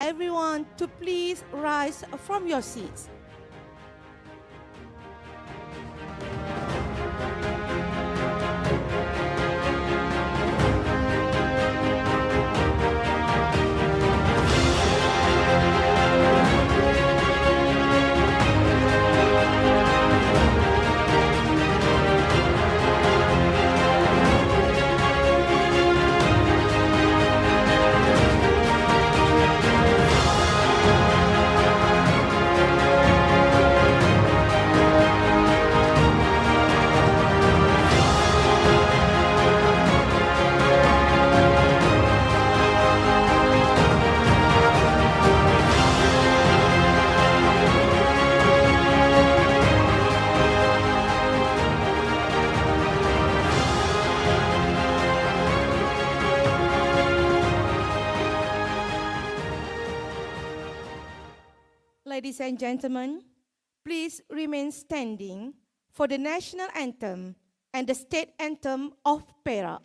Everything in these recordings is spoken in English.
everyone to please rise from your seats. Ladies and gentlemen, please remain standing for the national anthem and the state anthem of Perak.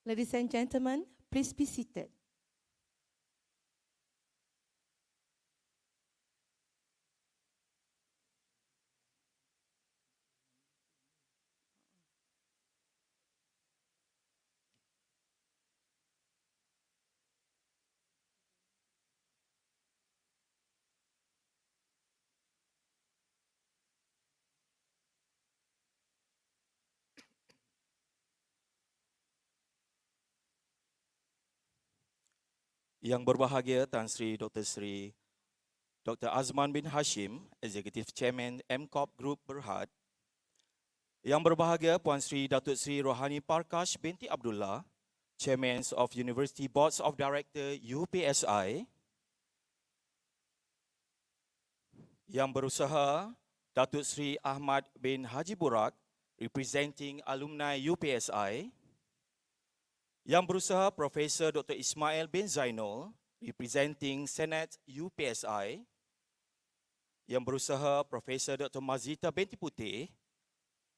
Ladies and gentlemen, please be seated. Yang berbahagia Tan Sri Dr. Azman bin Hashim, Executive Chairman MCOP Group Berhad. Yang berbahagia Puan Sri Datuk Sri Rohani Parkash binti Abdullah, Chairman of University Boards of Director UPSI. Yang berusaha Datuk Seri Ahmad bin Haji Burak, representing alumni UPSI. Yang berusaha Profesor Dr. Ismail bin Zainul, representing Senate UPSI. Yang berusaha Profesor Dr. Mazita binti Putih,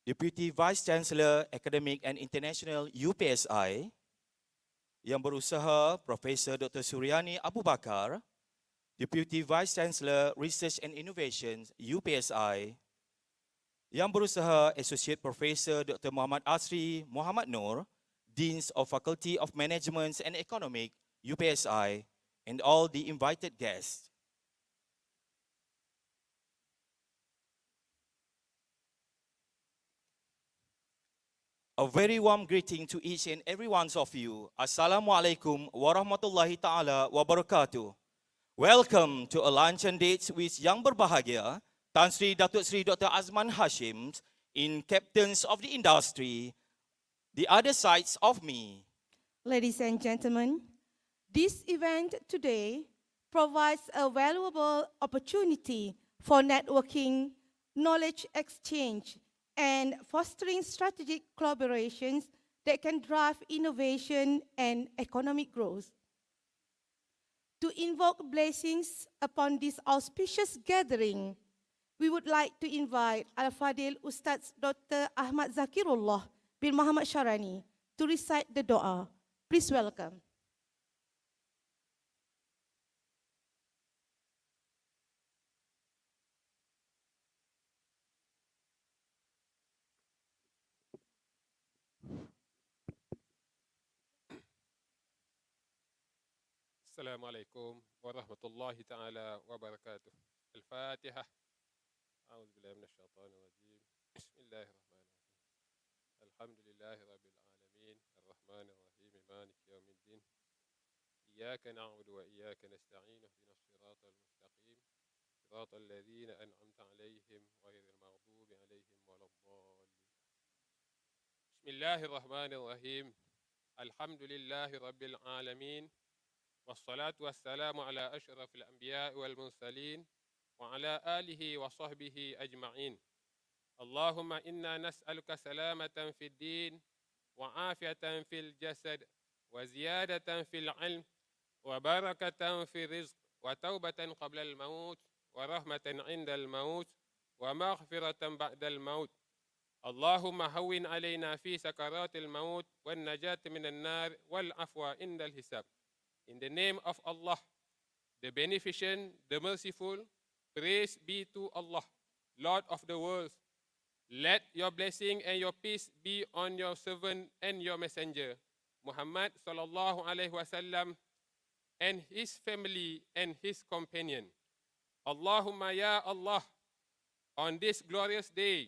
Deputy Vice Chancellor Academic and International UPSI. Yang berusaha Profesor Dr. Suryani Abu Bakar, Deputy Vice Chancellor Research and Innovation UPSI. Yang berusaha Associate Professor Dr. Muhammad Asri Muhammad Nur, Deans of Faculty of Management and Economic UPSI, and all the invited guests. A very warm greeting to each and every one of you. Assalamualaikum warahmatullahi ta'ala wabarakatuh. Welcome to a luncheon date with Yang Berbahagia, Tan Sri Datuk Sri Dr. Azman Hashim, in Captains of the Industry, the other sides of me. Ladies and gentlemen, this event today provides a valuable opportunity for networking, knowledge exchange, and fostering strategic collaborations that can drive innovation and economic growth. To invoke blessings upon this auspicious gathering, we would like to invite Al-Fadil Ustaz Dr. Ahmad Zakirullah bin Muhammad Sharani to recite the doa. Please welcome. السلام عليكم ورحمة الله تعالى وبركاته. الفاتحة. أعوذ بالله من الشيطان الرجيم. بسم الله الرحمن الرحيم. الحمد لله رب العالمين الرحمن الرحيم مالك يوم الدين. إياك نعبد وإياك نستعين اهدنا الصراط المستقيم صراط الذين أنعمت عليهم غير المغضوب عليهم ولا الضالين. بسم الله الرحمن الرحيم. الحمد لله رب العالمين والصلاة والسلام على أشرف الأنبياء والمرسلين وعلى آله وصحبه أجمعين. اللهم إنا نسألك سلامة في الدين وعافية في الجسد وزيادة في العلم وبركة في الرزق وتوبة قبل الموت ورحمة عند الموت ومغفرة بعد الموت. اللهم هون علينا في سكرات الموت والنجاة من النار والعفو عند الحساب. In the name of Allah, the Beneficent, the Merciful, praise be to Allah, Lord of the worlds. Let your blessing and your peace be on your servant and your messenger, Muhammad sallallahu alaihi wasallam, and his family and his companion. Allahumma ya Allah, on this glorious day,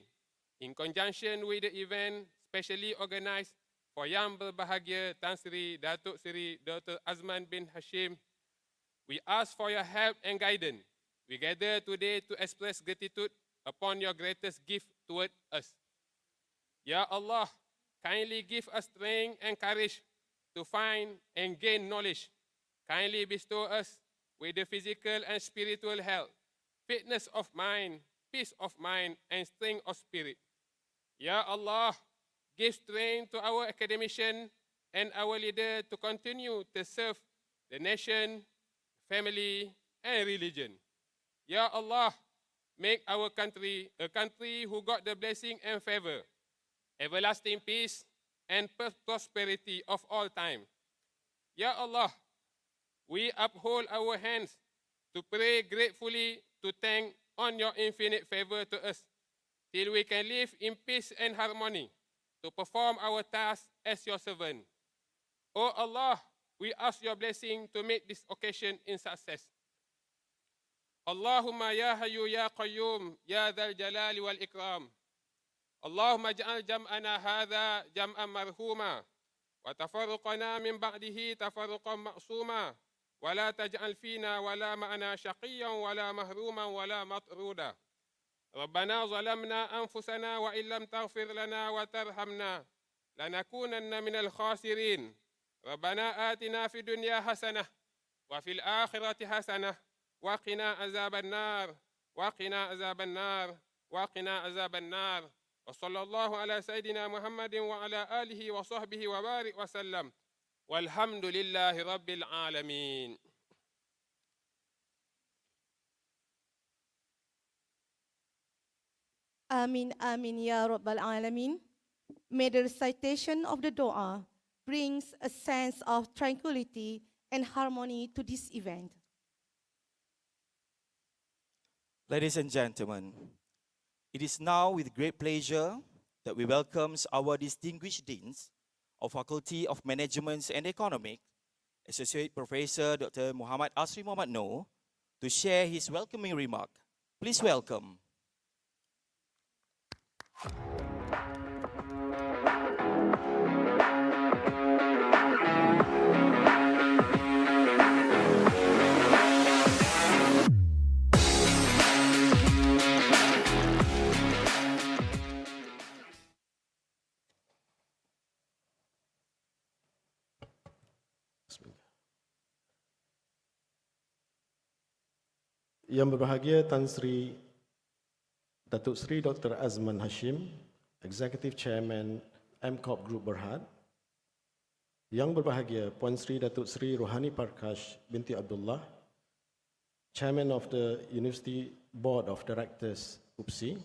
in conjunction with the event specially organized for Yang Berbahagia Tan Sri Datuk Sri Dr. Azman bin Hashim, we ask for your help and guidance. We gather today to express gratitude upon your greatest gift toward us. Ya Allah, kindly give us strength and courage to find and gain knowledge. Kindly bestow us with the physical and spiritual health, fitness of mind, peace of mind, and strength of spirit. Ya Allah, give strength to our academician and our leader to continue to serve the nation, family, and religion. Ya Allah, make our country a country who got the blessing and favor, everlasting peace, and prosperity of all time. Ya Allah, we uphold our hands to pray gratefully to thank on your infinite favor to us, till we can live in peace and harmony, to perform our task as your servant. O Allah, we ask your blessing to make this occasion in success. Allahumma ya hayyu ya qayyum ya dhal jalali wal ikram. Allahumma ja'al jam'ana hadha jam'an marhuma wa tafarruqana min ba'dihi tafarruqan ma'suma wa la taj'al fina wa la ma'ana shaqiyyan wa la mahruman wa la matruda. ربنا ظلمنا أنفسنا وإن لم تغفر لنا وترحمنا لنكونن من الخاسرين. ربنا آتنا في الدنيا حسنة وفي الآخرة حسنة وقنا عذاب النار وقنا عذاب النار وقنا عذاب النار وصلى الله على سيدنا محمد وعلى آله وصحبه وبارك وسلم والحمد لله رب العالمين. Amin, Amin, Ya Rabbal Alamin. May the recitation of the Dua brings a sense of tranquility and harmony to this event. Ladies and gentlemen, it is now with great pleasure that we welcome our distinguished deans of Faculty of Management and Economics, Associate Professor Dr. Muhammad Asri Muhammad Noor, to share his welcoming remark. Please welcome. Yang berbahagia Tan Sri Datuk Sri Dr. Azman Hashim, Executive Chairman MCOP Group Berhad. Yang berbahagia Puan Sri Datuk Sri Rohani Parkash binti Abdullah, Chairman of the University Board of Directors UPSI.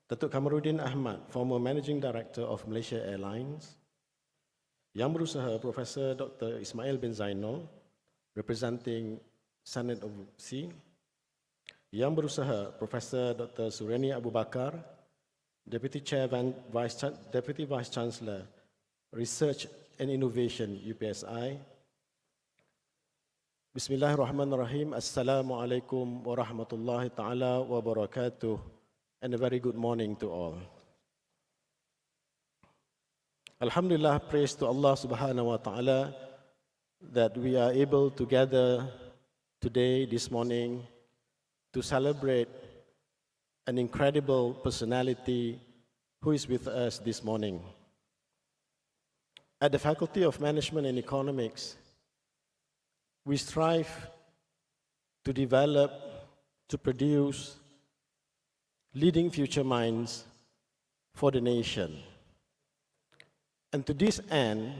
Datuk Kamarudin Ahmad, former Managing Director of Malaysia Airlines. Yang berusaha Profesor Dr. Ismail bin Zainal, representing Senate of UPSI. Yang berusaha Profesor Dr. Sureni Abu Bakar, Deputy Vice Chancellor, Research and Innovation UPSI. Bismillahirrahmanirrahim. Assalamualaikum warahmatullahi taala wabarakatuh, and a very good morning to all. Alhamdulillah, praise to Allah subhanahu wa ta'ala that we are able to gather today, this morning, to celebrate an incredible personality who is with us this morning. At the Faculty of Management and Economics, we strive to develop, to produce leading future minds for the nation. And to this end,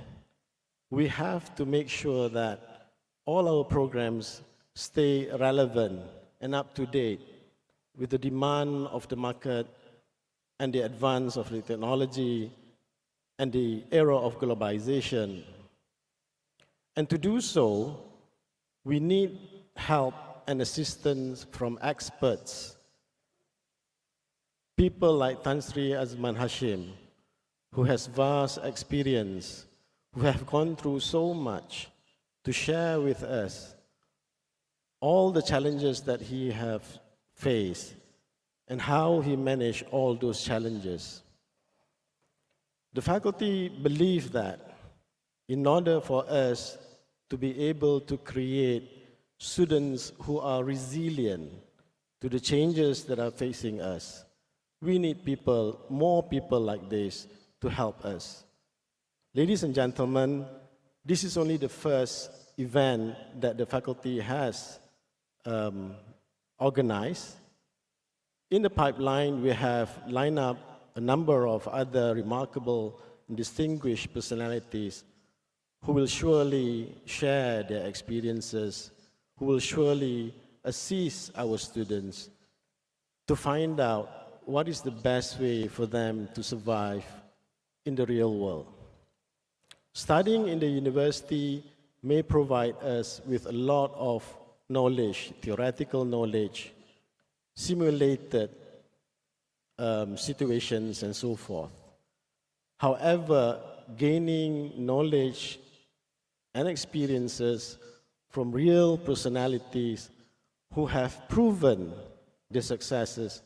we have to make sure that all our programs stay relevant and up to date with the demand of the market and the advance of the technology and the era of globalization. And to do so, we need help and assistance from experts, people like Tan Sri Azman Hashim, who has vast experience, who have gone through so much, to share with us all the challenges that he have faced and how he managed all those challenges. The faculty believe that in order for us to be able to create students who are resilient to the changes that are facing us, we need people, more people like this to help us. Ladies and gentlemen, this is only the first event that the faculty has organized. In the pipeline, we have lined up a number of other remarkable and distinguished personalities who will surely share their experiences, who will surely assist our students to find out what is the best way for them to survive in the real world. Studying in the university may provide us with a lot of knowledge, theoretical knowledge, simulated situations and so forth. However, gaining knowledge and experiences from real personalities who have proven their successes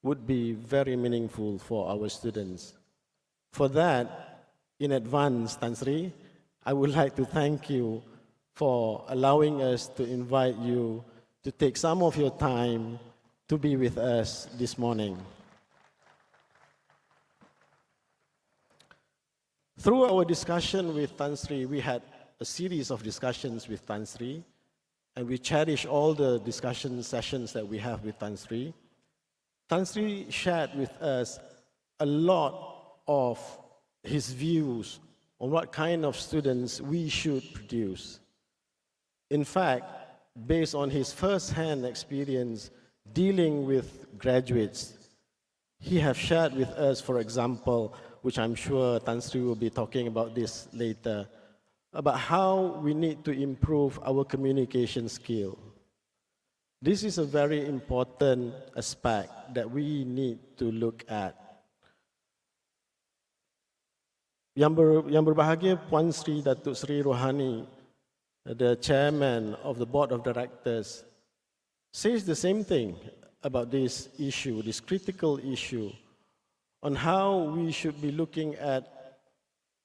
would be very meaningful for our students. For that, in advance, Tan Sri, I would like to thank you for allowing us to invite you to take some of your time to be with us this morning. Through our discussion with Tan Sri, we had a series of discussions with Tan Sri. and we cherish all the discussion sessions that we have with Tan Sri. Tan Sri shared with us a lot of his views on what kind of students we should produce. In fact, based on his first-hand experience dealing with graduates, he has shared with us, for example, which I'm sure Tan Sri will be talking about this later, about how we need to improve our communication skill. This is a very important aspect that we need to look at. Yang berbahagia Puan Sri Datuk Sri Rohani, the chairman of the board of directors, says the same thing about this issue, this critical issue, on how we should be looking at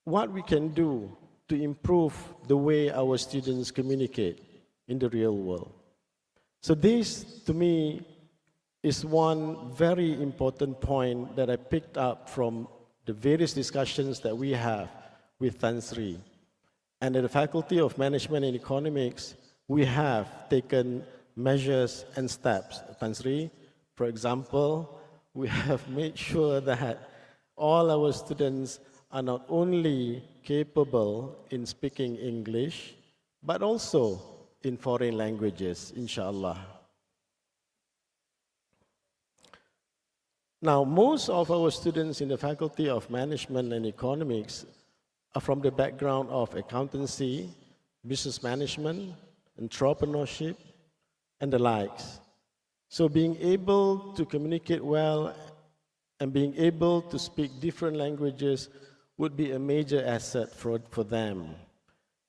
what we can do to improve the way our students communicate in the real world. So this, to me, is one very important point that I picked up from the various discussions that we have with Tan Sri. And at the Faculty of Management and Economics, we have taken measures and steps. Tan Sri, for example, we have made sure that all our students are not only capable in speaking English, but also in foreign languages, inshallah. Now, most of our students in the Faculty of Management and Economics are from the background of accountancy, business management, entrepreneurship, and the likes. So being able to communicate well and being able to speak different languages would be a major asset for them.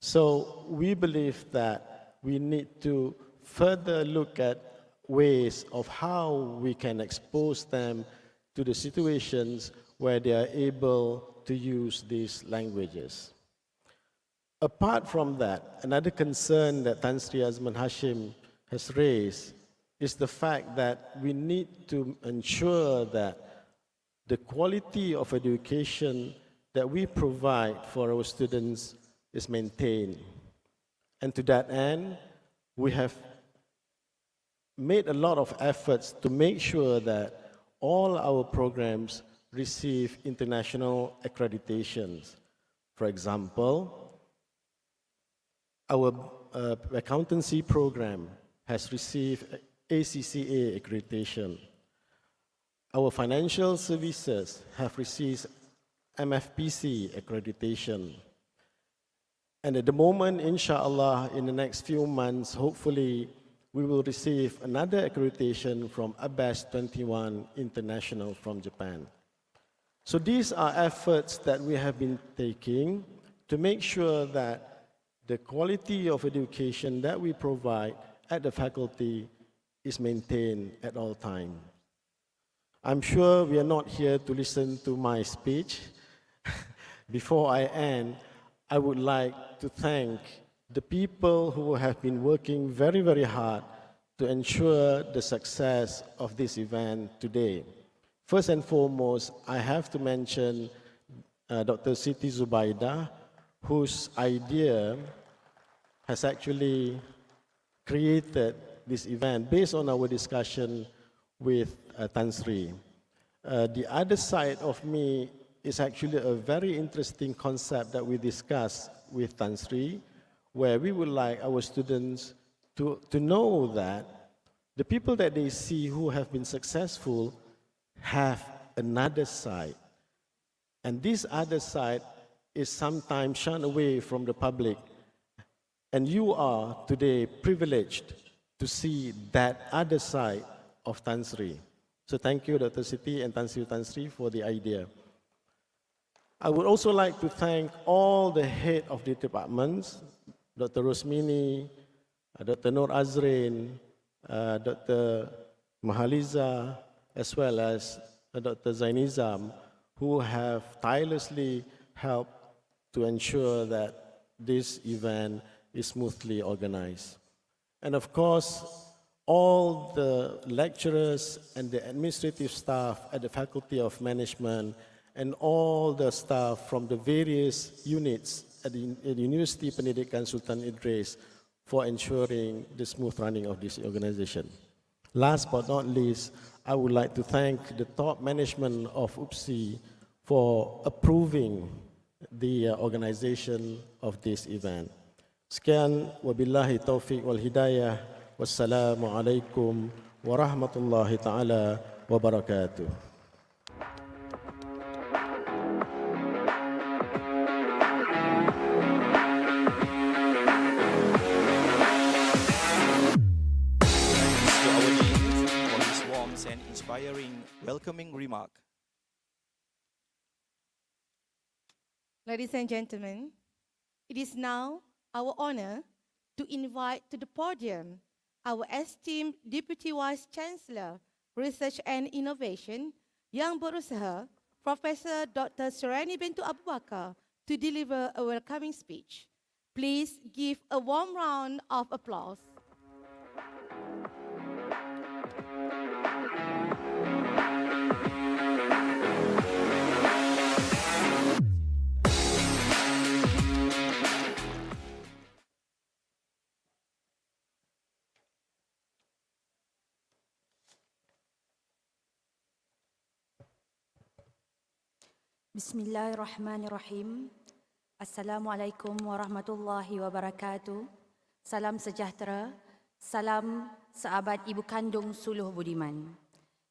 So we believe that we need to further look at ways of how we can expose them to the situations where they are able to use these languages. Apart from that, another concern that Tan Sri Azman Hashim has raised is the fact that we need to ensure that the quality of education that we provide for our students is maintained. And to that end, we have made a lot of efforts to make sure that all our programs receive international accreditations. For example, our accountancy program has received ACCA accreditation. Our financial services have received MFPC accreditation. And at the moment, inshallah, in the next few months, hopefully, we will receive another accreditation from ABAS 21 International from Japan. So these are efforts that we have been taking to make sure that the quality of education that we provide at the faculty is maintained at all times. I'm sure we are not here to listen to my speech. Before I end, I would like to thank the people who have been working very, very hard to ensure the success of this event today. First and foremost, I have to mention Dr. Siti Zubaida, whose idea has actually created this event based on our discussion with Tan Sri. The other side of me is actually a very interesting concept that we discussed with Tan Sri, where we would like our students to know that the people that they see who have been successful have another side. And this other side is sometimes shunned away from the public. And you are today privileged to see that other side of Tan Sri. So thank you, Dr. Siti and Tan Sri for the idea. I would also like to thank all the head of the departments, Dr. Rosmini, Dr. Nur Azrin, Dr. Mahaliza, as well as Dr. Zainizam, who have tirelessly helped to ensure that this event is smoothly organized. And of course, all the lecturers and the administrative staff at the Faculty of Management and all the staff from the various units at the University Pendidikan Sultan Idris for ensuring the smooth running of this organization. Last but not least, I would like to thank the top management of UPSI for approving the organization of this event. Sekian, wabillahi taufiq wal hidayah. Wassalamu alaikum warahmatullahi ta'ala wabarakatuh. To our dean for his warm and inspiring welcoming remark. Ladies and gentlemen, it is now our honor to invite to the podium our esteemed Deputy Vice Chancellor, Research and Innovation, Yang Berusaha, Professor Dr. Seri bintu Abu Bakar, to deliver a welcoming speech. Please give a warm round of applause. Bismillahirrahmanirrahim. Assalamualaikum warahmatullahi wabarakatuh. Salam sejahtera, salam sahabat ibu kandung suluh budiman.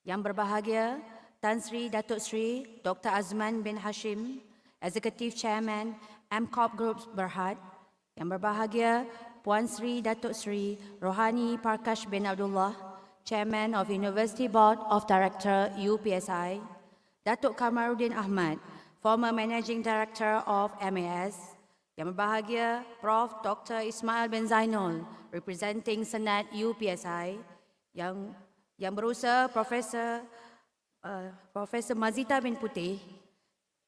Yang berbahagia, Tan Sri Datuk Sri Dr. Azman bin Hashim, Executive Chairman MCOP Group Berhad. Yang berbahagia, Puan Sri Datuk Sri Rohani Parkash bin Abdullah, Chairman of University Board of Director UPSI. Datuk Kamaruddin Ahmad, former Managing Director of MAS. Yang berbahagia, Prof. Dr. Ismail bin Zainul, representing Senat UPSI. Yang berusaha Profesor Mazita bin Putih,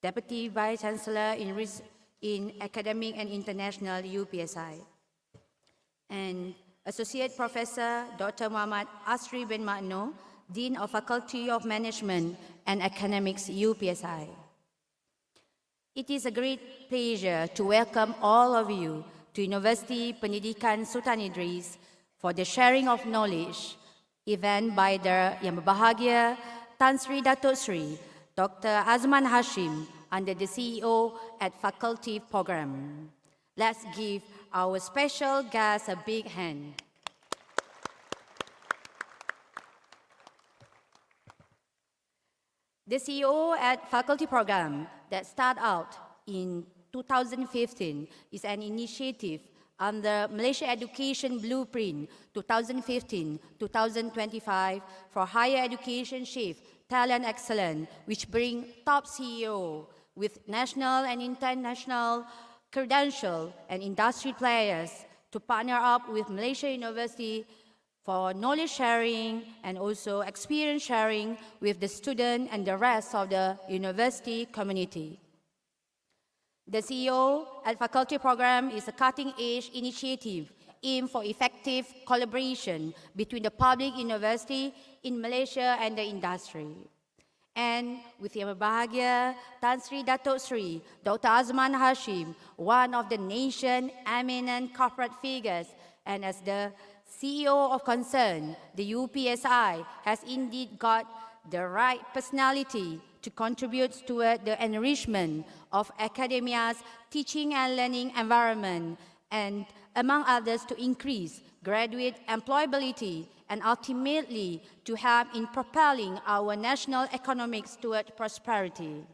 Deputy Vice Chancellor in Academic and International UPSI. And Associate Professor Dr. Muhammad Asri bin Makno, Dean of Faculty of Management and Academics UPSI. It is a great pleasure to welcome all of you to Universiti Pendidikan Sultan Idris for the sharing of knowledge event by the Yang Berbahagia Tan Sri Datuk Sri Dr. Azman Hashim under the CEO at Faculty Program. Let's give our special guest a big hand. The CEO at Faculty Program that started out in 2015 is an initiative under Malaysia Education Blueprint 2015-2025 for higher education shift, talent excellence, which bring top CEO with national and international credential and industry players to partner up with Malaysia University for knowledge sharing and also experience sharing with the student and the rest of the university community. The CEO at Faculty Program is a cutting-edge initiative aimed for effective collaboration between the public university in Malaysia and the industry. And with Yang Berbahagia Tan Sri Datuk Sri Dr. Azman Hashim, one of the nation's eminent corporate figures, and as the CEO of concern, the UPSI has indeed got the right personality to contribute toward the enrichment of academia's teaching and learning environment, and among others to increase graduate employability and ultimately to help in propelling our national economics toward prosperity.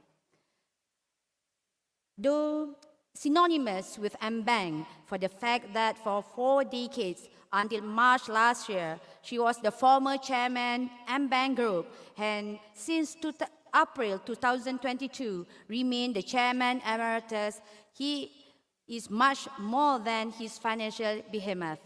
Though synonymous with M-Bank for the fact that for 4 decades until March last year, she was the former chairman M-Bank Group, and since April 2022 remained the chairman emeritus. He is much more than his financial behemoth.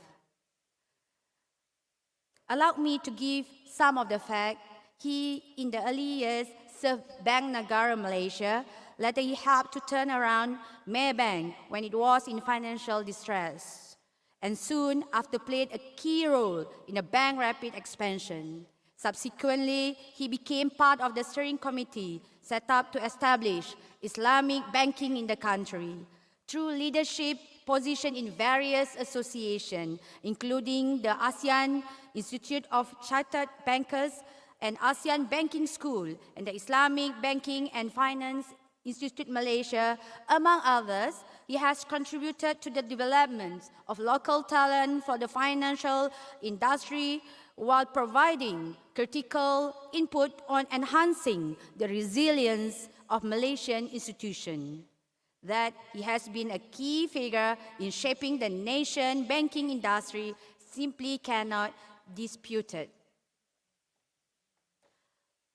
Allow me to give some of the facts. He, in the early years, served Bank Negara Malaysia. Later, he helped to turn around Maybank when it was in financial distress, and soon after played a key role in the bank rapid expansion. Subsequently, he became part of the steering committee set up to establish Islamic banking in the country. Through leadership position in various associations, including the ASEAN Institute of Chartered Bankers and ASEAN Banking School and the Islamic Banking and Finance Institute Malaysia, among others. He has contributed to the development of local talent for the financial industry while providing critical input on enhancing the resilience of Malaysian institutions. That he has been a key figure in shaping the nation banking industry simply cannot dispute it.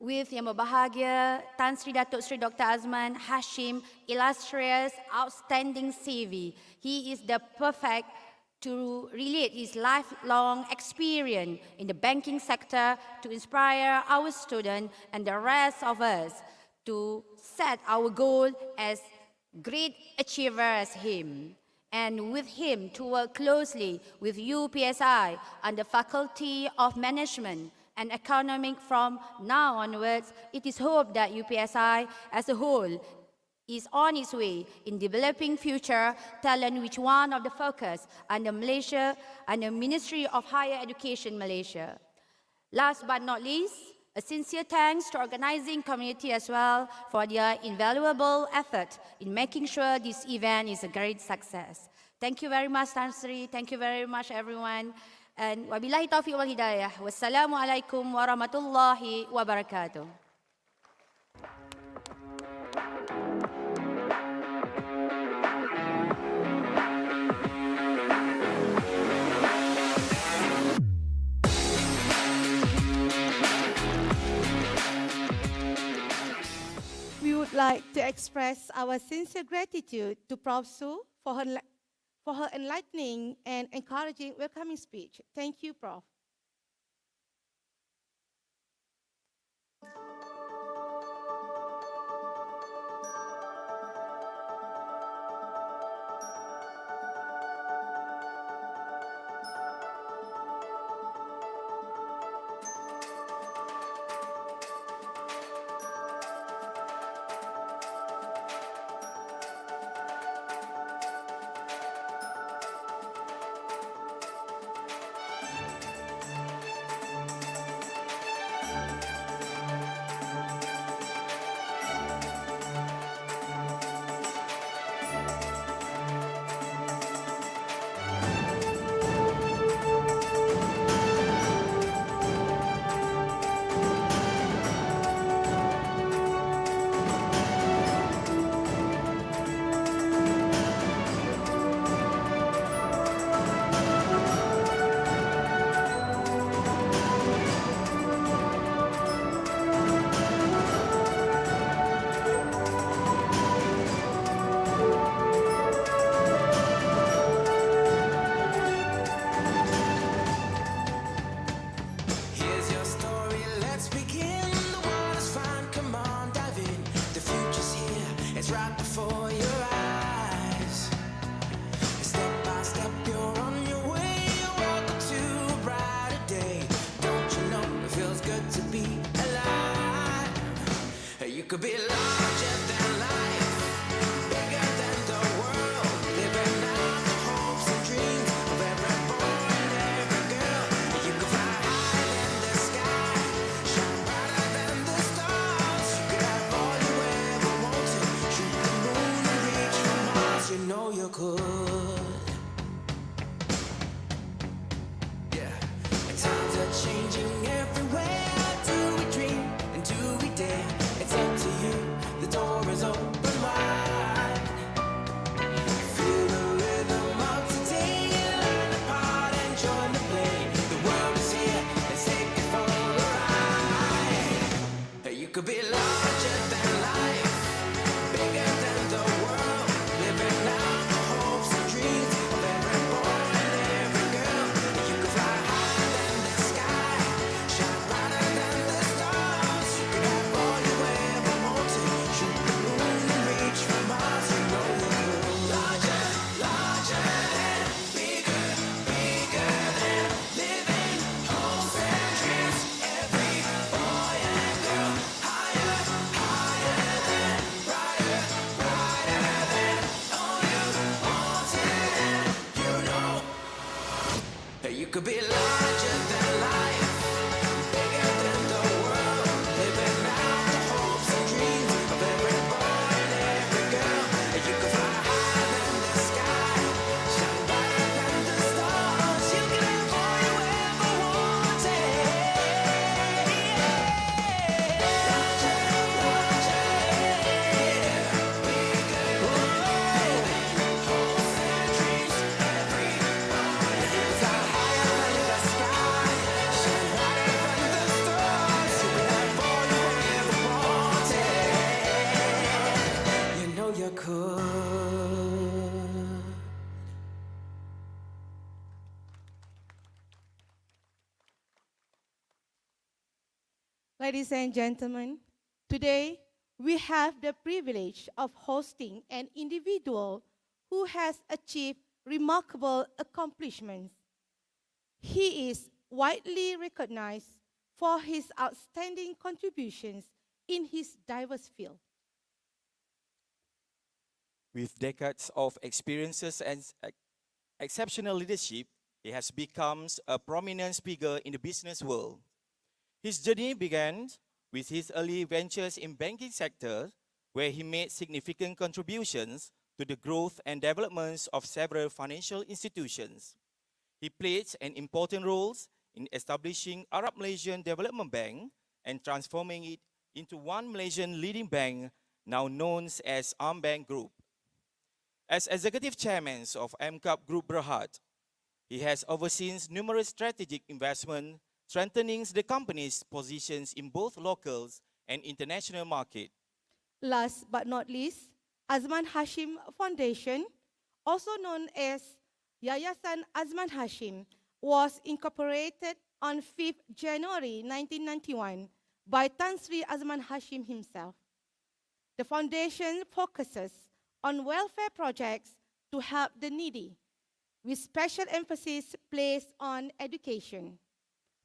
With Yang Berbahagia Tan Sri Datuk Sri Dr. Azman Hashim, illustrious, outstanding CV. He is the perfect to relate his lifelong experience in the banking sector to inspire our students and the rest of us to set our goal as great achiever as him. And with him to work closely with UPSI and the Faculty of Management and Economic from now onwards, it is hoped that UPSI as a whole is on its way in developing future talent, which one of the focus under Malaysia and the Ministry of Higher Education Malaysia. Last but not least, a sincere thanks to organizing community as well for their invaluable effort in making sure this event is a great success. Thank you very much, Tan Sri. Thank you very much, everyone. And wabillahi taufiq wal hidayah. Wassalamualaikum warahmatullahi wabarakatuh. We would like to express our sincere gratitude to Prof. Su for her enlightening and encouraging welcoming speech. Thank you, Prof. Could be larger than life, bigger than the world, living out the hopes and dreams of every boy and every girl. You could fly higher than the sky, shine brighter than the stars. You could have all you ever wanted, shoot the moon and reach for Mars. You know you could. Yeah, and times are changing everywhere. Do we dream and do we dare? It's up to you, the door is open wide. Feel the rhythm of today, learn the part and join the play. The world is here, let's take it for a ride. You could be larger than life, bigger than the world, living out the hopes and dreams of every boy and every girl. You could fly higher than the sky, shine brighter than the stars. You could have all you ever wanted, shoot the moon and reach for Mars. You know you could. Larger, larger than, bigger, bigger than, living hopes and dreams. Every boy and girl, higher, Ladies and gentlemen, today we have the privilege of hosting an individual who has achieved remarkable accomplishments. He is widely recognized for his outstanding contributions in his diverse field. With decades of experiences and exceptional leadership, he has become a prominent figure in the business world. His journey began with his early ventures in banking sector, where he made significant contributions to the growth and developments of several financial institutions. He played an important role in establishing Arab Malaysian Development Bank and transforming it into one Malaysian leading bank now known as Bank Group. As executive chairman of MCAP Group Berhad, he has overseen numerous strategic investments, strengthening the company's positions in both local and international markets. Last but not least, Azman Hashim Foundation, also known as Yayasan Azman Hashim, was incorporated on 5th January 1991 by Tan Sri Azman Hashim himself. The foundation focuses on welfare projects to help the needy, with special emphasis placed on education.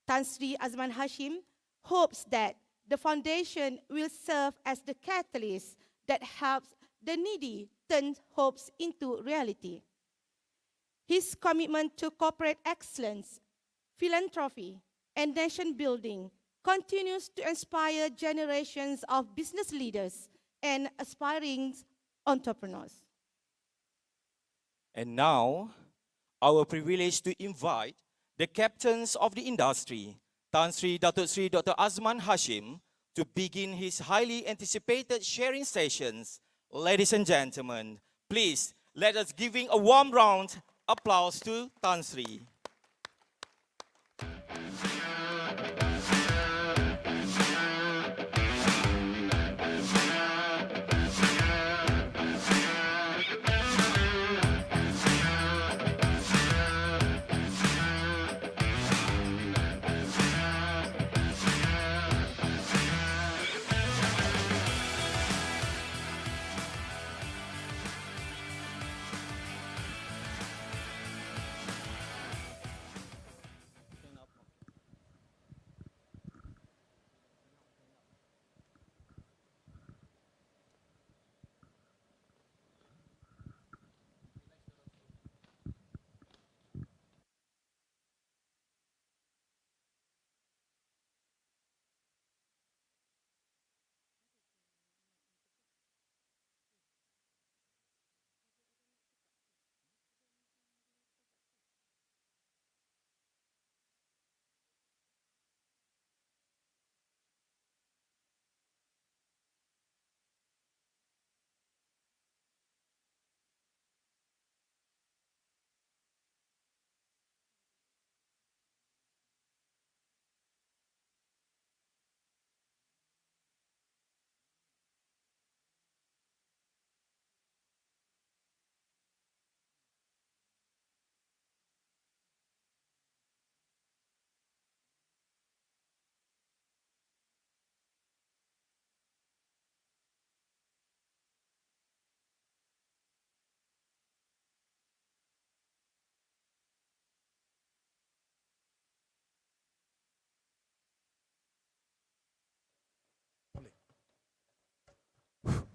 Tan Sri Azman Hashim hopes that the foundation will serve as the catalyst that helps the needy turn hopes into reality. His commitment to corporate excellence, philanthropy, and nation building continues to inspire generations of business leaders and aspiring entrepreneurs. And now, our privilege to invite the captains of the industry, Tan Sri Dato Sri Dr. Azman Hashim, to begin his highly anticipated sharing sessions. Ladies and gentlemen, please let us give a warm round of applause to Tan Sri.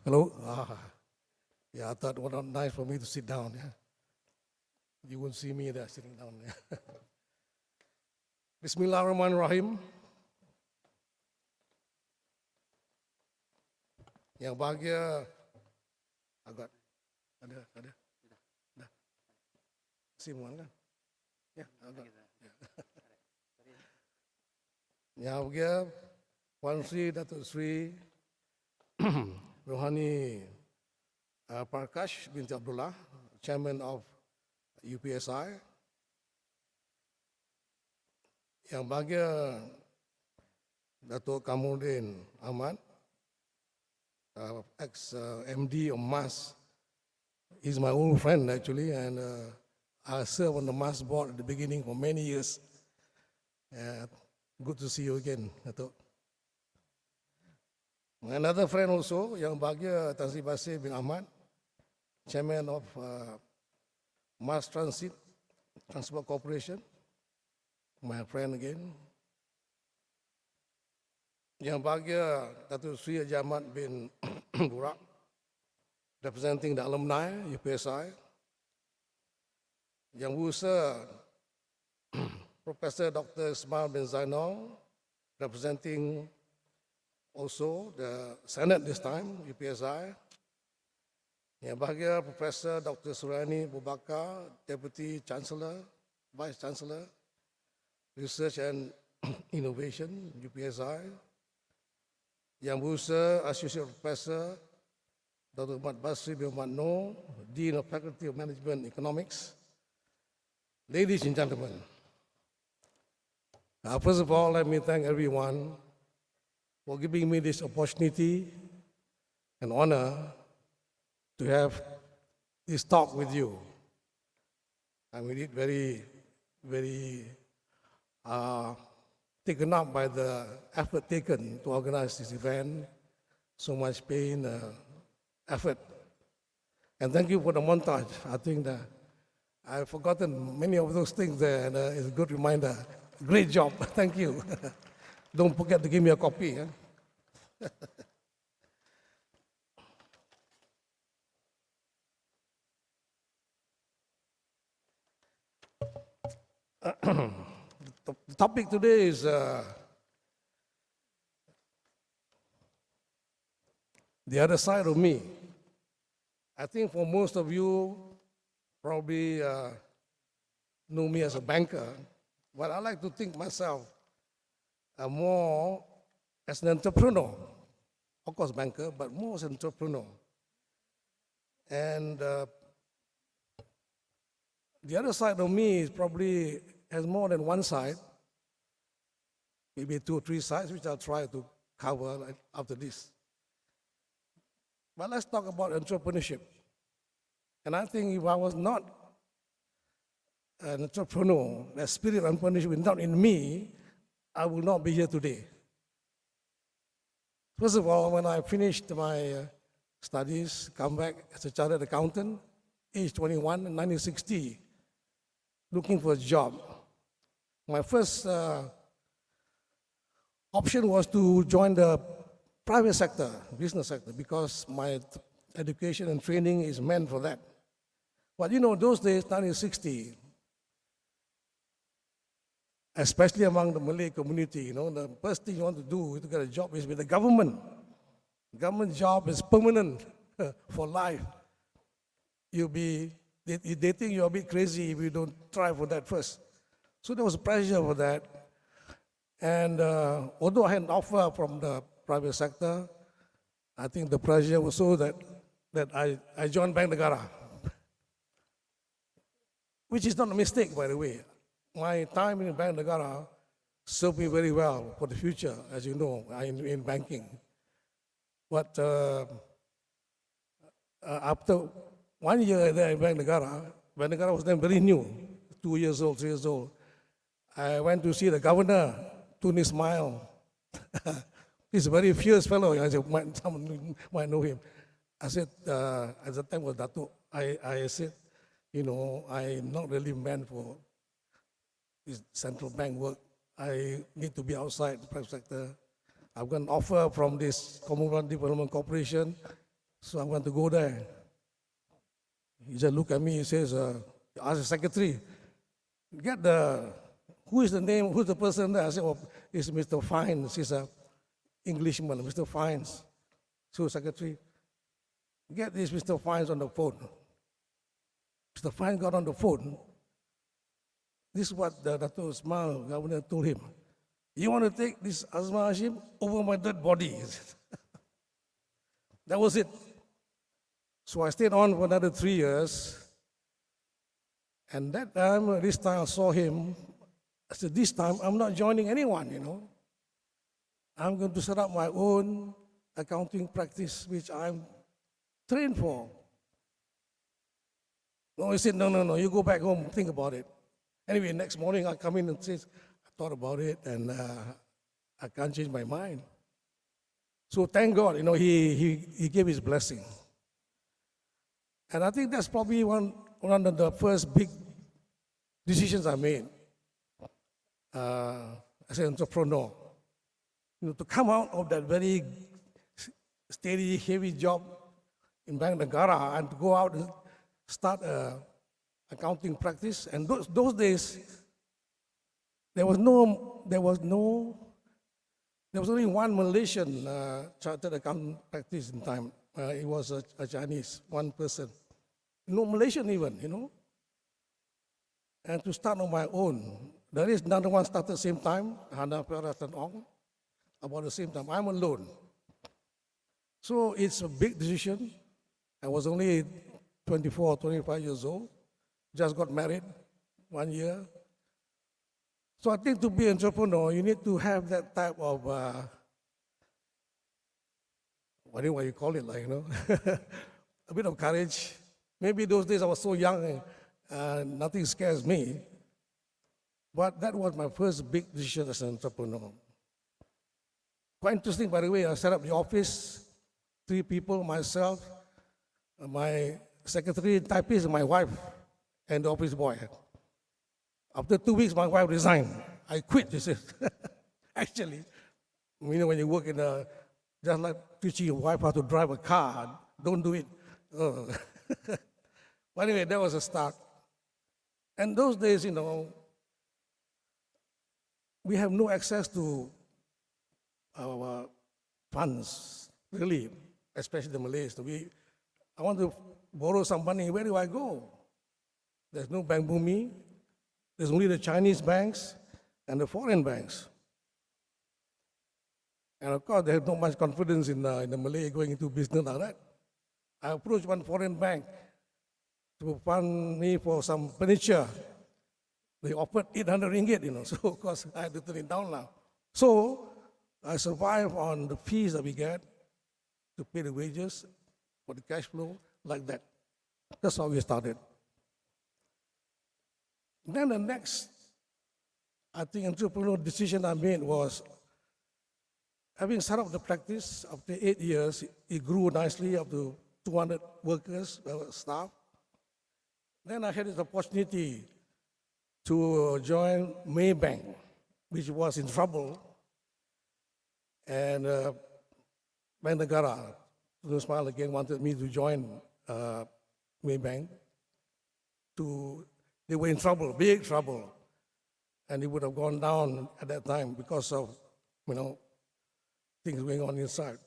Hello? Yeah, I thought it was not nice for me to sit down. Yeah? You won't see me there sitting down there. Bismillahirrahmanirrahim. Yang bahagia, agak ada. Simuan kan? Ya, agak. Ya. Yang bahagia, Puan Sri Datuk Sri Rohani Parkash binti Abdullah, Chairman of UPSI. Yang bahagia Datuk Kamudin Ahmad, ex-MD of MAS. He's my old friend actually, and I served on the MAS board at the beginning for many years. Good to see you again, Datuk. Another friend also, yang bahagia Tan Sri Basir bin Ahmad, Chairman of Mass Transport Corporation, my friend again. Yang bahagia Dato' Sri Haji Ahmad bin Burak, representing the alumni UPSI. Yang berusaha Professor Dr. Ismail bin Zainal, representing also the Senate this time, UPSI. Yang bahagia Professor Dr. Surani Bubakar, Deputy Chancellor, Vice Chancellor, Research and Innovation, UPSI. Yang berusaha Associate Professor Dr. Ahmad Basri bin Ahmad Noor, Dean of Faculty of Management Economics. Ladies and gentlemen, first of all, let me thank everyone for giving me this opportunity and honor to have this talk with you. I'm indeed very taken up by the effort taken to organize this event. So much pain, effort. And thank you for the montage. I think that I've forgotten many of those things there, and it's a good reminder. Great job. Thank you. Don't forget to give me a copy. The topic today is the other side of me. I think for most of you, probably know me as a banker, but I like to think myself more as an entrepreneur. Of course, banker, but more as an entrepreneur. And the other side of me is probably has more than one side, maybe 2 or 3 sides, which I'll try to cover after this. But let's talk about entrepreneurship. And I think if I was not an entrepreneur, that spirit of entrepreneurship is not in me, I will not be here today. First of all, when I finished my studies, come back as a chartered accountant, age 21 in 1960, looking for a job. My first option was to join the private sector, business sector, because my education and training is meant for that. But you know, those days, 1960, especially among the Malay community, you know, the first thing you want to do to get a job is with the government. Government job is permanent for life. They think you're a bit crazy if you don't try for that first. So there was pressure for that. And although I had an offer from the private sector, I think the pressure was so that I joined Bank Negara, which is not a mistake, by the way. My time in Bank Negara served me very well for the future, as you know, in banking. But after 1 year there in Bank Negara was then very new, 2 years old, 3 years old. I went to see the governor, Tun Ismail. He's a very fierce fellow. I said, someone might know him. I said, at the time was Dato. I said, you know, I'm not really meant for this central bank work. I need to be outside the private sector. I've got an offer from this Commonwealth Development Corporation, so I want to go there. He just looked at me, he says, ask the secretary, who is the name, who's the person there? I said, oh, it's Mr. Fines. He's an Englishman, Mr. Fines. So secretary, get this Mr. Fines on the phone. Mr. Fines got on the phone. This is what the Dato' Ismail, governor, told him. You want to take this Azman Hashim over my dead body? That was it. So I stayed on for another 3 years. And this time I saw him. I said, this time I'm not joining anyone, you know. I'm going to set up my own accounting practice, which I'm trained for. No, he said, no, you go back home, think about it. Anyway, next morning I come in and say, I thought about it and I can't change my mind. So thank God, he gave his blessing. And I think that's probably one of the first big decisions I made as an entrepreneur. To come out of that very steady, heavy job in Bank Negara and to go out and start a accounting practice. And those days, there was only one Malaysian chartered accountant practice in time. It was a Chinese, one person. No Malaysian even, And to start on my own, there is another one started same time, Hana Peratan Ong, about the same time. I'm alone. So it's a big decision. I was only 24, 25 years old, just got married 1 year. So I think to be an entrepreneur, you need to have that type of, what do you call it, a bit of courage. Maybe those days I was so young, nothing scares me. But that was my first big decision as an entrepreneur. Quite interesting, by the way, I set up the office, 3 people, myself, my secretary, typist, my wife, and the office boy. After 2 weeks, my wife resigned. I quit, she said. Actually, when you work in just like teaching your wife how to drive a car, don't do it. But anyway, that was a start. And those days, we have no access to our funds, really, especially the Malays. I want to borrow some money, where do I go? There's no Bank Bumi. There's only the Chinese banks and the foreign banks. And of course, they have not much confidence in the Malay going into business like that. I approached one foreign bank to fund me for some furniture. They offered 800 ringgit, so of course I had to turn it down now. So I survive on the fees that we get to pay the wages for the cash flow, like that. That's how we started. Then the next, I think, entrepreneurial decision I made was, having set up the practice, after 8 years, it grew nicely up to 200 workers, staff. Then I had this opportunity to join Maybank, which was in trouble. And Bank Negara, to smile again, wanted me to join Maybank. They were in trouble, big trouble. And it would have gone down at that time because of, things going on inside.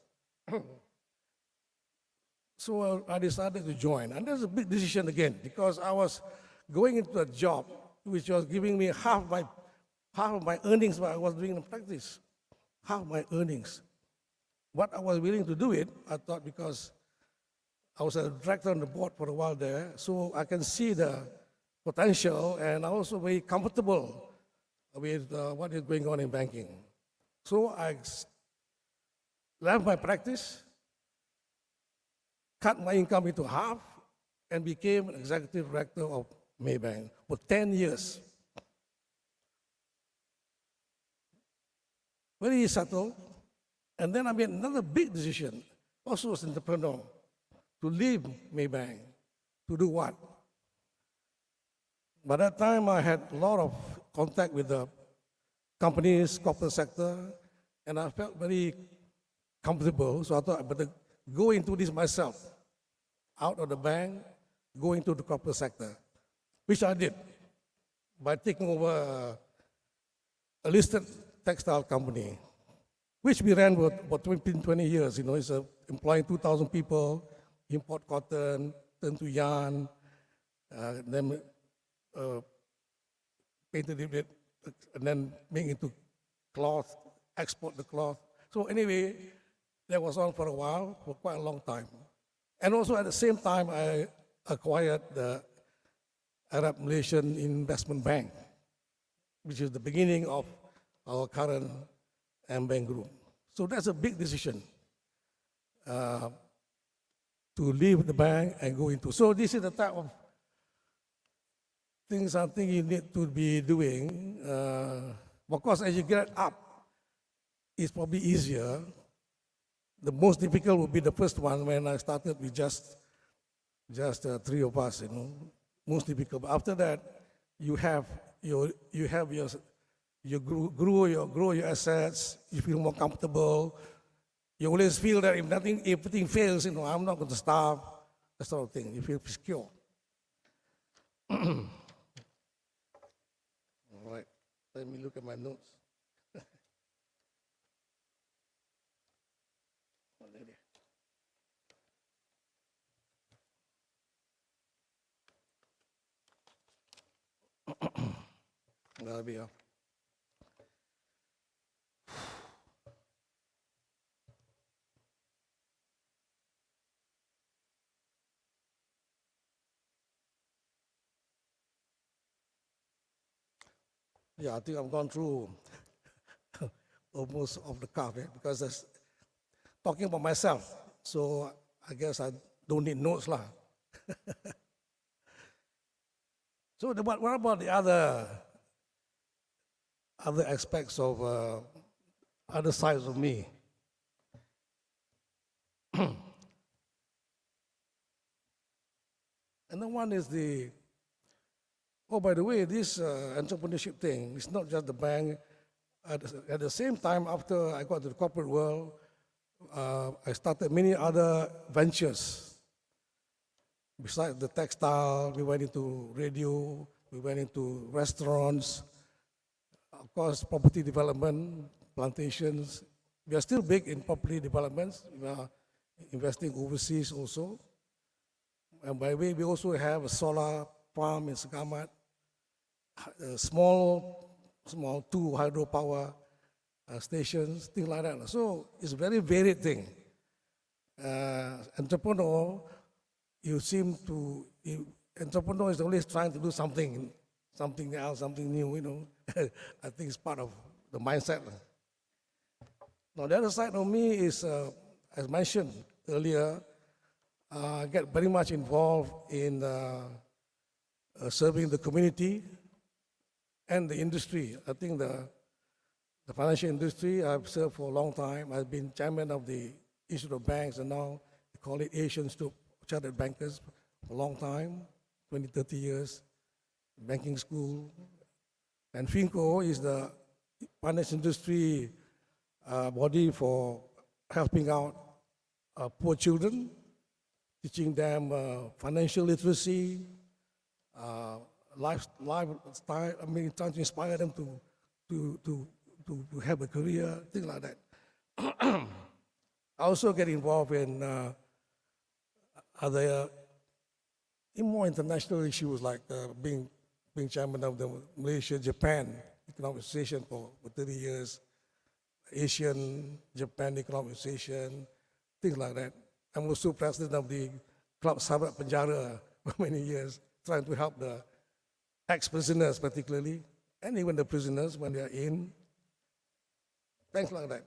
So I decided to join. And that's a big decision again, because I was going into a job which was giving me half of my earnings while I was doing the practice. Half my earnings. But I was willing to do it, I thought, because I was a director on the board for a while there, so I can see the potential, and I'm also very comfortable with what is going on in banking. So I left my practice, cut my income into half, and became an executive director of Maybank for 10 years. Very subtle. And then I made another big decision, also as an entrepreneur, to leave Maybank. To do what? By that time, I had a lot of contact with the companies, corporate sector, and I felt very comfortable, so I thought I better go into this myself, out of the bank, go into the corporate sector, which I did by taking over a listed textile company, which we ran for 20 years. It's employing 2,000 people, import cotton, turn to yarn, then painted it, and then make it into cloth, export the cloth. So anyway, that was on for a while, for quite a long time. And also at the same time, I acquired the Arab Malaysian Investment Bank, which is the beginning of our current M-Bank group. So that's a big decision to leave the bank and go into. So this is the type of things I think you need to be doing. Of course, as you get up, it's probably easier the most difficult would be the first one when I started with just three of us, most difficult. But after that, you have your you grow your assets. You feel more comfortable. You always feel that if everything fails, I'm not going to starve. That sort of thing. You feel secure. All right. Let me look at my notes. Oh, there. That'll be all. Yeah, I think I've gone through almost off the cuff, because that's talking about myself. So I guess I don't need notes lah. So what about the other aspects of other sides of me? And then one is by the way, this entrepreneurship thing is not just the bank. At the same time, after I got to the corporate world, I started many other ventures. Besides the textile, we went into radio, we went into restaurants, of course, property development, plantations. We are still big in property developments. We are investing overseas also. And by the way, we also have a solar farm in Sekamat, small 2 hydropower stations, things like that. So it's a very varied thing. Entrepreneur is always trying to do something else, something new, I think it's part of the mindset. Now, the other side of me is, as mentioned earlier, I get very much involved in serving the community and the industry. I think the financial industry I've served for a long time. I've been chairman of the Institute of Banks, and now we call it Asian Institute of Chartered Bankers for a long time, 20, 30 years, banking school. And FINCO is the finance industry body for helping out poor children, teaching them financial literacy, lifestyle, trying to inspire them to have a career, things like that. I also get involved in other more international issues, like being chairman of the Malaysia-Japan Economic Association for 30 years, Asian-Japan Economic Association, things like that. I'm also president of the Club Sahabat Penjara for many years, trying to help the ex-prisoners particularly, and even the prisoners when they are in. Things like that.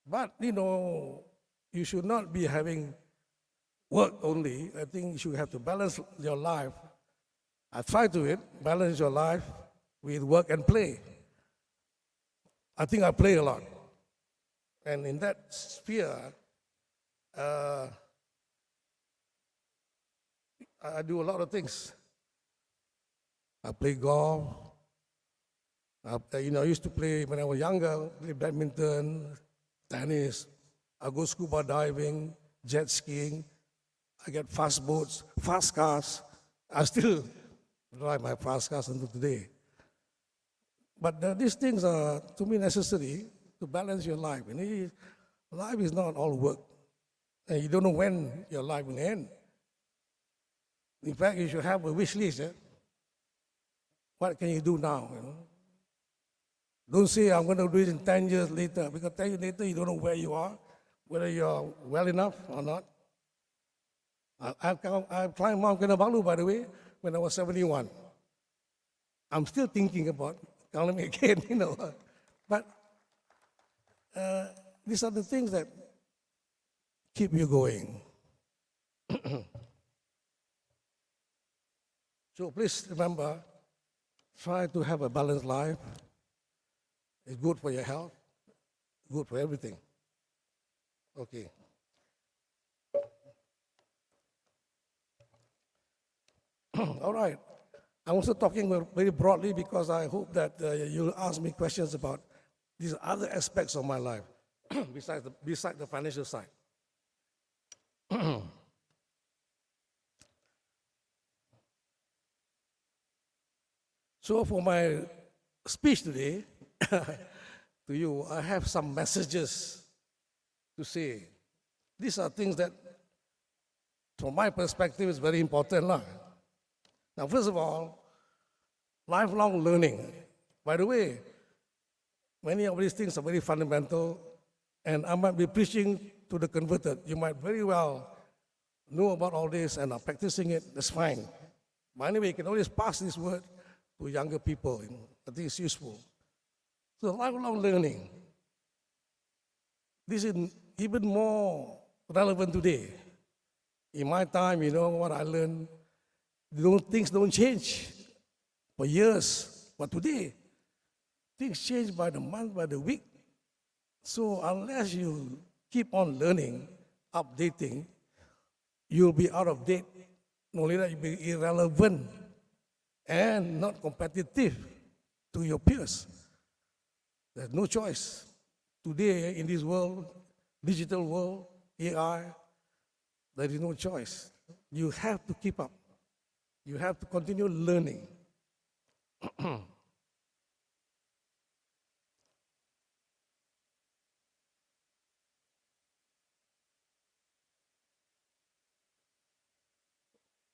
But, you should not be having work only. I think you should have to balance your life. I try to balance your life with work and play. I think I play a lot. And in that sphere, I do a lot of things. I play golf. I used to play when I was younger, play badminton, tennis. I go scuba diving, jet skiing. I get fast boats, fast cars. I still drive my fast cars until today. But these things are, to me, necessary to balance your life. Life is not all work. And you don't know when your life will end. In fact, you should have a wish list. What can you do now? Don't say, I'm going to do it in 10 years later, because 10 years later, you don't know where you are, whether you're well enough or not. I climbed Mount Kinabalu, by the way, when I was 71. I'm still thinking about climbing again, But these are the things that keep you going. So please remember, try to have a balanced life. It's good for your health, good for everything. Okay. All right. I'm also talking very broadly because I hope that you'll ask me questions about these other aspects of my life besides the financial side. So for my speech today to you, I have some messages to say. These are things that, from my perspective, is very important. Now, first of all, lifelong learning. By the way, many of these things are very fundamental, and I might be preaching to the converted. You might very well know about all this and are practicing it, that's fine. But anyway, you can always pass this word to younger people. I think it's useful. So lifelong learning. This is even more relevant today. In my time, what I learned, things don't change for years. But today, things change by the month, by the week. So unless you keep on learning, updating, you'll be out of date. Not only that, you'll be irrelevant and not competitive to your peers. There's no choice. Today, in this world, digital world, AI, there is no choice. You have to keep up. You have to continue learning.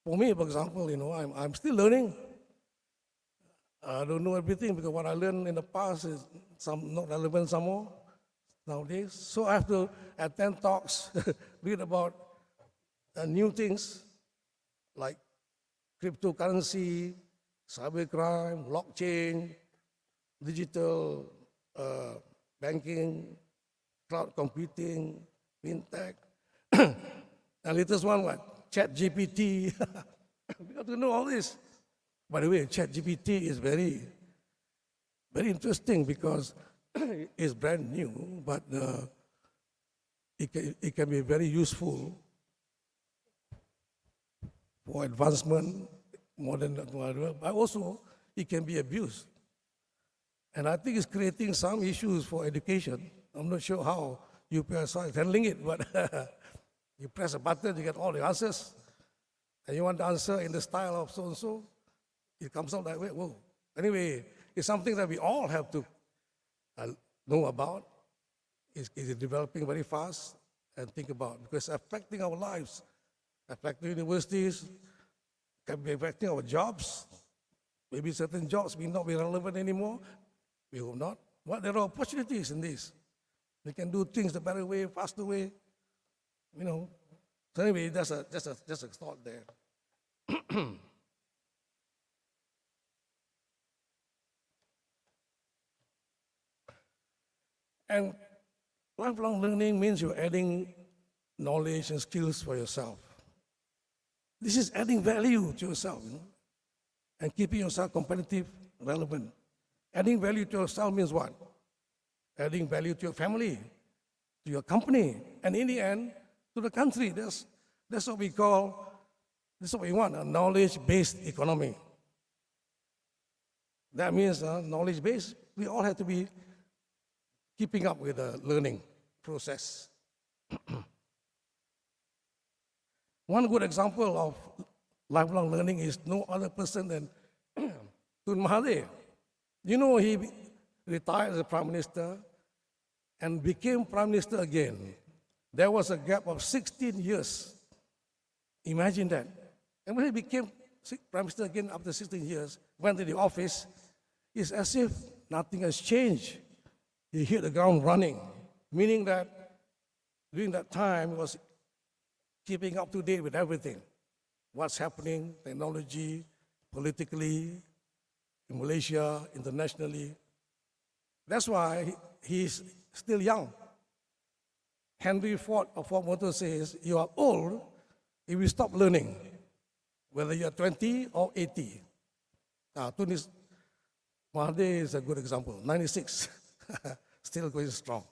For me, for example, I'm still learning. I don't know everything because what I learned in the past is some not relevant some more nowadays. So I have to attend talks, read about new things like cryptocurrency, cybercrime, blockchain, digital banking, cloud computing, fintech. And latest one, what? ChatGPT. We got to know all this. By the way, ChatGPT is very, very interesting because it's brand new, but it can be very useful for advancement, modern, but also it can be abused. And I think it's creating some issues for education. I'm not sure how UPSI is handling it, but you press a button, you get all the answers, and you want the answer in the style of so-and-so, it comes out that way. Whoa. Anyway, it's something that we all have to know about. It's developing very fast and think about because it's affecting our lives, affecting universities, can be affecting our jobs. Maybe certain jobs may not be relevant anymore. We hope not. But there are opportunities in this. We can do things the better way, faster way. So anyway, just a thought there. And lifelong learning means you're adding knowledge and skills for yourself. This is adding value to yourself, and keeping yourself competitive, relevant. Adding value to yourself means what? Adding value to your family, to your company, and in the end, to the country. That's what we want, a knowledge-based economy. That means knowledge-based, we all have to be keeping up with the learning process. One good example of lifelong learning is no other person than Tun Mahathir. He retired as a prime minister and became prime minister again. There was a gap of 16 years. Imagine that. And when he became prime minister again after 16 years, went to the office, it's as if nothing has changed. He hit the ground running, meaning that during that time he was keeping up to date with everything. What's happening, technology, politically, in Malaysia, internationally. That's why he's still young. Henry Ford of Ford Motor says, you are old if you stop learning, whether you're 20 or 80. Tunis Mahathir is a good example, 96, still going strong.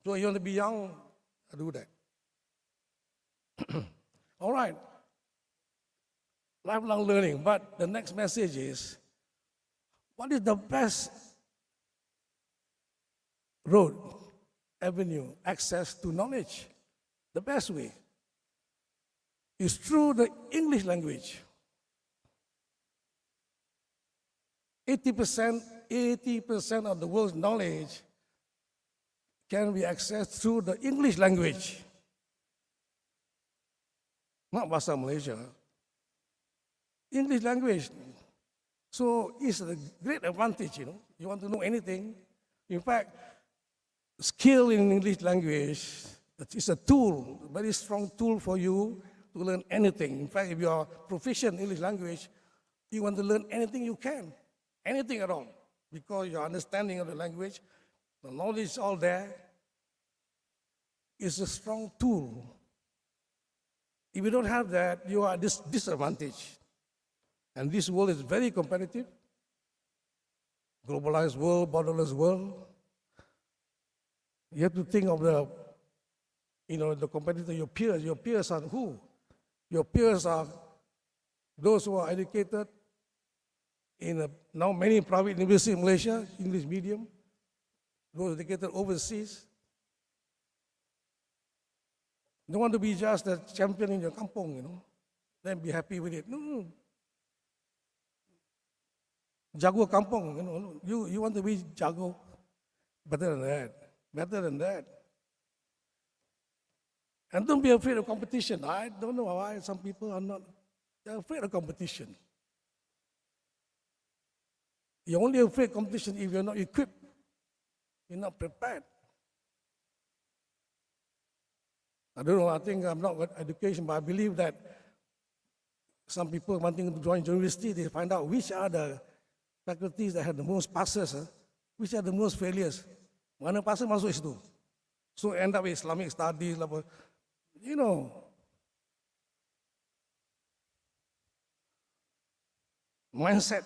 So you want to be young, do that. All right. Lifelong learning. But the next message is, what is the best road, avenue, access to knowledge? The best way is through the English language. 80% of the world's knowledge can be accessed through the English language. Not Bahasa Malaysia. English language. So it's a great advantage, you know. You want to know anything. In fact, skill in English language is a tool, a very strong tool for you to learn anything. In fact, if you are proficient in English language, you want to learn anything you can, anything at all, because your understanding of the language, the knowledge is all there. It's a strong tool. If you don't have that, you are disadvantaged. And this world is very competitive. Globalized world, borderless world. You have to think of the competitor, your peers. Your peers are who? Your peers are those who are educated in now many private universities in Malaysia, English medium, those educated overseas. Don't want to be just a champion in your kampong, you know, then be happy with it. No. Jago kampong, you know, you want to be jago, better than that. And don't be afraid of competition. I don't know why some people are not, they're afraid of competition. You're only afraid of competition if you're not equipped, you're not prepared. I don't know, I think I'm not with education, but I believe that some people wanting to join university, they find out which are the faculties that have the most passes, which are the most failures. Mana passes masuk situ. So end up with Islamic studies, you know. Mindset.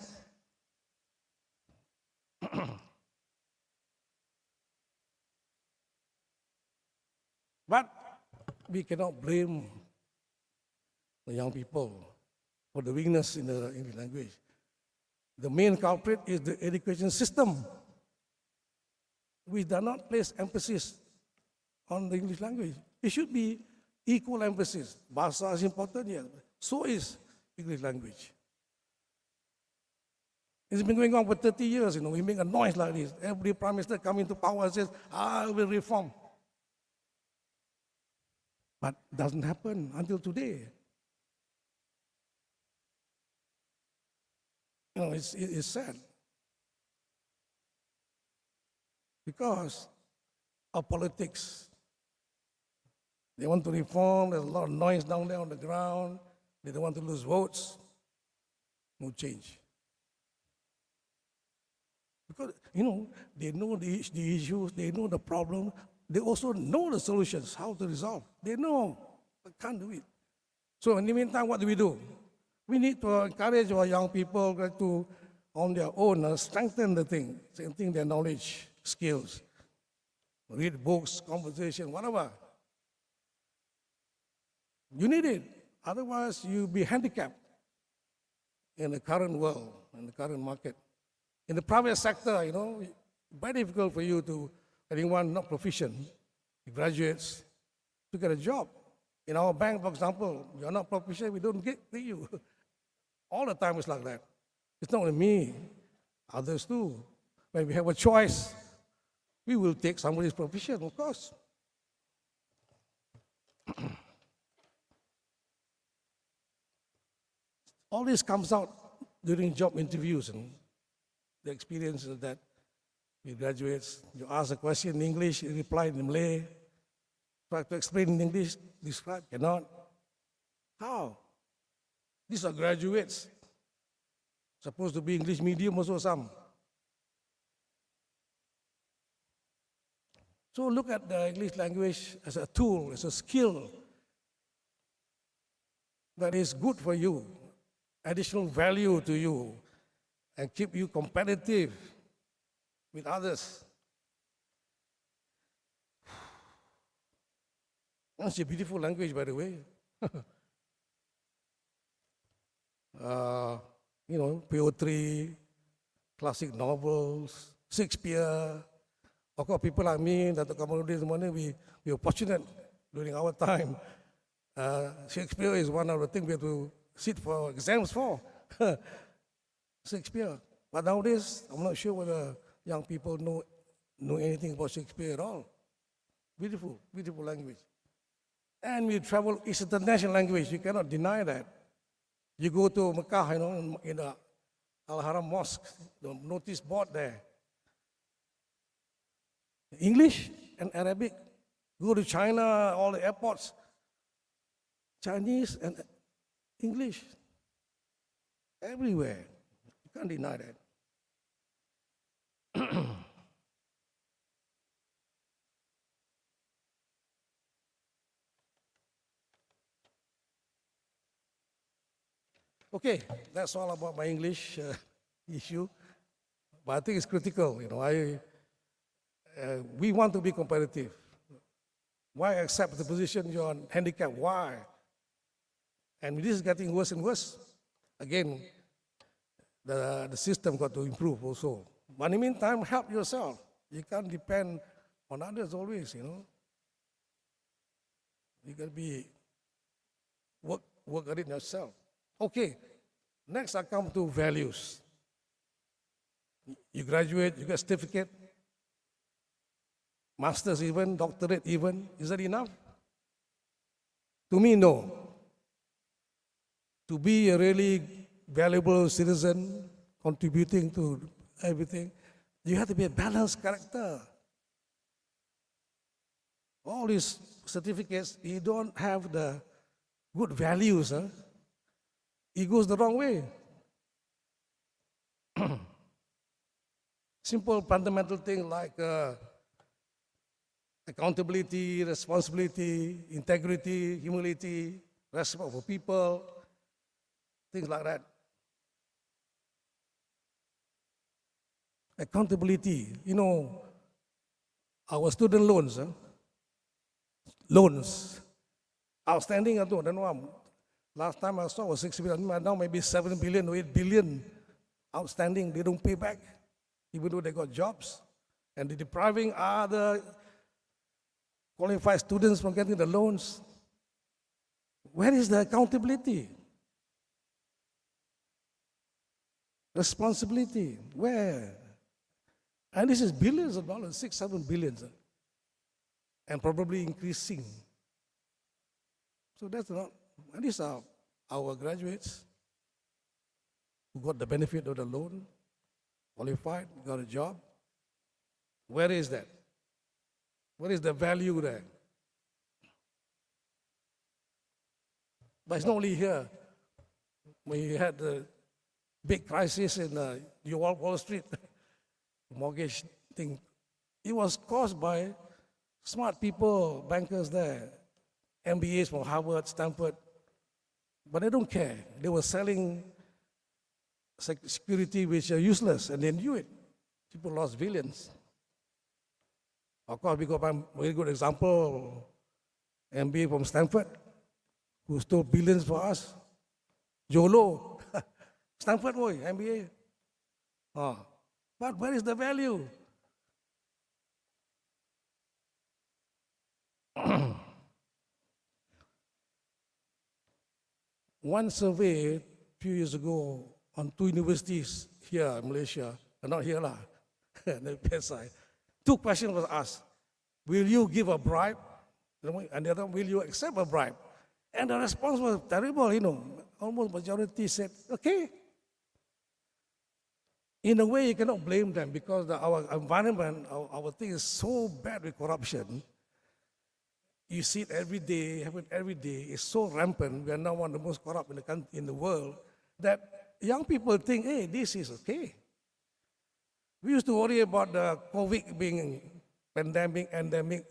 But we cannot blame the young people for the weakness in the English language. The main culprit is the education system, which does not place emphasis on the English language. It should be equal emphasis. Bahasa is important, yes. So is English language. It's been going on for 30 years, you know. We make a noise like this. Every prime minister coming to power and says, I will reform. But it doesn't happen until today. You know, it's sad. Because of politics. They want to reform, there's a lot of noise down there on the ground. They don't want to lose votes. No change. Because, you know, they know the issues, they know the problem, they also know the solutions, how to resolve. They know, but can't do it. So in the meantime, what do? We need to encourage our young people to, on their own, strengthen their knowledge, skills. Read books, conversation, whatever. You need it. Otherwise, you'll be handicapped in the current world, in the current market. In the private sector, you know, very difficult for you to, anyone not proficient, graduates, to get a job. In our bank, for example, you're not proficient, we don't get you. All the time it's like that. It's not only me, others too. When we have a choice, we will take somebody's proficient, of course. All this comes out during job interviews and the experiences that we graduates, you ask a question in English, you reply in Malay, try to explain in English, describe, cannot. How? These are graduates, supposed to be English medium also some. So look at the English language as a tool, as a skill that is good for you, additional value to you, and keep you competitive with others. It's a beautiful language, by the way. Poetry, classic novels, Shakespeare. Of course, people like me, Dato Kamarudin, we were fortunate during our time. Shakespeare is one of the things we have to sit for exams for. Shakespeare. But nowadays, I'm not sure whether young people know anything about Shakespeare at all. Beautiful, beautiful language. And we travel, it's an international language, you cannot deny that. You go to Mecca, in the Al-Haram Mosque, the notice board there. English and Arabic. Go to China, all the airports, Chinese and English. Everywhere. You can't deny that. Okay, that's all about my English issue. But I think it's critical. We want to be competitive. Why accept the position you're handicapped? Why? And this is getting worse and worse. Again, the system got to improve also. But in the meantime, help yourself. You can't depend on others always, You got to be work at it yourself. Okay, next I come to values. You graduate, you get certificate, master's even, doctorate even. Is that enough? To me, no. To be a really valuable citizen, contributing to everything, you have to be a balanced character. All these certificates, you don't have the good values, it goes the wrong way. Simple fundamental things like accountability, responsibility, integrity, humility, respect for people, things like that. Accountability, our student loans, outstanding, I don't know. Last time I saw was 6 billion, now maybe 7 billion or 8 billion outstanding. They don't pay back, even though they got jobs. And they're depriving other qualified students from getting the loans. Where is the accountability? Responsibility, where? And this is billions of dollars, 6-7 billions, and probably increasing. So that's not. And these are our graduates who got the benefit of the loan, qualified, got a job. Where is that? What is the value there? But it's not only here. We had the big crisis in Wall Street, mortgage thing. It was caused by smart people, bankers there, MBAs from Harvard, Stanford. But they don't care. They were selling security which are useless, and they knew it. People lost billions. Of course, we got a very good example, MBA from Stanford, who stole billions for us. Jolo, Stanford boy, MBA. But where is the value? One survey a few years ago on 2 universities here in Malaysia, not here lah, the UPSI. 2 questions was asked. Will you give a bribe? And the other, will you accept a bribe? And the response was terrible, Almost majority said, okay. In a way, you cannot blame them because our environment, our thing is so bad with corruption. You see it every day, happen every day. It's so rampant. We are now one of the most corrupt in the world that young people think, hey, this is okay. We used to worry about the COVID being pandemic, endemic.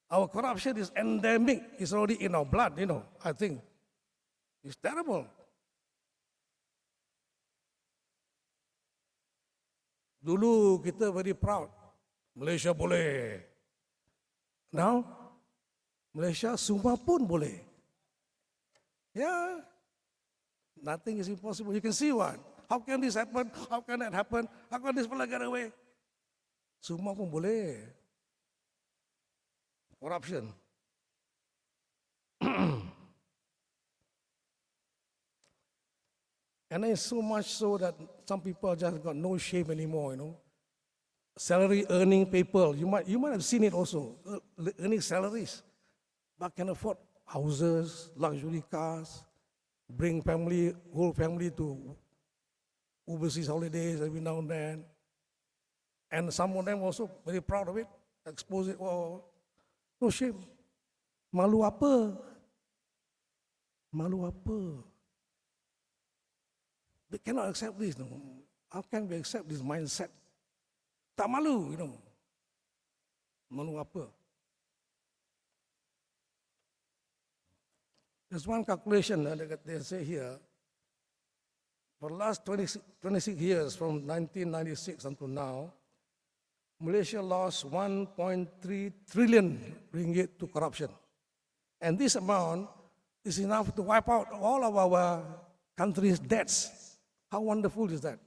Our corruption is endemic. It's already in our blood, I think. It's terrible. Dulu kita very proud. Malaysia boleh. Now, Malaysia semua pun boleh. Yeah, nothing is impossible. You can see what? How can this happen? How can that happen? How can this fella get away? Semua pun boleh. Corruption. And then so much so that some people just got no shame anymore, you know. Salary earning people, you might have seen it also, earning salaries, but can afford houses, luxury cars, bring whole family to overseas holidays every now and then. And some of them also very proud of it, expose it, oh, no shame. Malu apa? Malu apa? We cannot accept this, no. How can we accept this mindset? Tak malu, you know. Malu apa? There's one calculation that they say here. For the last 26 years, from 1996 until now, Malaysia lost 1.3 trillion ringgit to corruption. And this amount is enough to wipe out all of our country's debts. How wonderful is that?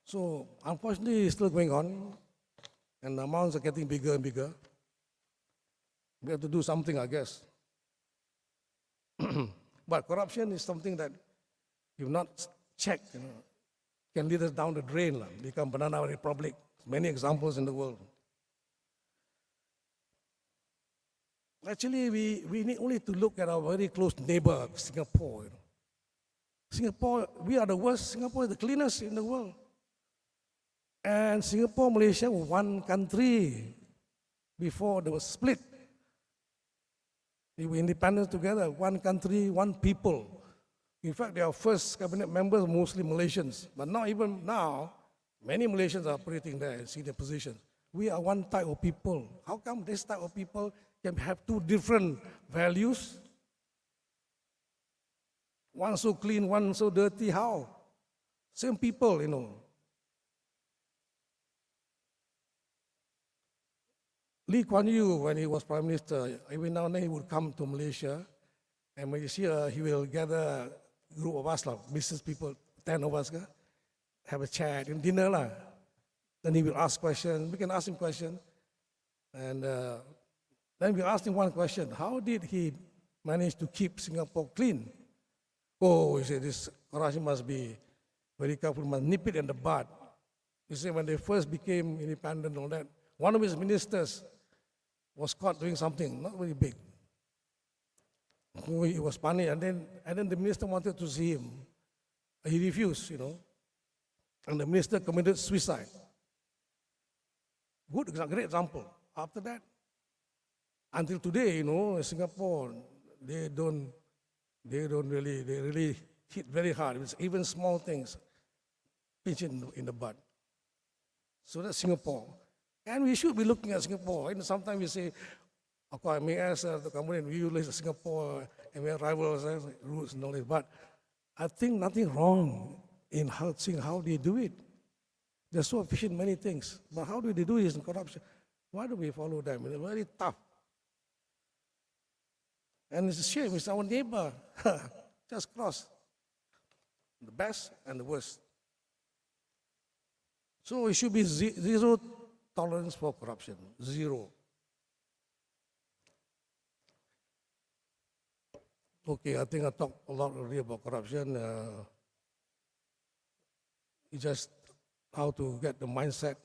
So, unfortunately, it's still going on, and the amounts are getting bigger and bigger. We have to do something, I guess. But corruption is something that, if not checked, you know, can lead us down the drain, become banana republic. Many examples in the world. Actually, we need only to look at our very close neighbor, Singapore. You know. Singapore, we are the worst. Singapore is the cleanest in the world. And Singapore, Malaysia were one country before there was split. We were independent together, one country, one people. In fact, our first cabinet members were mostly Malaysians. But not even now, many Malaysians are operating there in senior positions. We are one type of people. How come this type of people can have two different values? One so clean, one so dirty, how? Same people, you know. Lee Kuan Yew, when he was Prime Minister, every now and then he would come to Malaysia, and when he's here, he will gather a group of us, business people, 10 of us, have a chat, and dinner. Then he will ask questions, we can ask him questions, and then we asked him one question, how did he manage to keep Singapore clean? Oh, he said, this corruption must be very careful, must nip it in the bud. He said when they first became independent and all that, one of his ministers was caught doing something, not very big. He was punished, and then the minister wanted to see him. He refused, you know. And the minister committed suicide. Great example. After that, until today, you know, in Singapore, they really hit very hard. It's even small things, pinch in the butt. So that's Singapore. And we should be looking at Singapore. And sometimes we say, okay, I may ask to come in, we use Singapore and we have rivals, roots and all that. But I think nothing wrong in seeing how they do it. They're so efficient in many things. But how do they do this in corruption? Why do we follow them? They're very tough. And it's a shame, it's our neighbor. Just cross. The best and the worst. So it should be zero tolerance for corruption. Zero. Okay, I think I talked a lot already about corruption. It's just how to get the mindset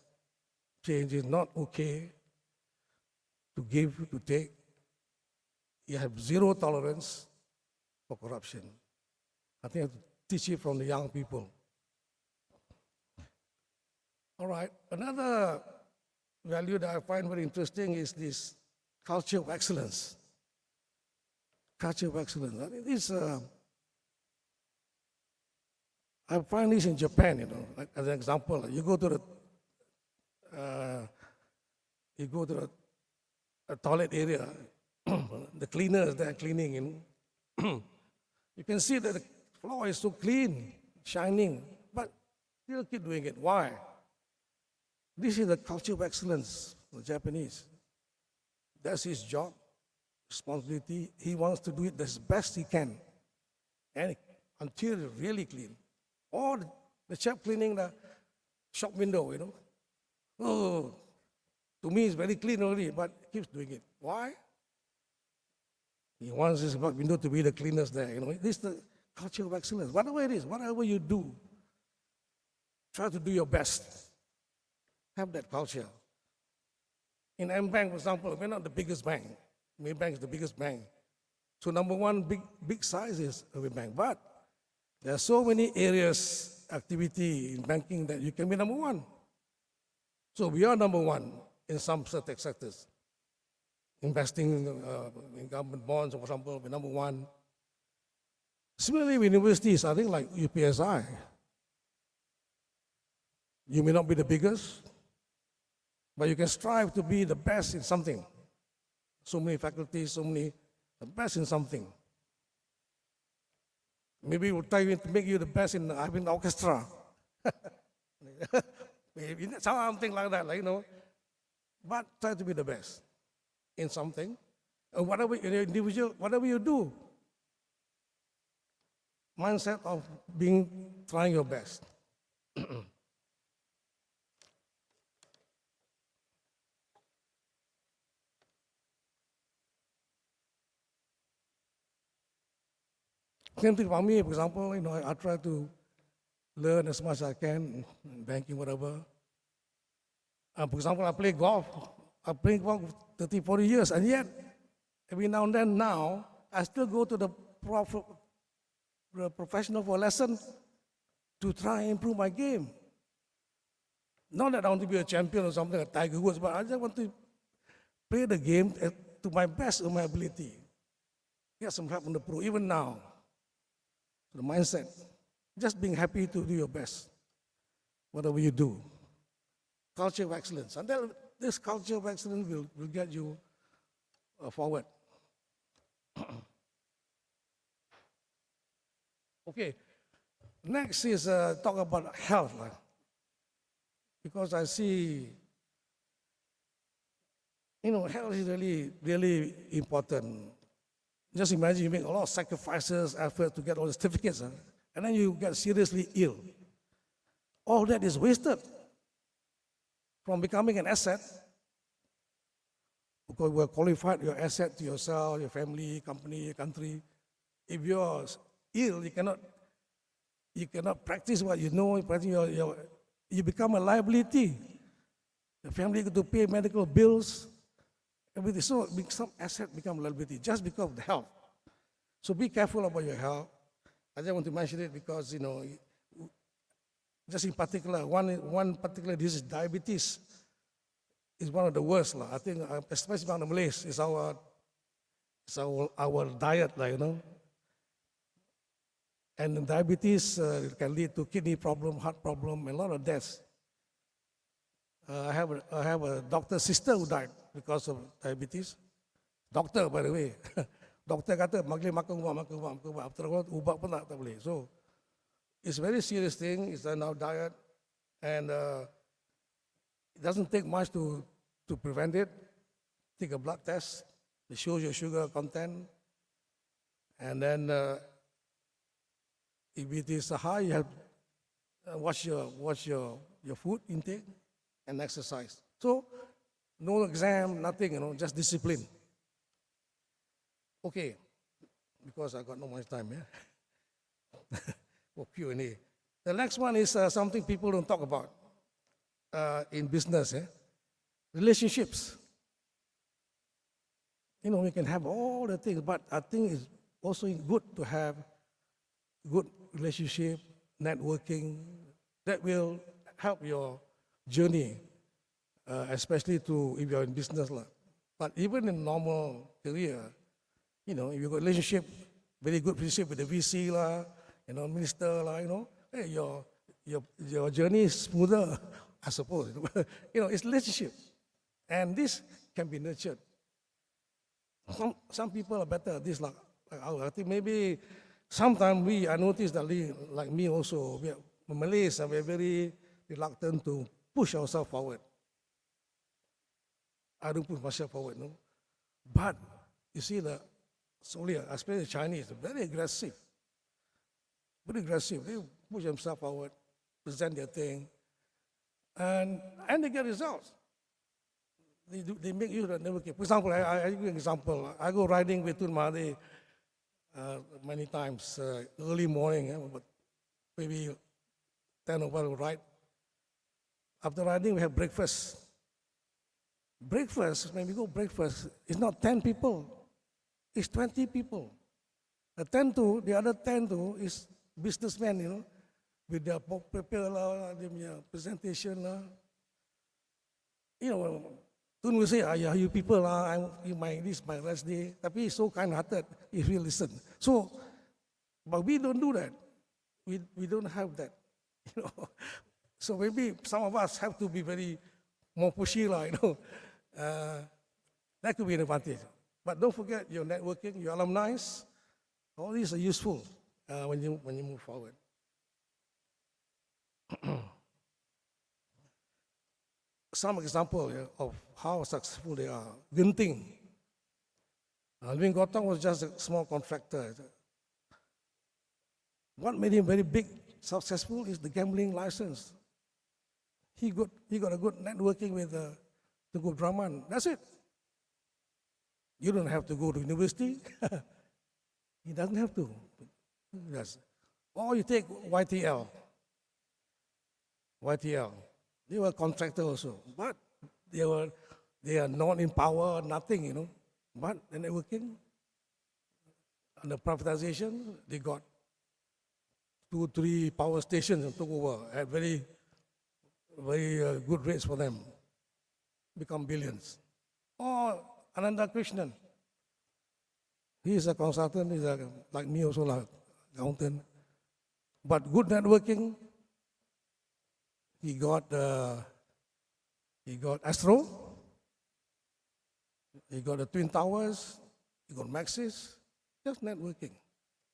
change. Is not okay to give, to take. You have zero tolerance for corruption. I think I have to teach it from the young people. All right, another value that I find very interesting is this culture of excellence. Culture of excellence. I think this, I find this in Japan, you know, like as an example. You go to the toilet area, the cleaners there cleaning, you know. You can see that the floor is so clean, shining, but still keep doing it. Why? This is the culture of excellence, the Japanese. That's his job, responsibility. He wants to do it as best he can. And until it's really clean. Or the chap cleaning the shop window, you know. Oh, to me it's very clean already, but he keeps doing it. Why? He wants his window to be the cleanest there, you know. This is the culture of excellence. Whatever it is, whatever you do, try to do your best. Have that culture. In M-Bank, for example, we're not the biggest bank. Maybank is the biggest bank. So number one, big size is Maybank. But there are so many areas, activity in banking that you can be number one. So we are number one in some certain sectors. Investing in government bonds, for example, we're number one. Similarly, with universities, I think like UPSI, you may not be the biggest, but you can strive to be the best in something. So many faculties, the best in something. Maybe we'll try to make you the best in having the orchestra. Maybe something like that, like, you know. But try to be the best in something. And whatever, individual, whatever you do, mindset of trying your best. Same thing for me, for example, you know, I try to learn as much as I can in banking, whatever. For example, I play golf. I play golf 30, 40 years, and yet, every now and then now, I still go to the professional for a lesson to try and improve my game. Not that I want to be a champion or something like Tiger Woods, but I just want to play the game to my best of my ability. Get some help from the pro, even now. The mindset, just being happy to do your best, whatever you do. Culture of excellence. And then this culture of excellence will get you forward. Okay, next is talk about health. Because I see, you know, health is really, really important. Just imagine you make a lot of sacrifices, effort to get all the certificates, and then you get seriously ill. All that is wasted from becoming an asset, because we're qualified your asset to yourself, your family, company, your country. If you're ill, you cannot practice what you know. You become a liability. The family got to pay medical bills. Everything. So some asset become liability just because of the health. So be careful about your health. I just want to mention it because, you know, just in particular, one particular disease, diabetes, is one of the worst. I think, especially among the Malays, is our diet, you know. And diabetes can lead to kidney problem, heart problem, and a lot of deaths. I have a doctor's sister who died because of diabetes. Doctor, by the way. Doktor kata, makan ubat. After all, ubat pun tak boleh. So, it's a very serious thing. It's in our diet. And it doesn't take much to prevent it. Take a blood test. It shows your sugar content. And then, if it is high, you have to watch your food intake and exercise. So, no exam, nothing, you know, just discipline. Okay, because I got no much time, yeah? For Q&A. The next one is something people don't talk about in business, relationships. You know, we can have all the things, but I think it's also good to have good relationship, networking, that will help your journey, especially if you're in business. But even in normal career, you know, if you've got relationship, very good relationship with the VC, you know, minister, you know, hey, your journey is smoother, I suppose. You know, it's relationship. And this can be nurtured. Some people are better at this, like I think maybe sometimes I notice that, like me also, Malays are very reluctant to push ourselves forward. I don't push myself forward, no. But you see, especially the Chinese, very aggressive. Very aggressive. They push themselves forward, present their thing, and they get results. They make use of networking. For example, I give you an example. I go riding with Tun Mahathir many times, early morning, but maybe 10 or 12 ride. After riding, we have breakfast. Breakfast, when we go breakfast, it's not 10 people, it's 20 people. The other 10 is businessmen, with their paper, their presentation. Tun will say, yeah, you people, this is my rest day. Tapi he's so kind-hearted if you listen. So, but we don't do that. We don't have that. So maybe some of us have to be very more pushy, that could be an advantage. But don't forget your networking, your alumni, all these are useful when you move forward. Some example of how successful they are. Genting. Alvin Gotong was just a small contractor. What made him very big, successful is the gambling license. He got a good networking with Tuanku Brahman. That's it. You don't have to go to university. He doesn't have to. Yes. Or you take YTL. They were a contractor also, but they are not in power, nothing, But the networking and the privatization, they got 2, 3 power stations and took over at very, very good rates for them. Become billions. Or Ananda Krishnan. He is a consultant, he's like me also, like accountant. But good networking. He got Astro, he got the Twin Towers, he got Maxis, just networking.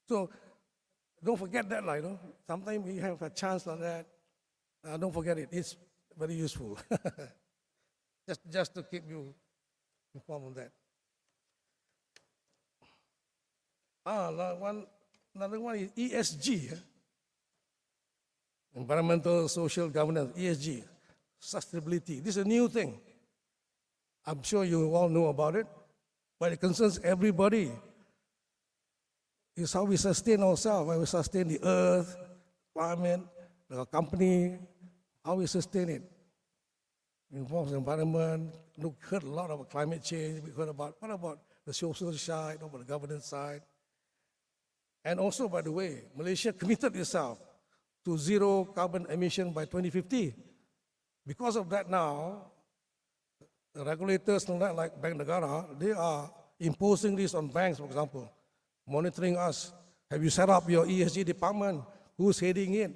So don't forget that, sometimes we have a chance like that. Don't forget it, it's very useful. just to keep you informed on that. Another one is ESG. Environmental, social governance, ESG, sustainability. This is a new thing. I'm sure you all know about it, but it concerns everybody. It's how we sustain ourselves, how we sustain the earth, climate, the company, how we sustain it. It involves the environment. We heard a lot about climate change. We heard about, what about the social side, what about the governance side? And also, by the way, Malaysia committed itself to zero carbon emission by 2050. Because of that now, the regulators like Bank Negara, they are imposing this on banks, for example, monitoring us. Have you set up your ESG department? Who's heading it?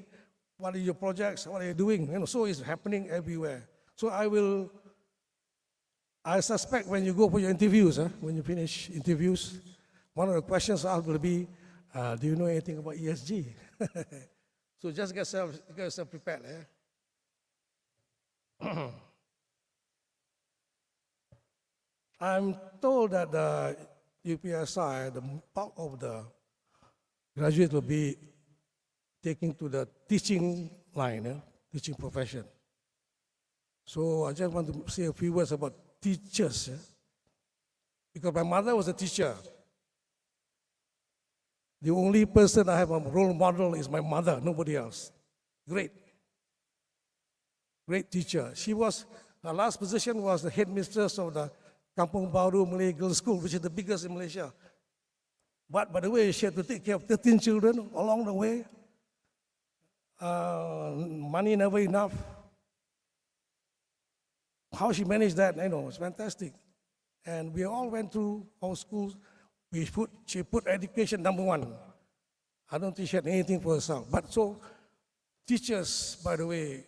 What are your projects? What are you doing? So it's happening everywhere. So I suspect when you go for your interviews, when you finish interviews, one of the questions asked will be, do you know anything about ESG? So just get yourself prepared. I'm told that the UPSI, the bulk of the graduates will be taken to the teaching line, teaching profession. So I just want to say a few words about teachers. Because my mother was a teacher. The only person I have a role model is my mother, nobody else. Great teacher. Her last position was the headmistress of the Kampung Baru Malay Girls' School, which is the biggest in Malaysia. But by the way, she had to take care of 13 children along the way. Money never enough. How she managed that, it's fantastic. And we all went through our schools. She put education number one. I don't think she had anything for herself. But so, teachers, by the way,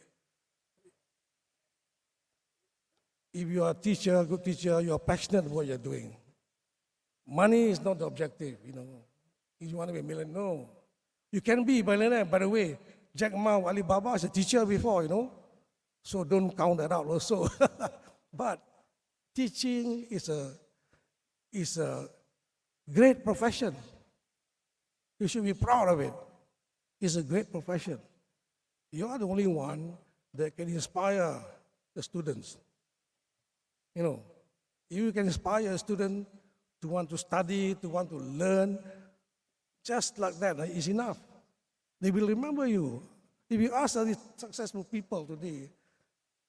if you are a teacher, a good teacher, you are passionate about what you're doing. Money is not the objective, If you want to be a millionaire, no. You can be a millionaire, by the way. Jack Ma of Alibaba is a teacher before, So don't count that out also. But teaching is is a great profession. You should be proud of it. It's a great profession. You are the only one that can inspire the students. You know, you can inspire a student to want to study, to want to learn, just like that is enough. They will remember you. If you ask these successful people today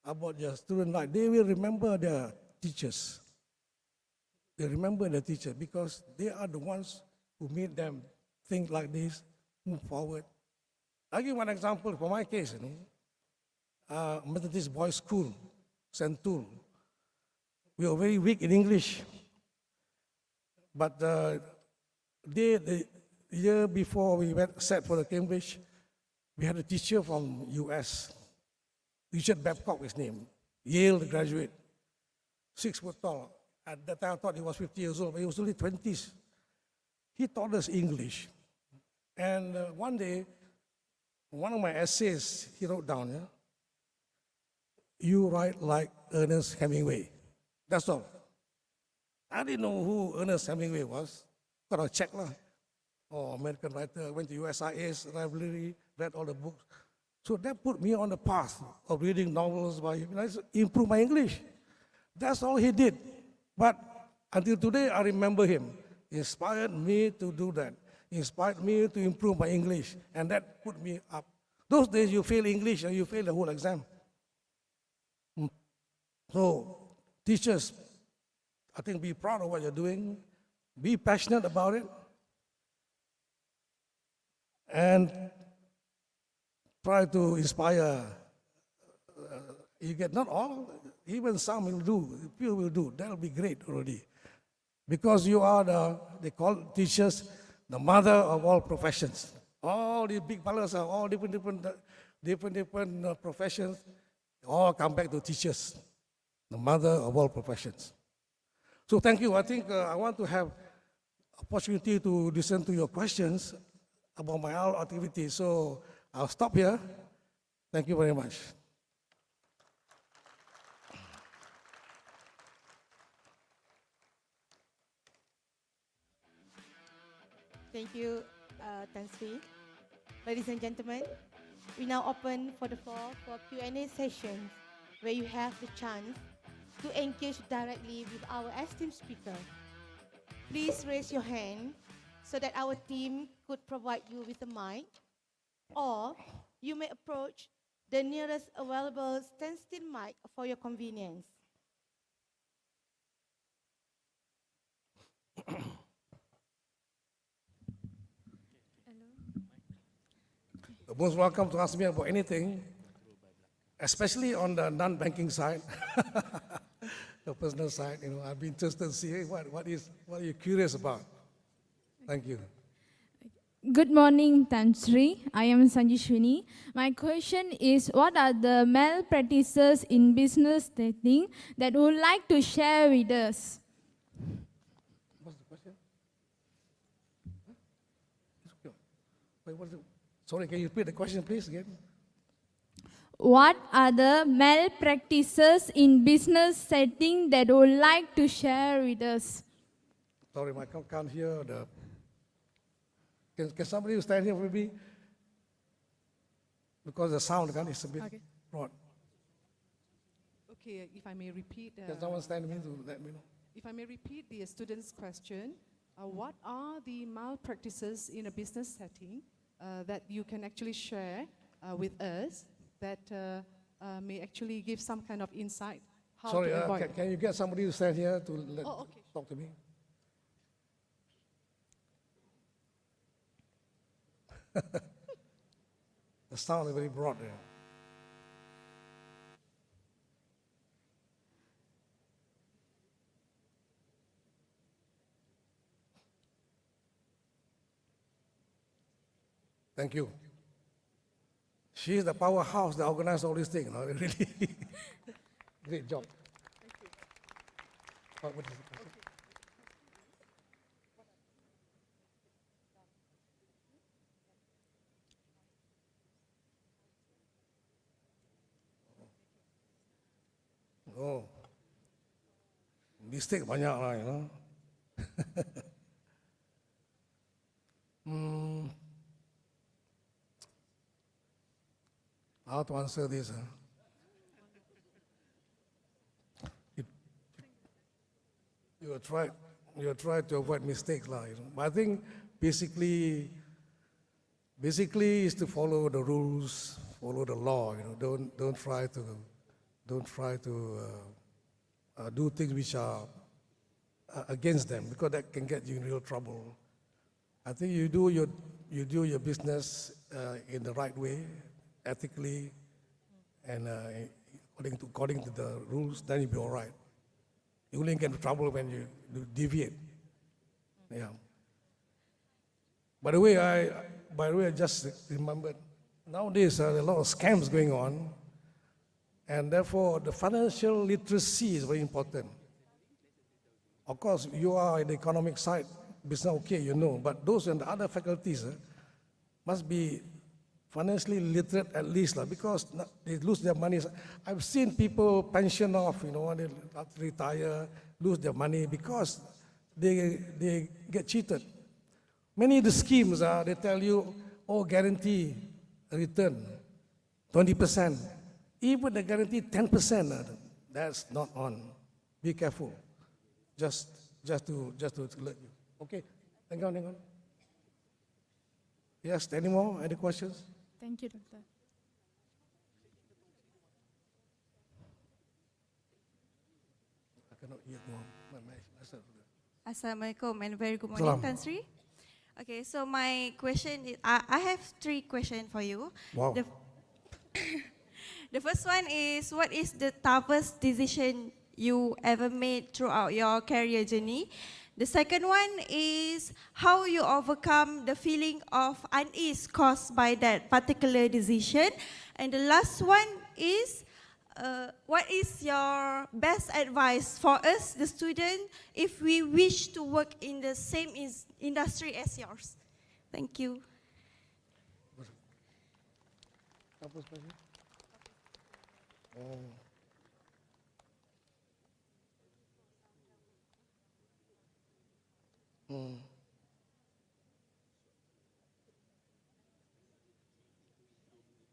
about their student life, they will remember their teachers. They remember their teacher because they are the ones who made them think like this, move forward. I'll give one example for my case, Methodist Boys School, Sentul. We were very weak in English. But the year before we went set for the Cambridge, we had a teacher from US, Richard Babcock, his name, Yale graduate, 6 foot tall. At that time, I thought he was 50 years old, but he was only 20s. He taught us English. And one day, one of my essays, he wrote down, you write like Ernest Hemingway. That's all. I didn't know who Ernest Hemingway was. Got a check lah. Oh, American writer, went to USIS library, read all the books. So that put me on the path of reading novels by him. I improved my English. That's all he did. But until today, I remember him. He inspired me to do that. He inspired me to improve my English. And that put me up. Those days, you fail English and you fail the whole exam. So, teachers, I think be proud of what you're doing. Be passionate about it. And try to inspire. You get not all, even some will do, few will do. That'll be great already. Because you are they call teachers the mother of all professions. All these big fellows are all different professions. All come back to teachers, the mother of all professions. So thank you. I think I want to have opportunity to listen to your questions about my own activity. So I'll stop here. Thank you very much. Thank you, Tan Sri. Ladies and gentlemen, we now open for the floor for Q&A sessions where you have the chance to engage directly with our esteemed speaker. Please raise your hand so that our team could provide you with a mic, or you may approach the nearest available standstill mic for your convenience. You're most welcome to ask me about anything, especially on the non-banking side, the personal side. I'd be interested to see what are you curious about. Thank you. Good morning, Tan Sri. I am Sanjishwini. My question is, what are the malpractices in business setting that you would like to share with us? What's the question? Wait, what is it? Sorry, can you repeat the question, please, again? What are the malpractices in business setting that you would like to share with us? Sorry, I can't hear the... Can somebody stand here maybe? Because the sound is a bit broad. Okay, if I may repeat. Can someone stand with me to let me know? If I may repeat the student's question, what are the malpractices in a business setting that you can actually share with us that may actually give some kind of insight how Sorry, to avoid? can you get somebody to stand here to Okay. talk to me? The sound is very broad there. Thank you. She is the powerhouse that organized all these things. Really, great job. Thank you. What is the question? Oh, mistake banyak lah, How to answer this? It- You try to avoid mistakes, lah. But I think basically is to follow the rules, follow the law. Don't try to do things which are against them, because that can get you in real trouble. I think you do your business in the right way, ethically, and according to the rules, then you'll be all right. You only get into trouble when you deviate. Yeah. By the way, I just remembered, nowadays there are a lot of scams going on, and therefore the financial literacy is very important. Of course, you are in the economic side, business okay, but those in the other faculties must be financially literate at least, because they lose their money. I've seen people pension off, they retire, lose their money because they get cheated. Many of the schemes, they tell you, guarantee a return, 20%. Even the guarantee 10%, that's not on. Be careful. Just to alert you. Okay, hang on. Yes, any more? Any questions? Thank you, Doctor. I cannot hear more. Assalamualaikum and very good morning, Salam. Tan Sri. Okay, so my question is, I have 3 questions for you. Wow. The first one is, what is the toughest decision you ever made throughout your career journey? The second one is how you overcome the feeling of unease caused by that particular decision. And the last one is, what is your best advice for us, the student, if we wish to work in the same industry as yours? Thank you.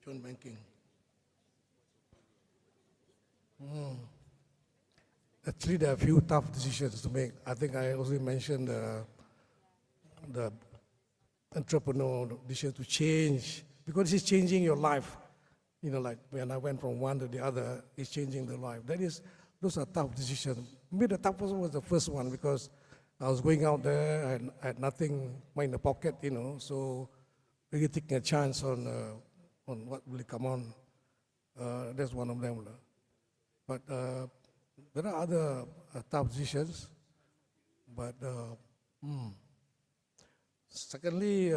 Joint banking. Actually, there are a few tough decisions to make. I think I also mentioned the entrepreneur decision to change, because it's changing your life. Like when I went from one to the other, it's changing the life. Those are tough decisions. Maybe the toughest one was the first one, because I was going out there and I had nothing in the pocket, so really taking a chance on what will come on. That's one of them. But there are other tough decisions. But secondly,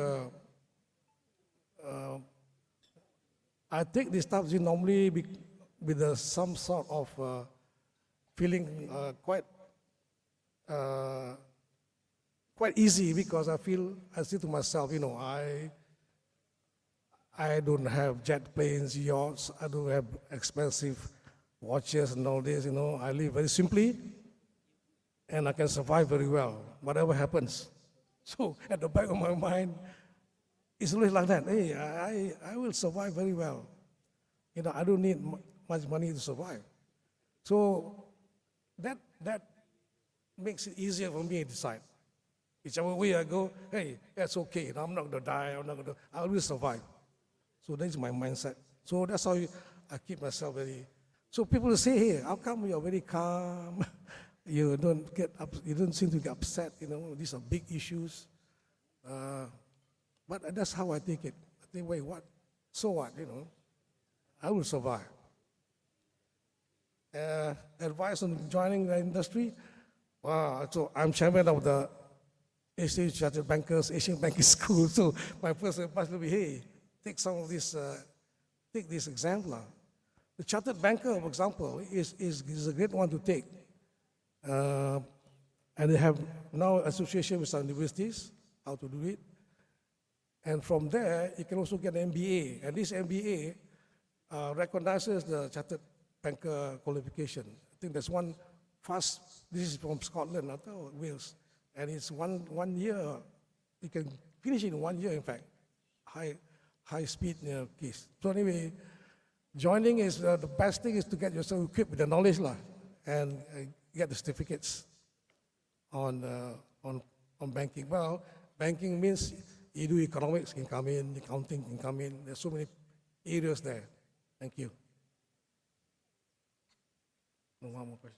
I take this tough decision normally with some sort of feeling quite easy, because I say to myself, I don't have jet planes, yachts, I don't have expensive watches and all this, I live very simply, and I can survive very well, whatever happens. So at the back of my mind, it's always like that. Hey, I will survive very well. I don't need much money to survive. So that makes it easier for me to decide. Whichever way I go, hey, that's okay. I'm not going to die. I will survive. So that's my mindset. So that's how I keep myself very. So people say, hey, how come you're very calm? You don't seem to get upset. These are big issues. But that's how I take it. I think, wait, what? So what? I will survive. Advice on joining the industry. So I'm chairman of the Asian Chartered Bankers Asian Banking School. So my first advice will be, hey, take some of this, take this example. The chartered banker, for example, is a great one to take. And they have now association with some universities, how to do it. And from there, you can also get an MBA. And this MBA recognizes the chartered banker qualification. I think there's one this is from Scotland, or Wales. and it's one year. You can finish in 1 year, in fact, high speed case. So anyway, joining is the best thing is to get yourself equipped with the knowledge lah, and get the certificates on banking. Well, banking means you do economics can come in, accounting can come in. There's so many areas there. Thank you. No, one more question.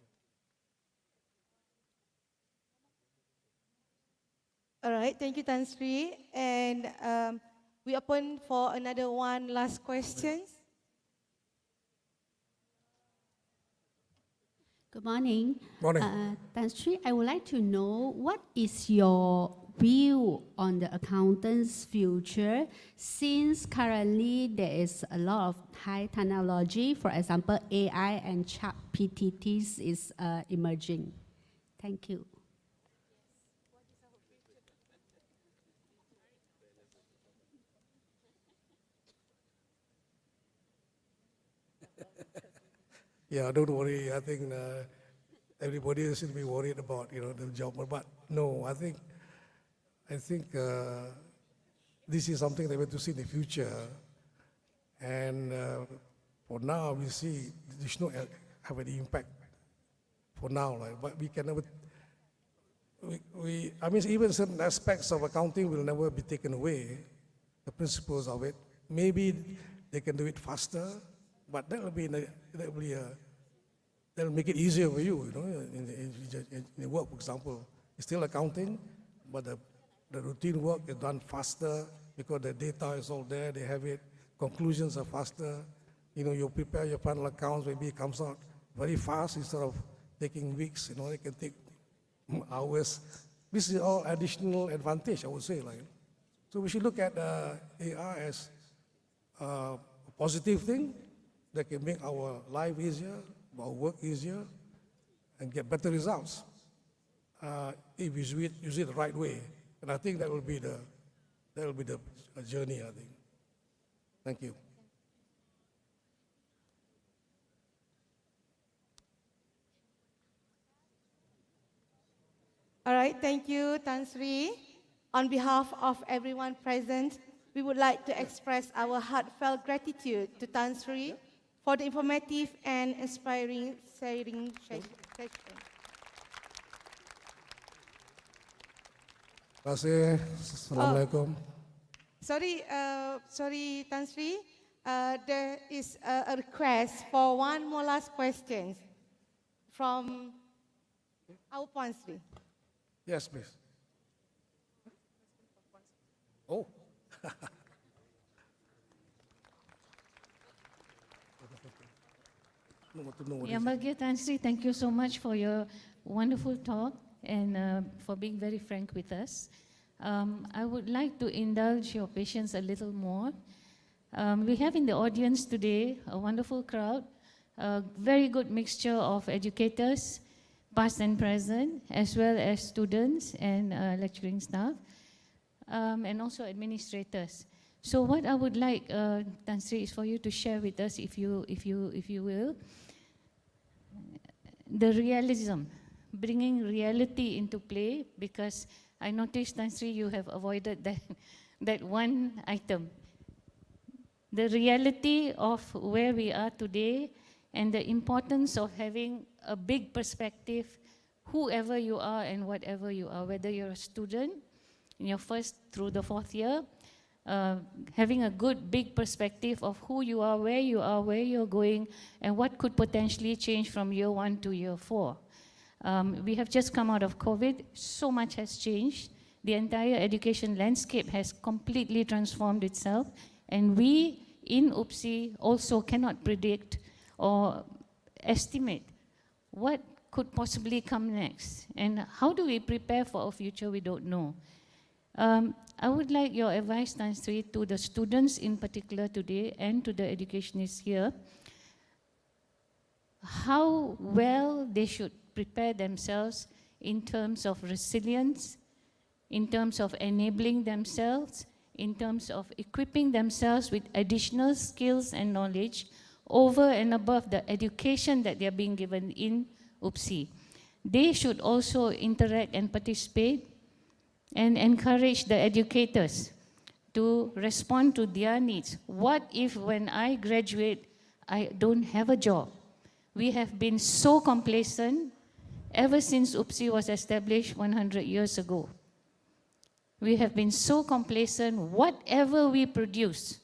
All right, thank you, Tan Sri. And we open for another one last questions. Good morning. Morning. Tan Sri, I would like to know what is your view on the accountant's future, since currently there is a lot of high technology, for example, AI and chat PTTs is emerging. Thank you. Yeah, don't worry. I think everybody should be worried about the job, but no, I think this is something that we have to see in the future. And for now, we see this not have any impact. For now, but we can never. I mean, even certain aspects of accounting will never be taken away. The principles of it. Maybe they can do it faster, but that will make it easier for you. In the work, for example, it's still accounting, but the routine work is done faster because the data is all there. They have it. Conclusions are faster. You prepare your final accounts. Maybe it comes out very fast instead of taking weeks. It can take hours. This is all additional advantage, I would say. So we should look at AI as a positive thing that can make our life easier, our work easier, and get better results if we use it the right way. And I think that will be the journey, I think. Thank you. All right, thank you, Tan Sri. On behalf of everyone present, we would like to express our heartfelt gratitude to Tan Sri for the informative and inspiring sharing session. Terima kasih. Assalamualaikum. Sorry, Tan Sri. There is a request for one more last question from our Puan Sri. Yes, please. Oh. Yang Bahagia Tan Sri, thank you so much for your wonderful talk and for being very frank with us. I would like to indulge your patience a little more. We have in the audience today a wonderful crowd, a very good mixture of educators, past and present, as well as students and lecturing staff, and also administrators. So what I would like, Tan Sri, is for you to share with us, if you will, the realism, bringing reality into play, because I noticed, Tan Sri, you have avoided that one item. The reality of where we are today and the importance of having a big perspective, whoever you are and whatever you are, whether you're a student in your first through the fourth year, having a good big perspective of who you are, where you're going, and what could potentially change from year 1 to year 4. We have just come out of COVID. So much has changed. The entire education landscape has completely transformed itself, and we in UPSI also cannot predict or estimate what could possibly come next, and how do we prepare for a future we don't know. I would like your advice, Tan Sri, to the students in particular today and to the educationists here, how well they should prepare themselves in terms of resilience, in terms of enabling themselves, in terms of equipping themselves with additional skills and knowledge over and above the education that they are being given in UPSI. They should also interact and participate and encourage the educators to respond to their needs. What if when I graduate, I don't have a job? We have been so complacent ever since UPSI was established 100 years ago. We have been so complacent, whatever we produce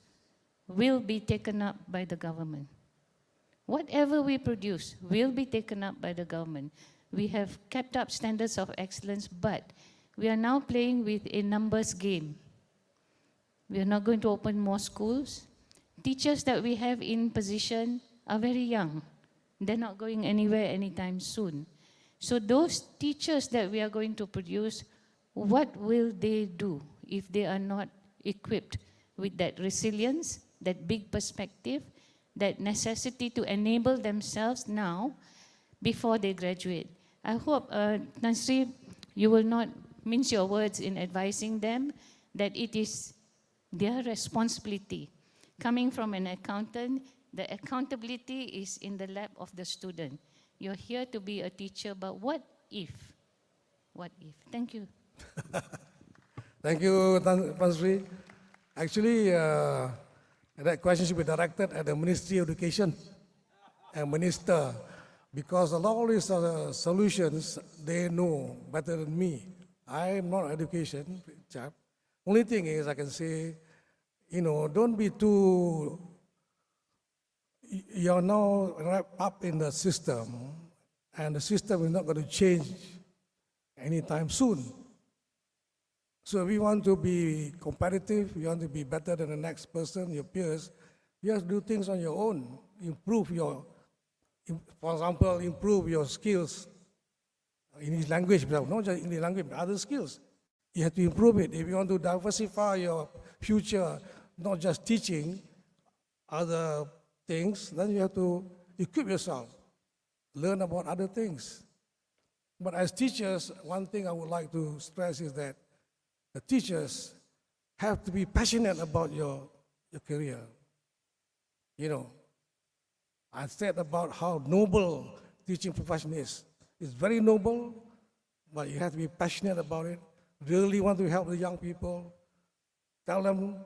will be taken up by the government. Whatever we produce will be taken up by the government. We have kept up standards of excellence, but we are now playing with a numbers game. We are not going to open more schools. Teachers that we have in position are very young. They're not going anywhere anytime soon. So those teachers that we are going to produce, what will they do if they are not equipped with that resilience, that big perspective, that necessity to enable themselves now before they graduate? I hope, Tan Sri, you will not mince your words in advising them that it is their responsibility. Coming from an accountant, the accountability is in the lap of the student. You're here to be a teacher, but what if? What if? Thank you. Thank you, Tan Sri. Actually, that question should be directed at the Ministry of Education and Minister, because a lot of these solutions, they know better than me. I'm not an education chap. Only thing is, I can say, don't be too, you're now wrapped up in the system, and the system is not going to change anytime soon. So if we want to be competitive, you want to be better than the next person, your peers, you have to do things on your own. Improve your, for example, improve your skills in English language, not just English language, but other skills. You have to improve it. If you want to diversify your future, not just teaching other things, then you have to equip yourself, learn about other things. But as teachers, one thing I would like to stress is that the teachers have to be passionate about your career. I said about how noble teaching profession is. It's very noble, but you have to be passionate about it. Really want to help the young people. Tell them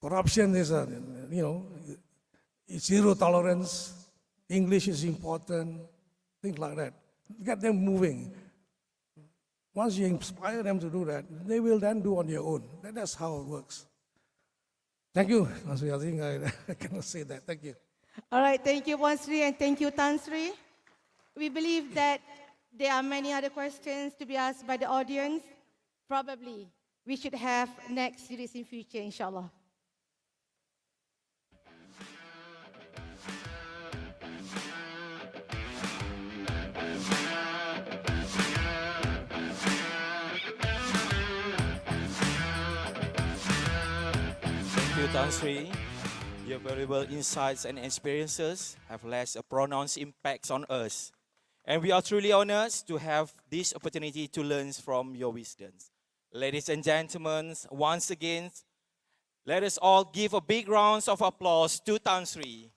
corruption is it's zero tolerance. English is important, things like that. Get them moving. Once you inspire them to do that, they will then do on their own. That's how it works. Thank you. I think I cannot say that. Thank you. All right, thank you, Puan Sri, and thank you, Tan Sri. We believe that there are many other questions to be asked by the audience. Probably we should have next series in future, inshallah. Thank you, Tan Sri. Your valuable insights and experiences have left a pronounced impact on us. And we are truly honored to have this opportunity to learn from your wisdoms. Ladies and gentlemen, once again, let us all give a big round of applause to Tan Sri.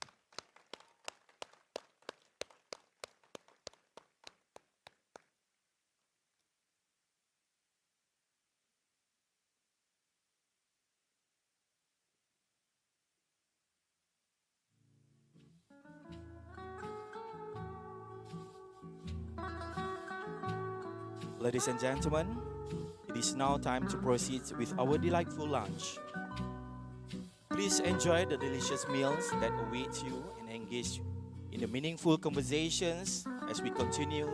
Ladies and gentlemen, it is now time to proceed with our delightful lunch. Please enjoy the delicious meals that await you and engage in the meaningful conversations as we continue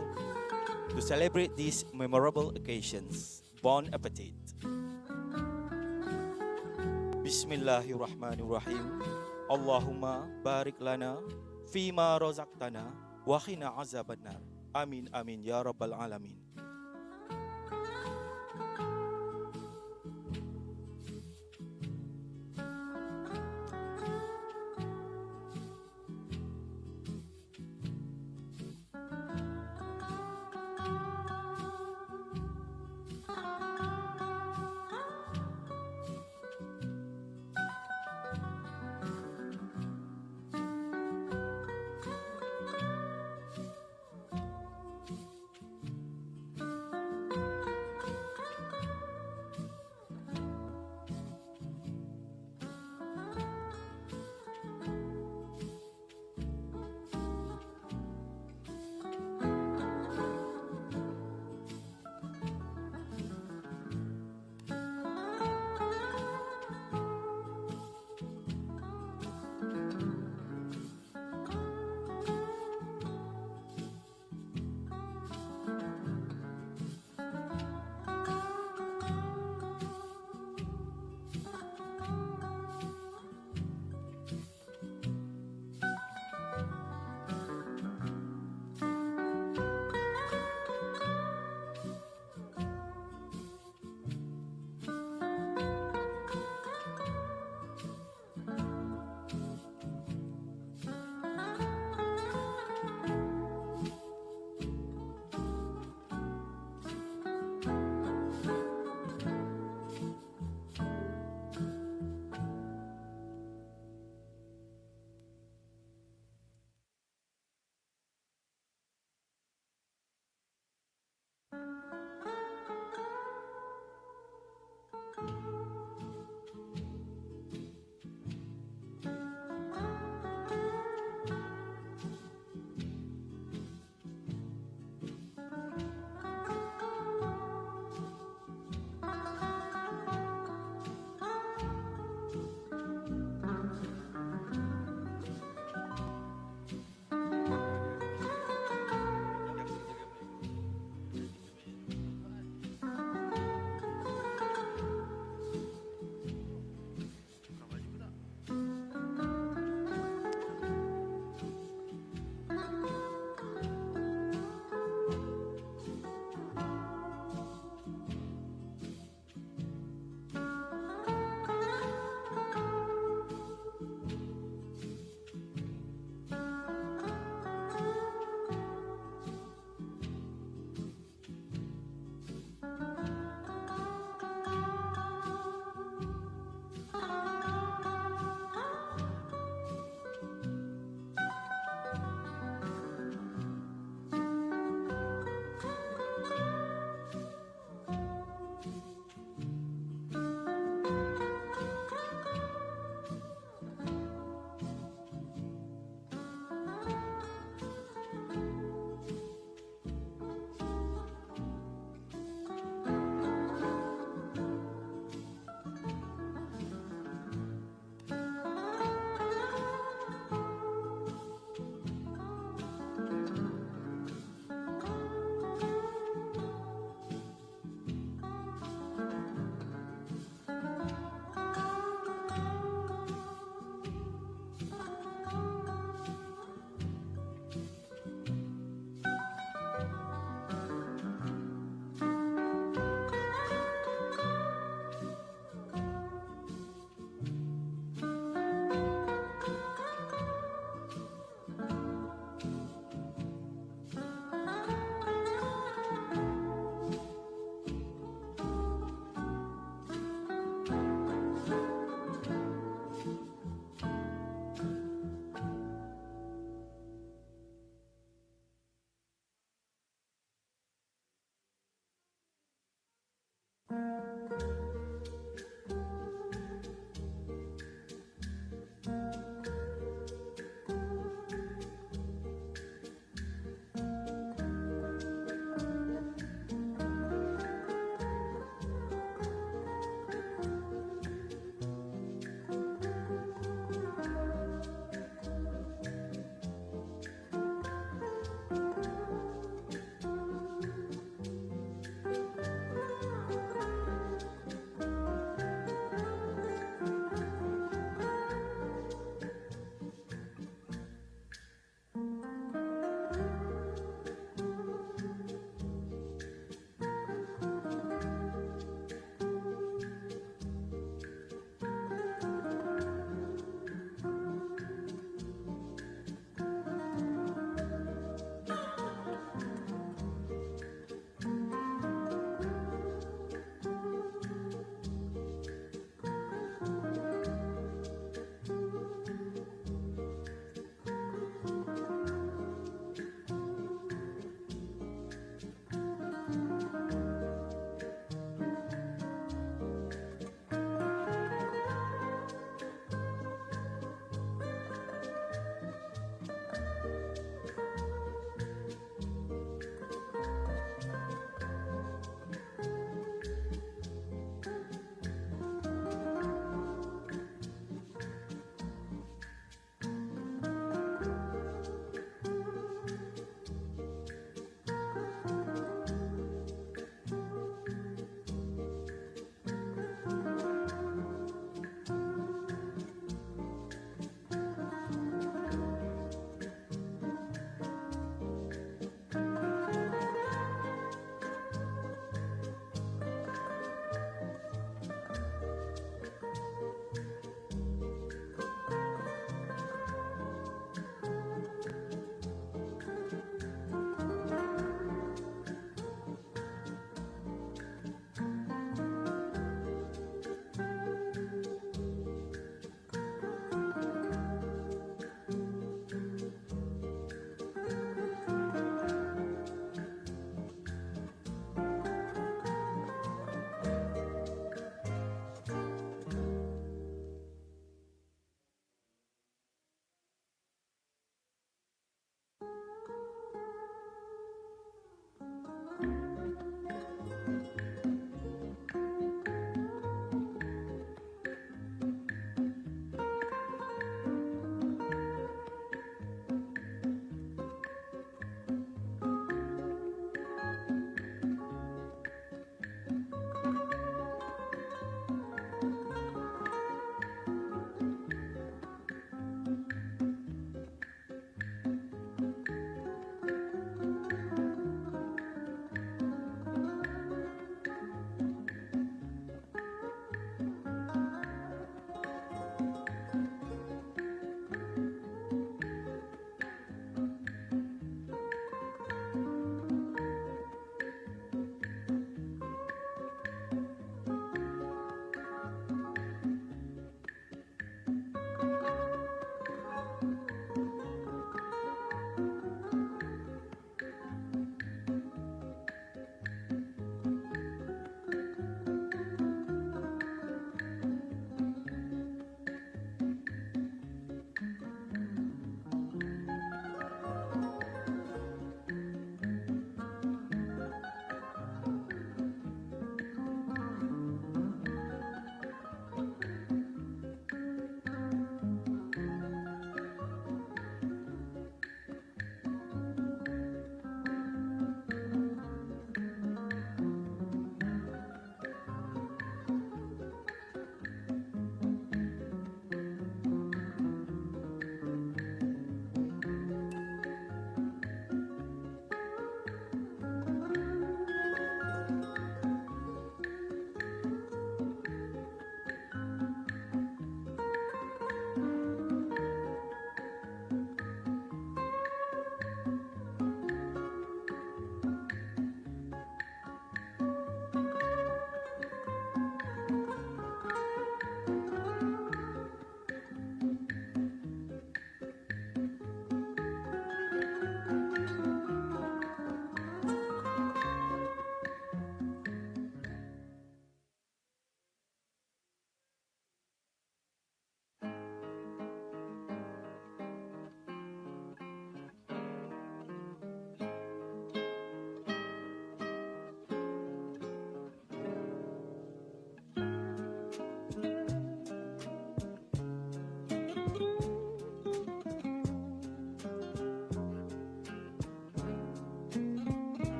to celebrate these memorable occasions. Bon appetit. Bismillahirrahmanirrahim. Allahumma barik lana fima razaqtana wa qina azabannar. Amin amin ya rabbal alamin.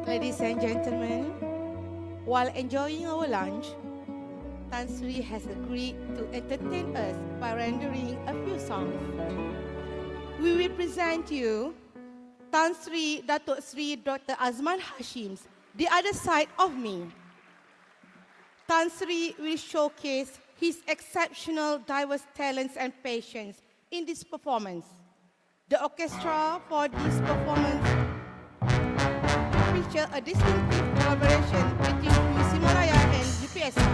Ladies and gentlemen, while enjoying our lunch, Tan Sri has agreed to entertain us by rendering a few songs. We will present you Tan Sri Dato Sri Dr. Azman Hashim's The Other Side of Me. Tan Sri will showcase his exceptional diverse talents and passions in this performance. The orchestra for this performance feature a distinctive collaboration between UC Malaya and UPSI.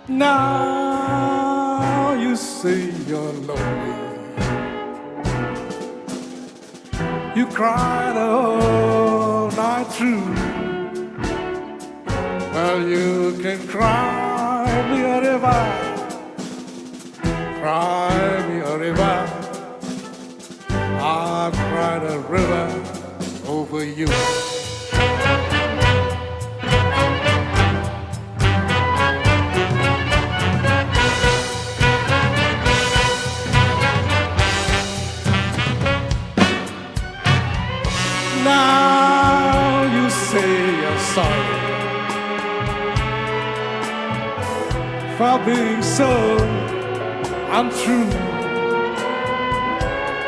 Now you say you're lonely. You cried all night through. Well, you can cry me a river, cry me a river. I cried a river over you. Now you say you're sorry for being so untrue.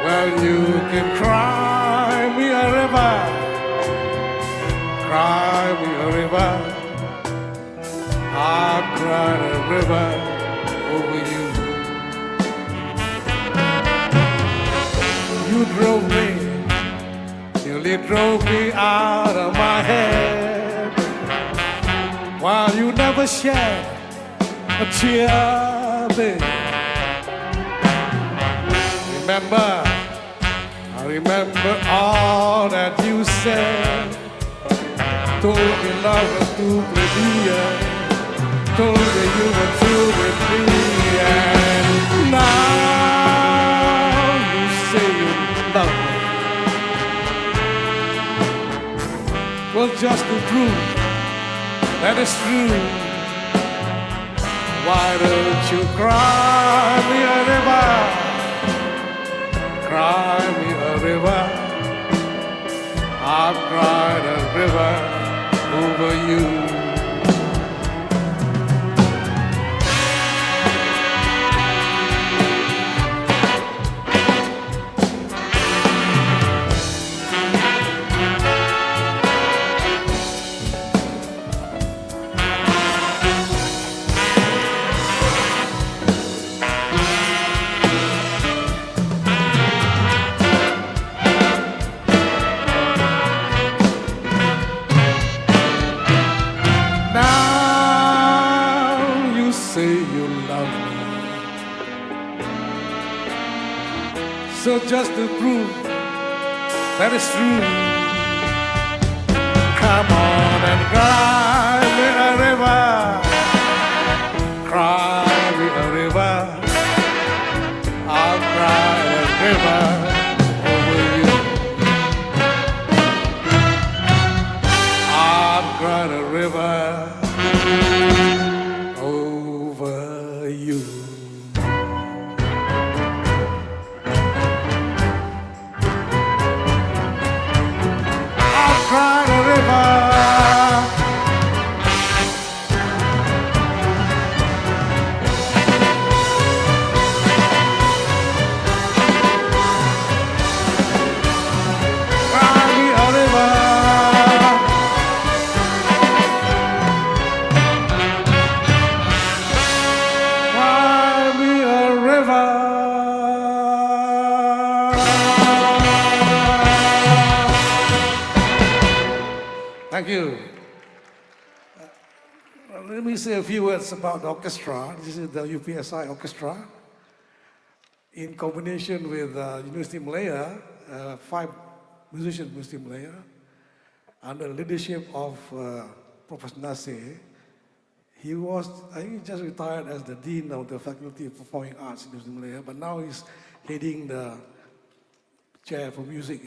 Well, you can cry me a river, cry me a river. I cried a river over you. You drove me, nearly drove me out of my head, while you never shed a tear, babe. I remember all that you said. Told me love was too plebeian, told me you were through with me, and now you say you love me. Well, just to prove that it's true, why don't you cry me a river, cry me a river. I've cried a river over you. So just to prove that it's true, come on and cry me a river, cry me a river, I'll cry a river over you. I'll cry a river over you. Cry a river. Cry me a river. Cry me a river. Thank you. Let me say a few words about the orchestra. This is the UPSI orchestra. In combination with Universiti Malaya, 5 musicians Universiti Malaya, under the leadership of Professor Nasir. He was, I think, just retired as the Dean of the Faculty of Performing Arts in Universiti Malaya, but now he's heading the chair for music.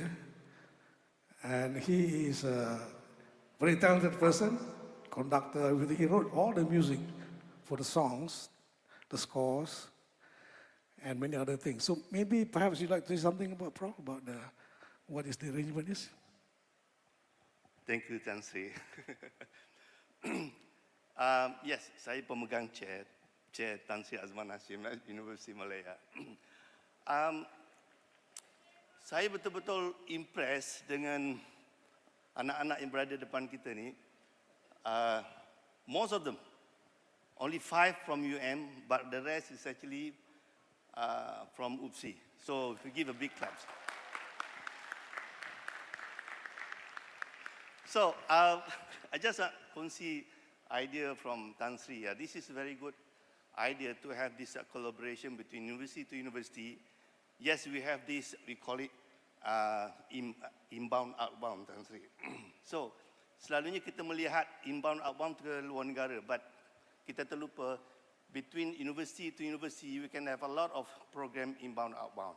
And he is very talented person, conductor, everything. He wrote all the music for the songs, the scores, and many other things. So maybe perhaps you'd like to say something about Prof, about what is the arrangement is? Thank you, Tan Sri. Yes, saya pemegang chair Tan Sri Azman Hashim, Universiti Malaya. Saya betul-betul impressed dengan anak-anak yang berada depan kita ni. Most of them, only 5 from UM, but the rest is actually from UPSI. So if we give a big clap. So I just concede idea from Tan Sri. This is a very good idea to have this collaboration between university to university. Yes, we have this, we call it inbound, outbound, Tan Sri. So, selalunya kita melihat inbound, outbound ke luar negara, but kita terlupa between university to university, we can have a lot of program inbound, outbound.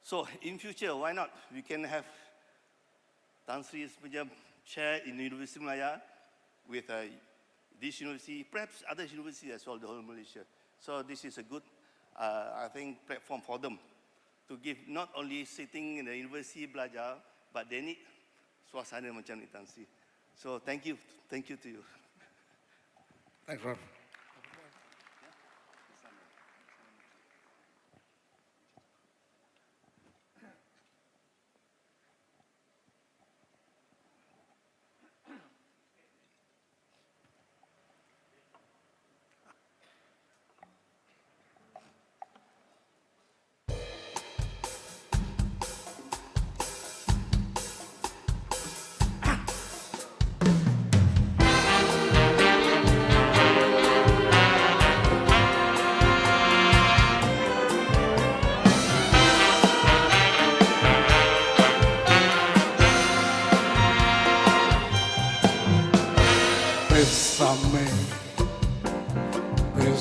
So, in future, why not? We can have Tan Sri's chair in Universiti Malaya with this university, perhaps other universities as well, the whole Malaysia. So, this is a good, I think, platform for them to give not only sitting in the university belajar, but they need suasana macam ni, Tan Sri. So thank you to you. Thanks, Prof.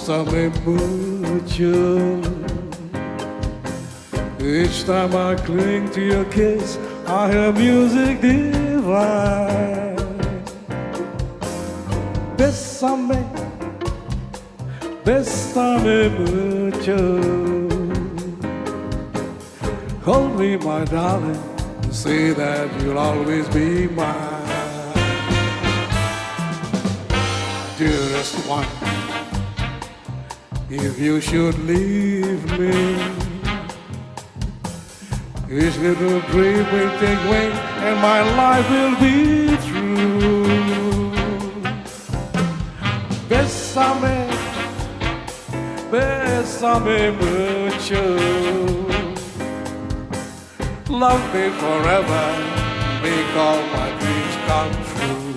Bésame mucho. Each time I cling to your kiss, I hear music divine. Bésame, bésame mucho. Hold me, my darling, say that you'll always be mine. Dearest one, if you should leave me, each little dream will take wing and my life will be through. Bésame, bésame mucho. Love me forever, make all my dreams come true.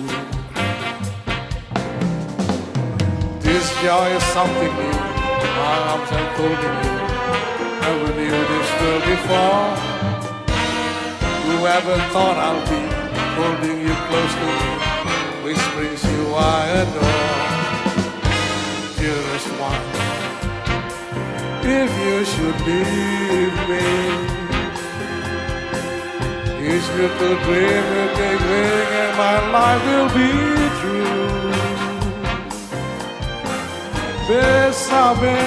This joy is something new, my arms enfolding you. Never knew this stood before. Whoever thought I'll be holding you close to me, whispering you I adore. Dearest one, if you should leave me, each little dream will take wing and my life will be true. Bésame,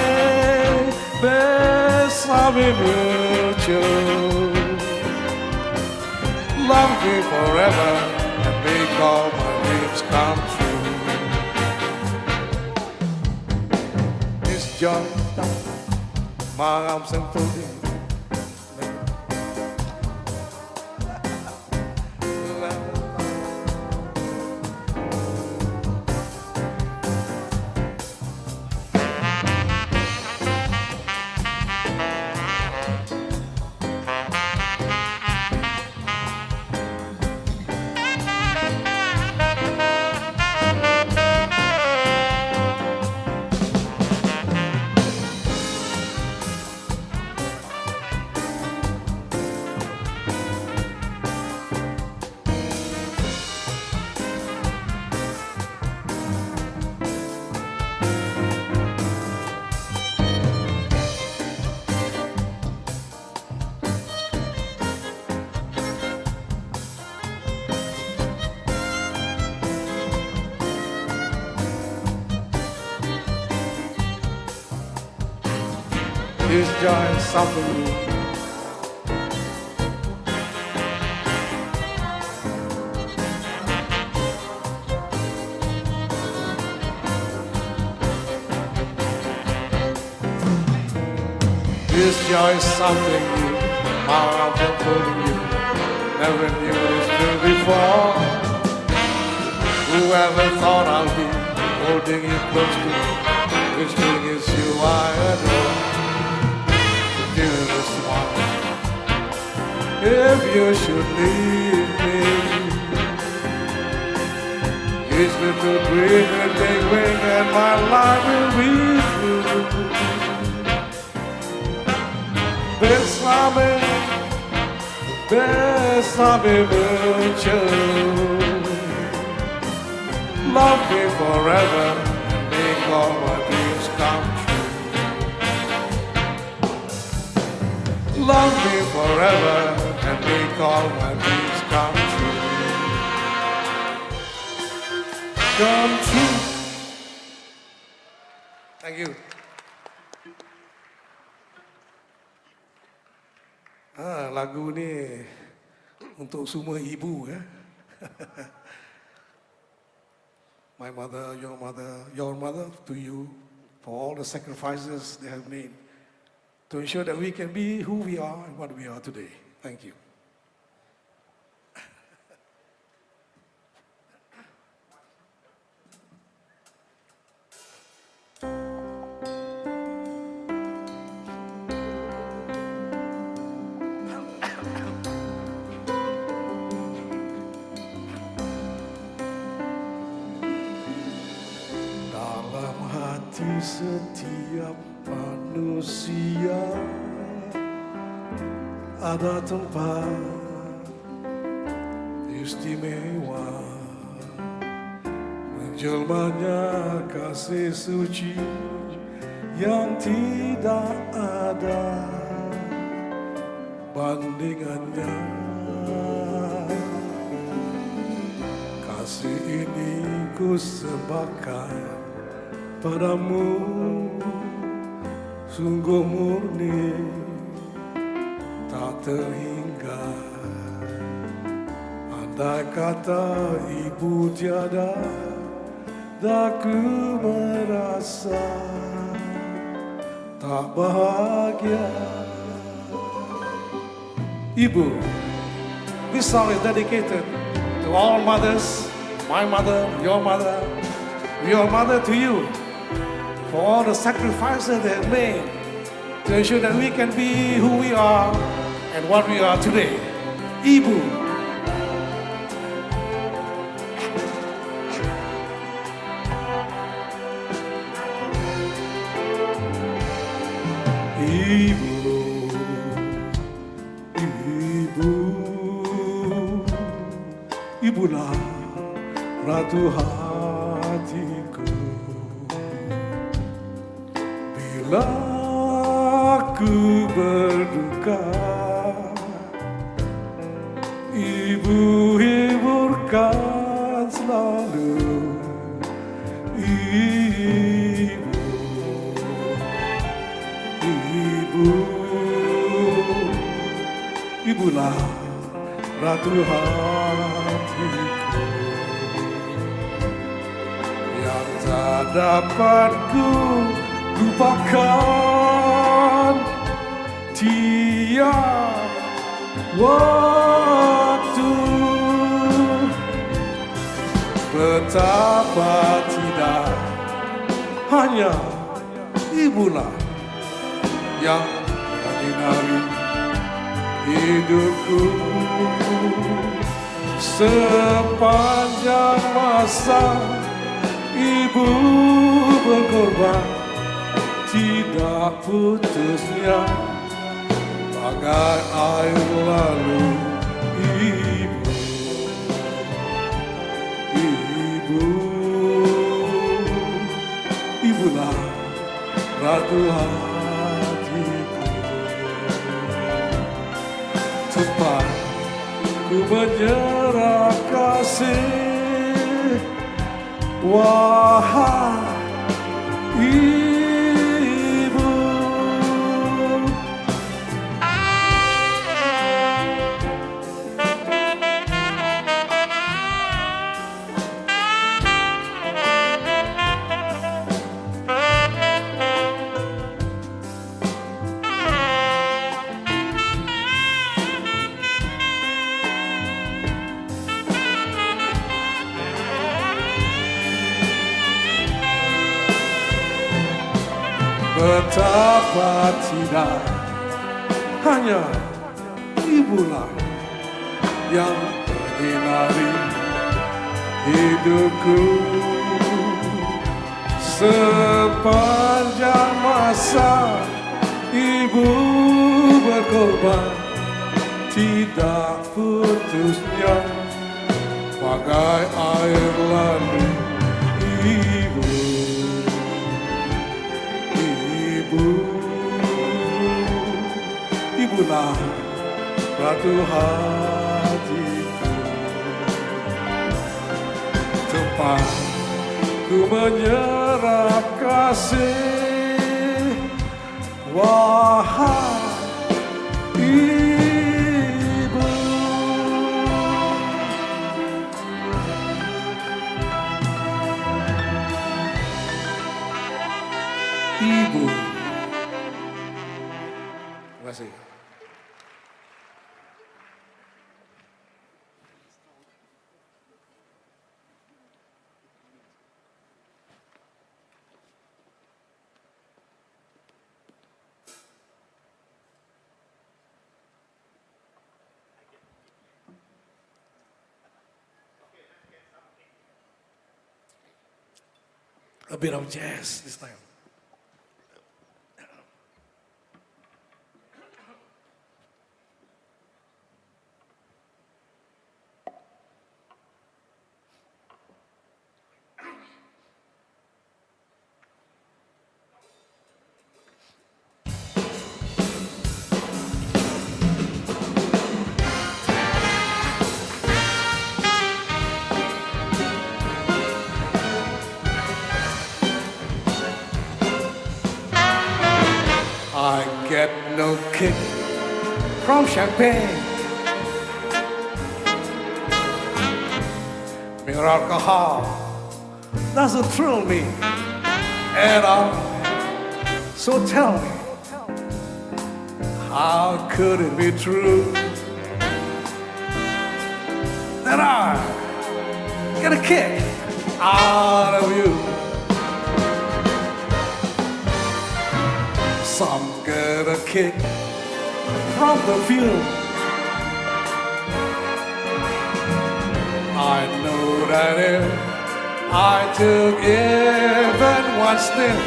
bésame mucho. Love me forever and make all my dreams come true. This joy, my arms enfolding. This joy is something new. This joy is something new. How I've been holding you. Never knew this till before. Whoever thought I'll be holding you close to me, which thing is you I adore. Dearest one, if you should leave me, each little dream will take wing and my life will be through. Bésame, bésame mucho. Love me forever and make all my dreams come true. Love me forever and make all my dreams come true. Come true. Thank you. Lagu ni untuk semua ibu ya. My mother, your mother to you for all the sacrifices they have made to ensure that we can be who we are and what we are today. Thank you. Dalam hati setiap manusia ada tempat istimewa, menjelmanya kasih suci yang tidak ada bandingannya. Kasih ini ku sembahkan padamu, sungguh murni tak terhingga. Andai kata ibu tiada, aku merasa tak bahagia. Ibu, this song is dedicated to all mothers, my mother, your mother to you, for all the sacrifices they have made to ensure that we can be who we are and what we are today. Ibu. Ibu, Ibulah ratu hatiku. Bila aku berduka, Ibu hiburkan selalu. Ibu, Ibu, Ibulah ratu hatiku yang tak dapat ku lupakan tiap waktu. Betapa tidak, hanya ibulah yang menyinari hidupku sepanjang masa. Ibu berkorban tidak putusnya bagai air lalu. Ibu, Ibu, Ibulah ratu hatiku. Tempat ku menyerah kasih, wahai Ibu. Betapa tidak, hanya ibulah yang menyinari hidupku sepanjang masa. Ibu berkorban tidak putusnya bagai air lalu. Ibu, Ibu, Ibulah ratu hatiku. Tempat ku menyerap kasih, wahai Ibu. Ibu. Terima kasih. A bit of jazz this time. I get no kick from champagne. Mere alcohol doesn't thrill me at all. So tell me, how could it be true that I get a kick out of you? Some get a kick from the fume. I know that if I took even one sniff,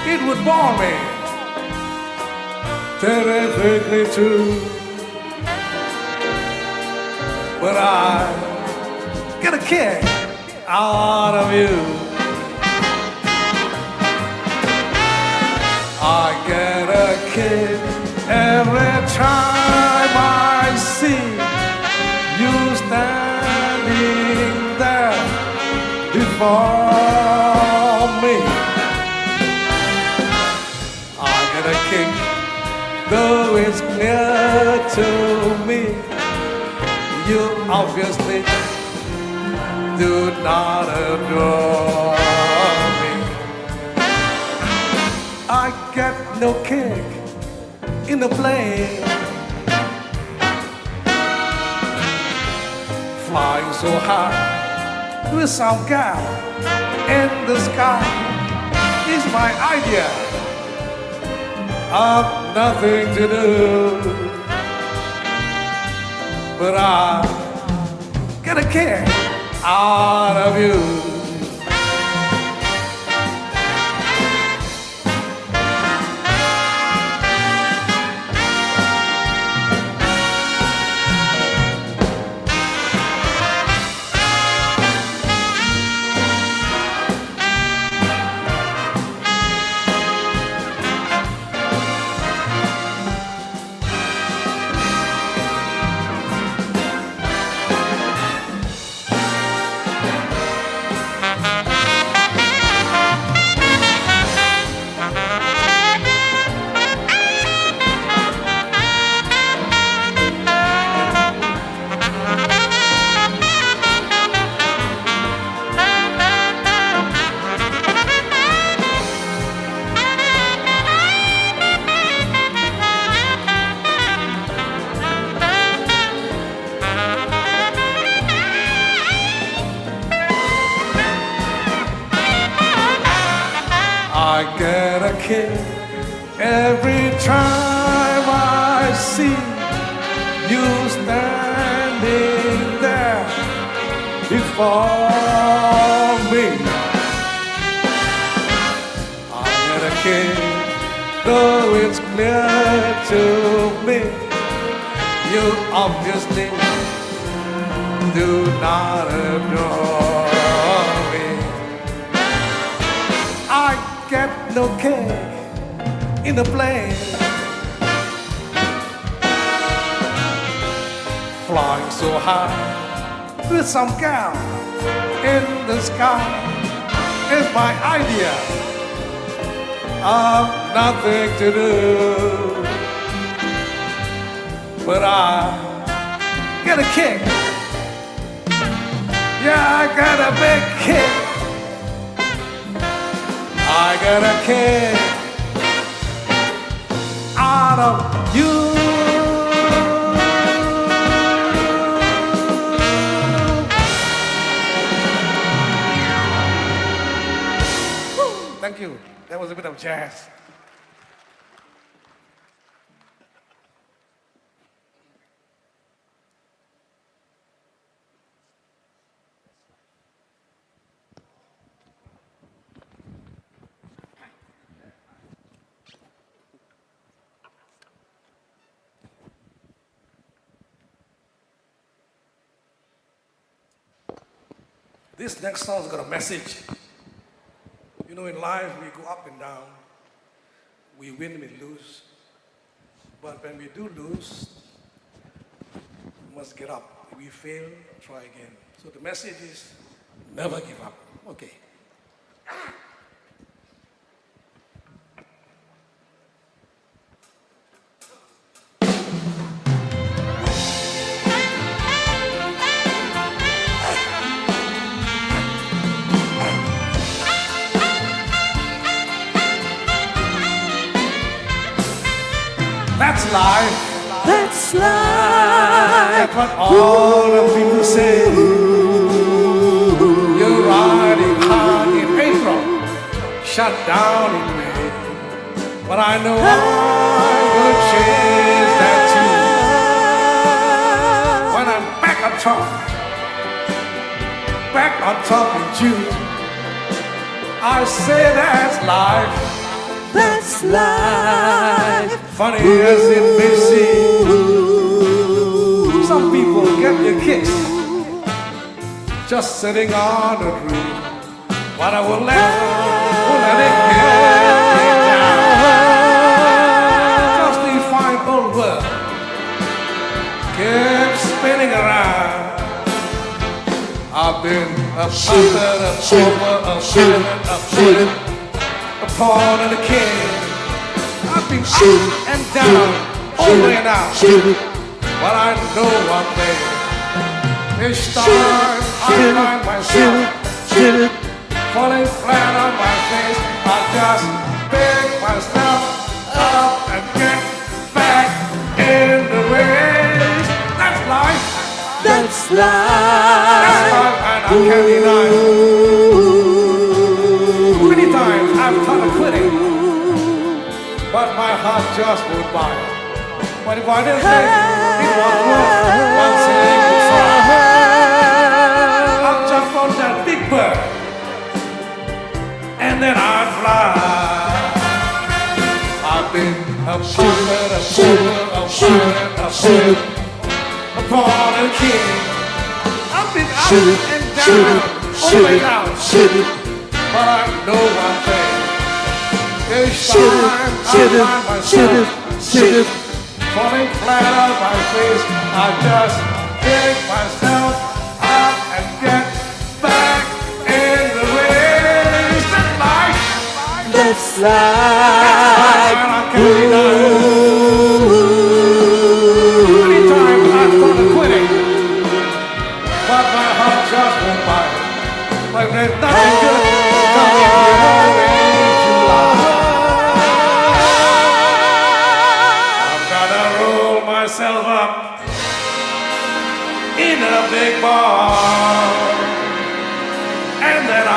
it would bore me terrifically too. But I get a kick out of you. I get a kick every time I see you standing there before me. I get a kick, though it's clear to me, you obviously do not adore me. I get no kick in the plane, flying so high with some gal in the sky is my idea of nothing to do, but I get a kick out of you. I get a kick every time I see you standing there before me. I get a kick, though it's clear to me, you obviously do not adore me. I get no kick in the plane, flying so high with some gal in the sky is my idea of nothing to do, but I get a kick. Yeah, I got a big kick. I got a kick out of you. Thank you. That was a bit of jazz. This next song's got a message. You know, in life we go up and down. We win, we lose. But when we do lose, we must get up. If we fail, try again. So the message is never give up. Okay. That's life. That's life. That's what all the people say. You're riding hard in April, shut down in May. But I know I'm gonna change that too. When I'm back on top in June, I say that's life. That's life. Funny as it may seem, some people get their kicks just sitting on a dream, but I will let it get me down. Just the fine old world keeps spinning around. I've been a puppet, a pauper, a servant, a king, a pawn and a king. I've been up and down, over and out, but I know one thing. Each time I find myself falling flat on my face, I just pick myself up and get back in the race. That's life. That's life. That's life, and I can't deny it. Many times I've thought of quitting, but my heart just won't buy it. But if I didn't say it was worth one single song, I'll jump on that big bird, and then I'd fly. I've been a puppet, a pauper, a servant, a king, a pawn and a king. I've been up and down, over and out, but I know one thing. Each time I find myself falling flat on my face, I just pick myself up and get back in the race. That's life. That's life. And I can't deny it. Many times I thought of quitting, but my heart just won't buy it. Like there's nothing good coming your way, July. Myself up in a big bar, and then I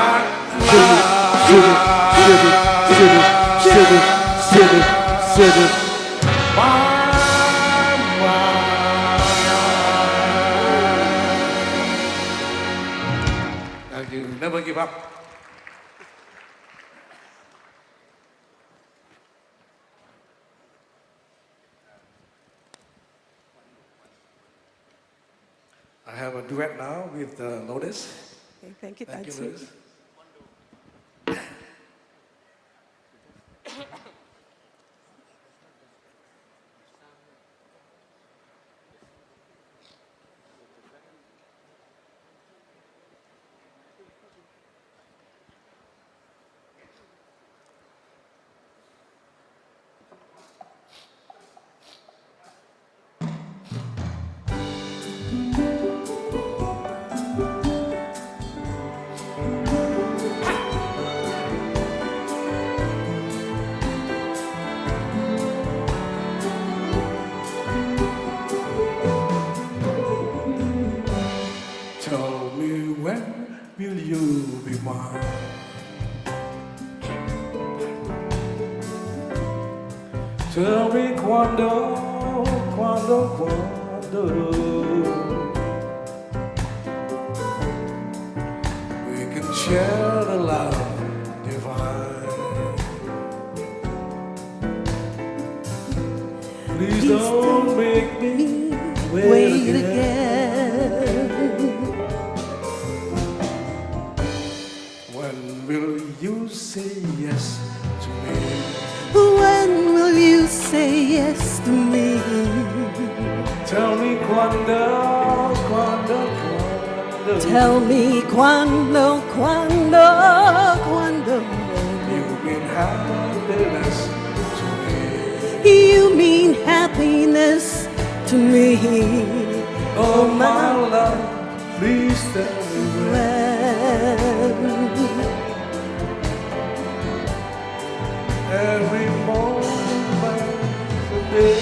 Thank you. Never give up. I have a duet now with Lotus. Okay, thank you, Thank you, Dato. Lotus. Tell me when will you be mine? Tell me quando. We can share the love divine. Please don't make me wait again. When will you say yes to me? When will you say yes to me? Tell me quando. Tell me quando. You mean happiness to me. You mean happiness to me. Oh my love, please tell me when. Every moment a day.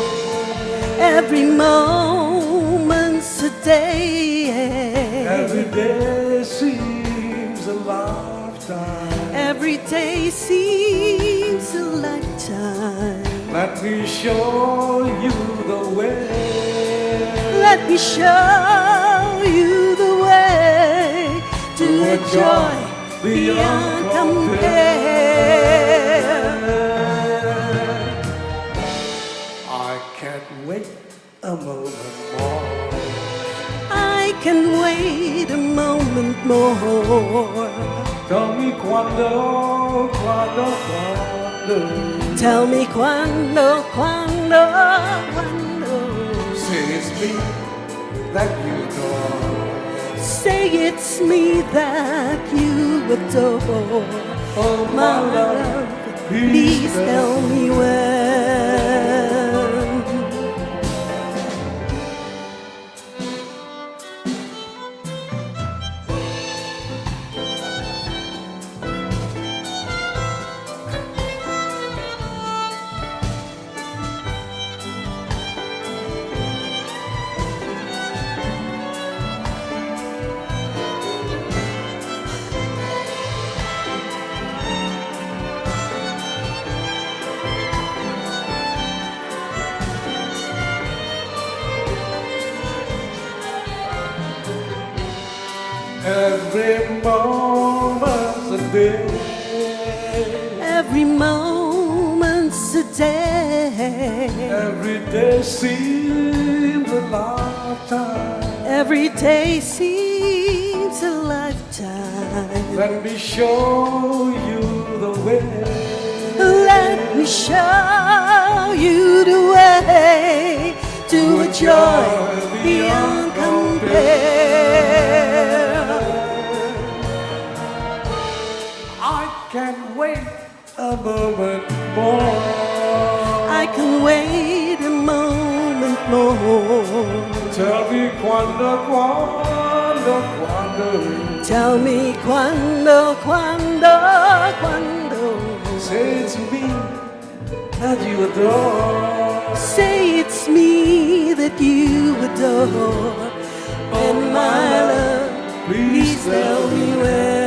Every moment's a day. Every day seems a lifetime. Every day seems a lifetime. Let me show you the way. Let me show you the way to a joy beyond compare. I can't wait a moment more. I can wait a moment more. Tell me quando, quando, quando. Tell me quando, quando, quando. Say it's me that you adore. Say it's me that you adore. Oh, My love, please tell me when. Every moment's a day. Every moment's a day. Every day seems a lifetime. Every day seems a lifetime. Let me show you the way. Let me show you the way to a joy beyond compare. I can't wait a moment more. I can wait a moment more. Tell me quando, quando, quando. Tell me quando, quando, quando. Say it's me that you adore. Say it's me that you adore. And my love, please tell me when.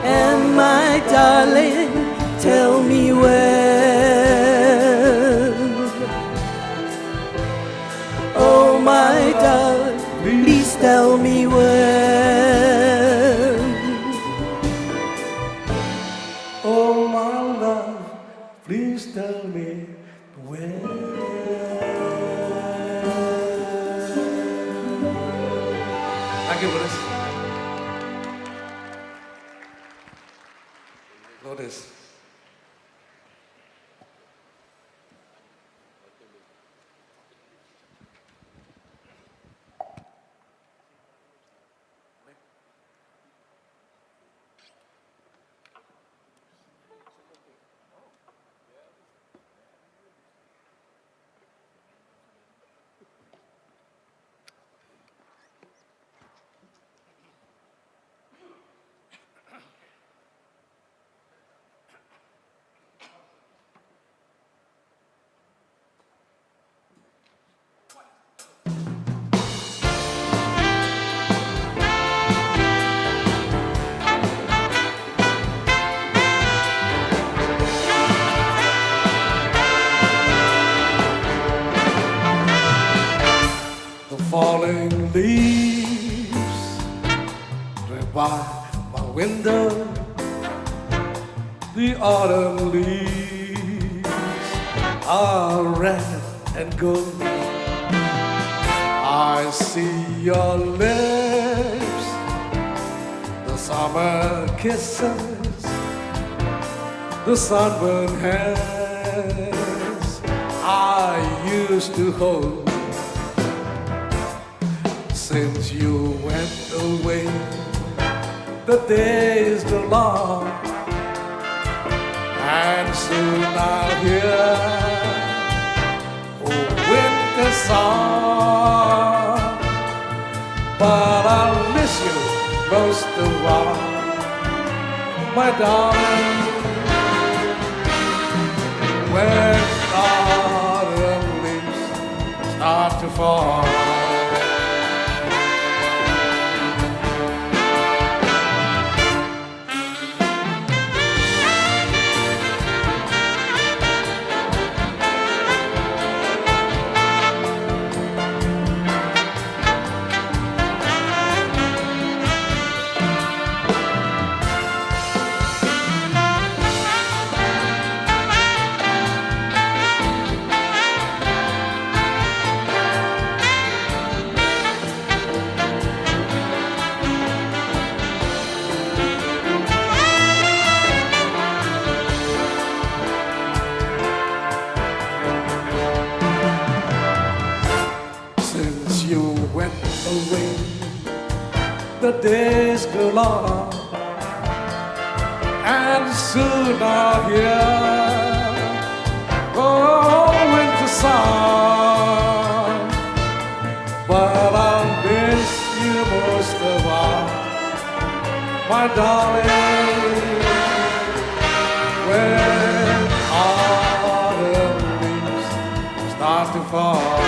And my darling, tell me when. Oh my darling, please tell me when. Oh my love, please tell me when. Thank you, Idris. Lotus. Falling leaves drift by my window. The autumn leaves are red and gold. I see your lips, the summer kisses, the sunburned hands I used to hold. Since you went away, the days grow long, and soon I'll hear a winter song. But I'll miss you most of all, my darling, when autumn leaves start to fall. the days go long, and soon I'll hear oh, winter song. But I'll miss you most of all, my darling, when autumn leaves start to fall.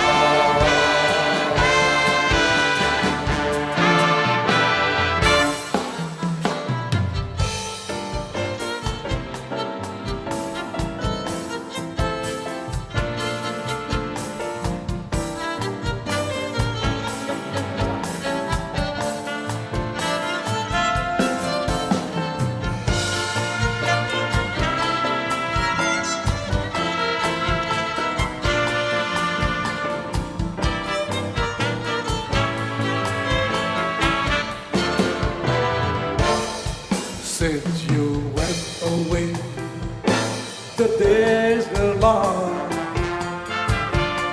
Since you went away, the days are long,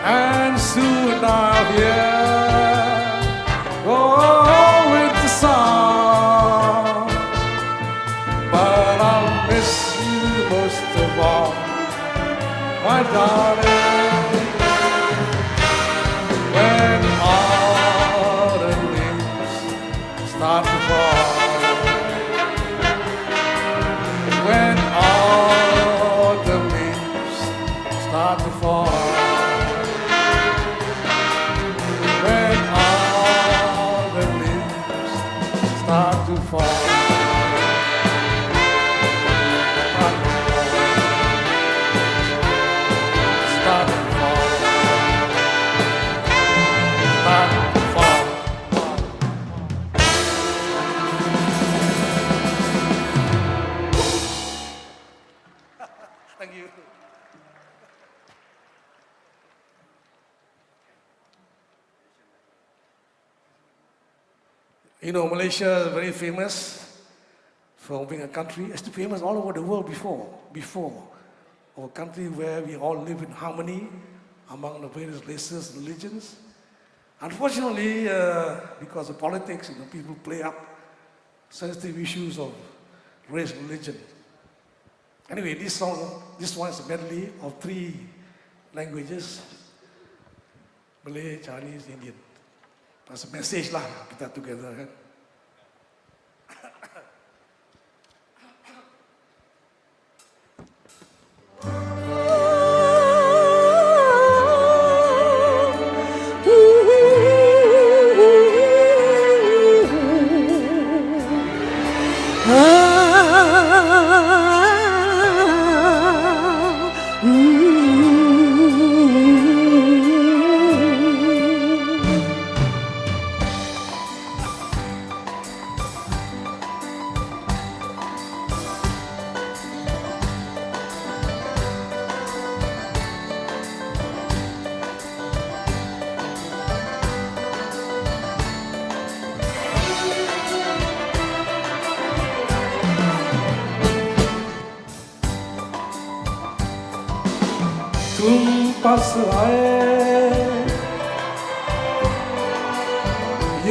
and soon I'll hear oh, winter song. But I'll miss you most of all, my darling, when autumn leaves start to fall. When autumn leaves start to fall. When autumn leaves start to fall. Start to fall. Start to fall. Thank you. You know, Malaysia is very famous for being a country. It's famous all over the world before. Our country where we all live in harmony among the various races and religions. Unfortunately, because of politics, people play up sensitive issues of race and religion. Anyway, this one is a medley of 3 languages, Malay, Chinese, Indian. That's a message lah, kita together kan. तुम पास आए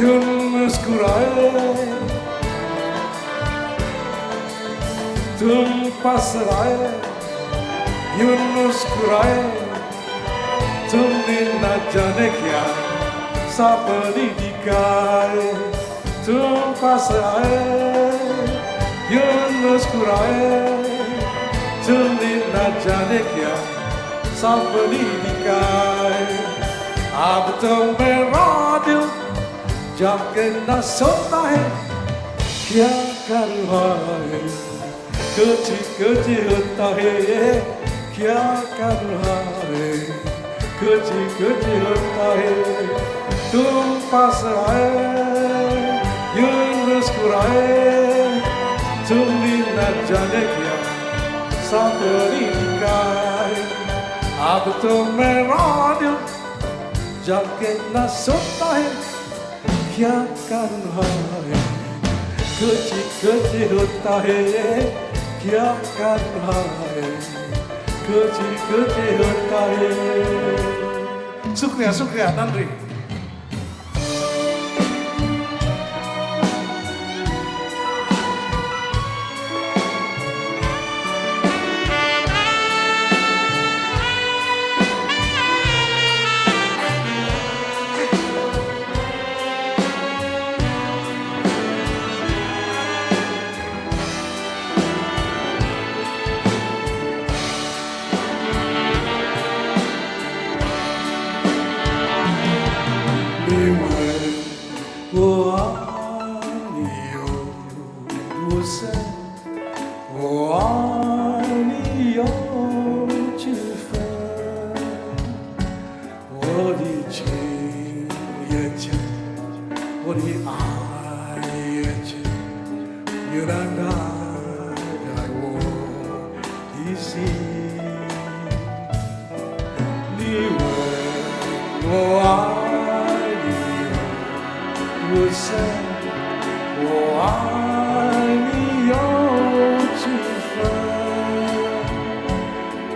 यूं मुस्कुराए तुम पास आए यूं मुस्कुराए तुमने न जाने क्या सपने दिखाए तुम पास आए यूं मुस्कुराए तुमने न जाने क्या सपने दिखाए अब तो मेरा दिल जाके न सोता है क्या करना है कुछ कुछ होता है क्या करना है कुछ कुछ होता है तुम पास आए यूं मुस्कुराए तुमने न जाने क्या सपने दिखाए अब तो मेरा दिल जाके न सोता है क्या करना है कुछ कुछ होता है क्या करना है कुछ कुछ होता है शुक्रिया शुक्रिया नंदरी 我的爱眼睛，越难打开我的心。你问我爱你有多深，我爱你有几分？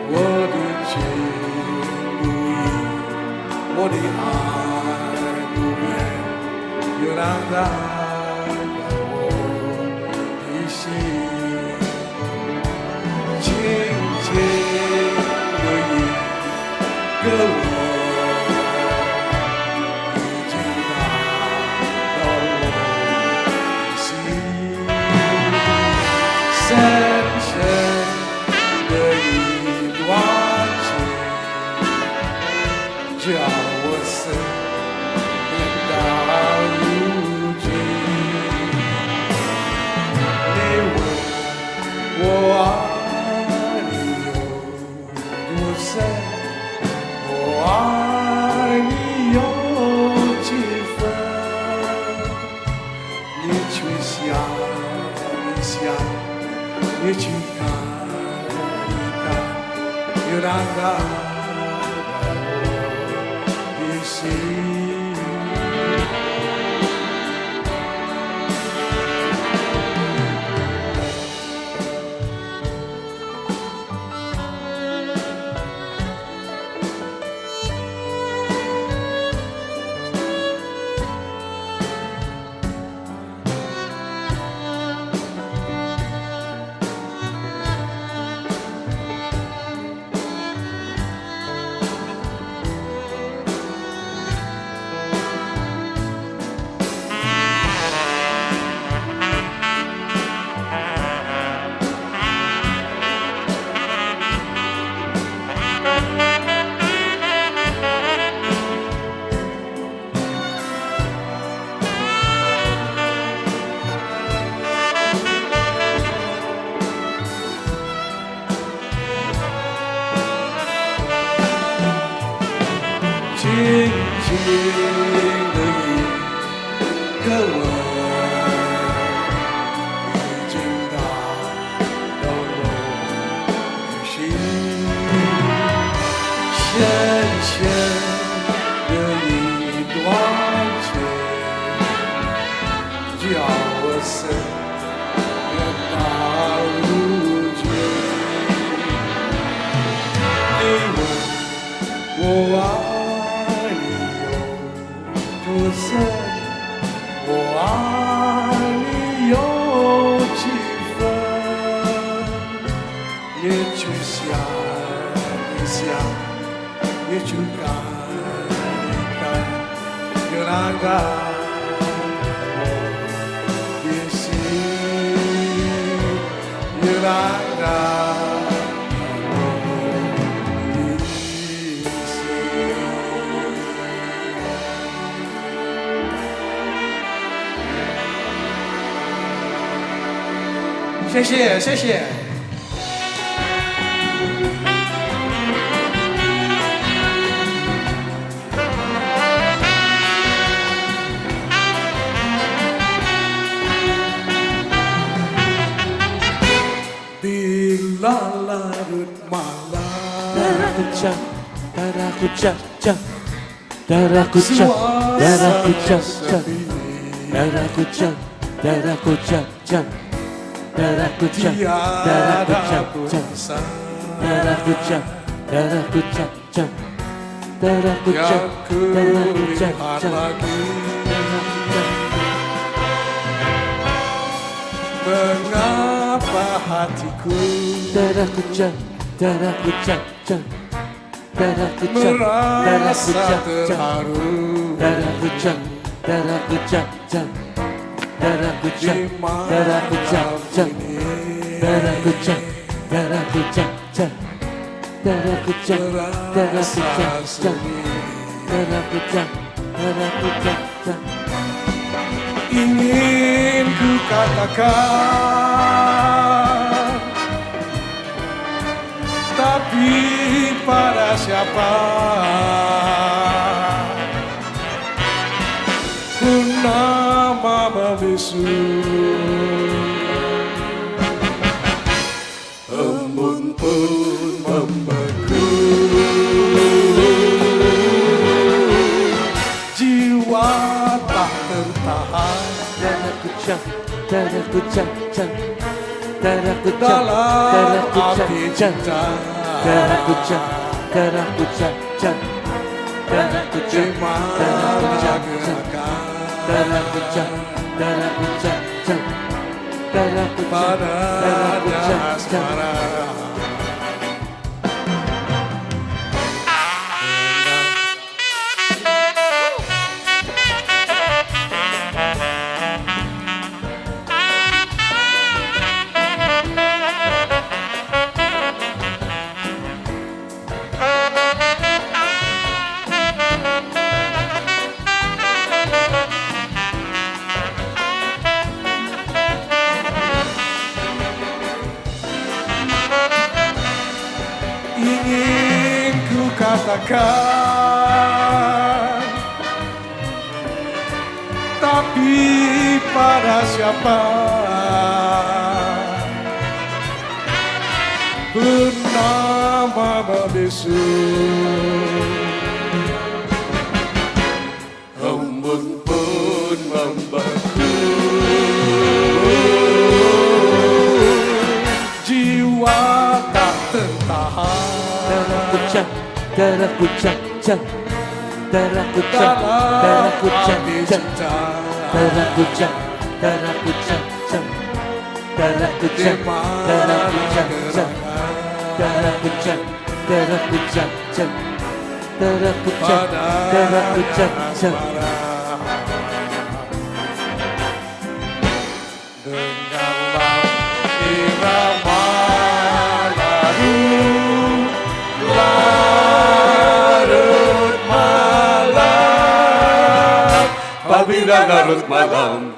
我的情不移，我的爱不变，又难打开我的心。轻轻的一个吻，已经打到我的心。深深的一段情，叫我思念到如今。你问我爱你有多深，我爱你有几分？你去想一想，你去看一看，又难打开我的心。轻轻的一个吻，已经打到我的心。深深的一段情，叫我思念到如今。你问我爱多深，我爱你有几分？你去想一想，你去看一看，又难打我的心，又难打。谢谢，谢谢。Bila larut malam, darahku cak, darahku cak cak, darahku cak, darahku cak cak, darahku cak, darahku cak cak. Darahku cak, darahku cak cak, darahku cak, darahku cak cak, darahku cak, darahku cak cak, mengapa hatiku darahku cak, darahku cak cak, darahku cak, darahku cak cak, darahku cak, darahku cak cak. Darahku cak, darahku cak cak, darahku cak, darahku cak cak, darahku cak, darahku cak cak, darahku cak, darahku cak cak. Ingin ku katakan, tapi pada siapa? Purnama membisu, embun pun membeku, jiwa tak tertahan. Daraku cang, daraku cang, cang. Daraku cang, Dalam daraku cang, api cang. cinta, Daraku cang, daraku cang, cang. Daraku cang, daraku cang, cang. Daraku cang, daraku cang, cang. Daraku cang, daraku padanya cang, cang. asmara. Ingin ku katakan, tapi pada siapa? Bernama membisu, embun pun membeku, jiwa tak tertahan. Daraku cang, daraku cang, cang. Daraku cang, daraku cang, cang. Daraku cang, daraku cang, cang. Daraku cang, daraku cang, cang. Daraku cang, daraku cang, cang. Daraku cang, daraku cang, cang. Dengarlah irama lalu larut malam, apabila larut malam.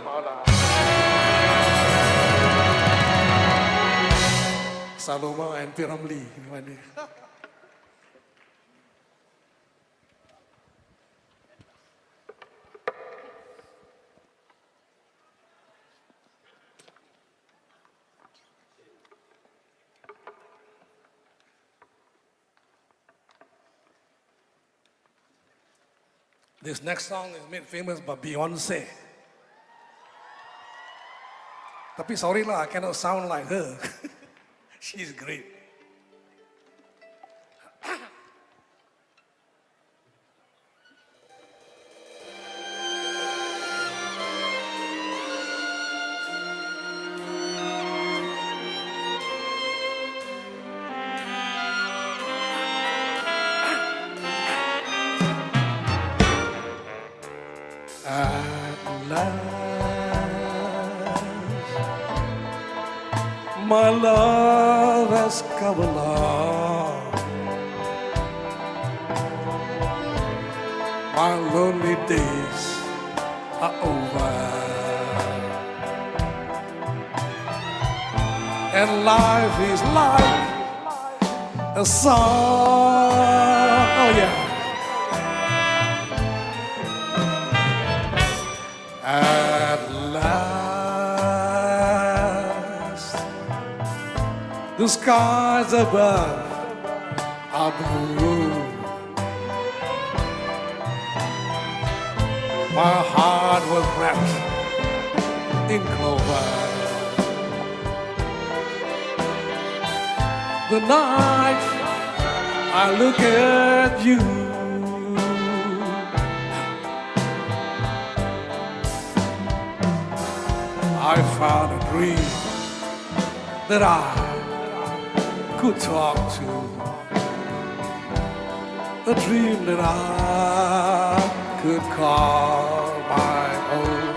Saloma and Piramli. This next song is made famous by Beyonce. Tapi sorry lah, I cannot sound like her. She's great. At last, my love has come along. My lonely days are over, and life is like a song. Oh yeah. At last, the skies above are blue. My heart was wrapped in clover. The night I look at you, I found a dream that I could talk to, a dream that I could call my own.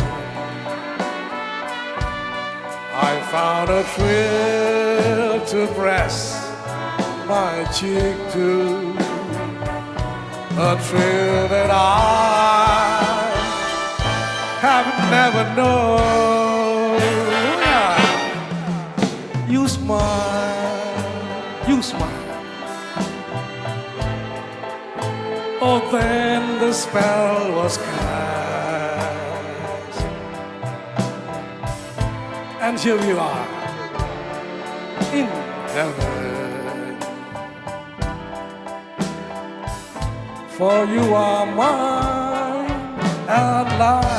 I found a thrill to press my cheek to, a thrill that I have never known. You smile, you smile. Oh, then the spell was cast. And here we are in heaven. For you are mine at last.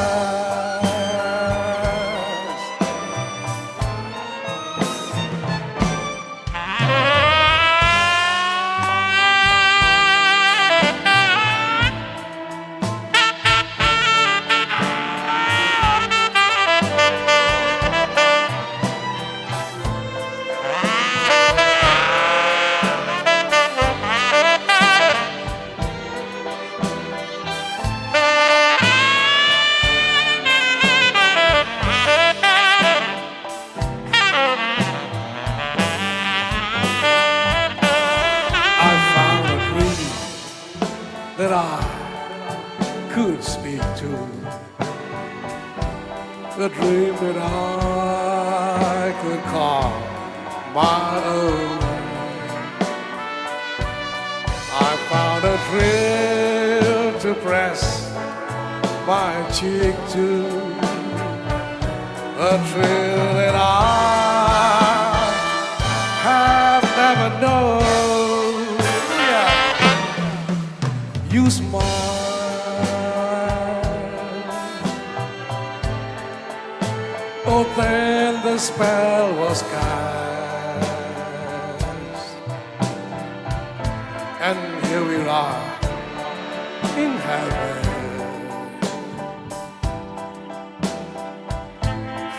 That I could speak to, the dream that I could call my own. I found a thrill to press my cheek to, a thrill that I have never known. You smile, oh then the spell was cast, and here we are in heaven.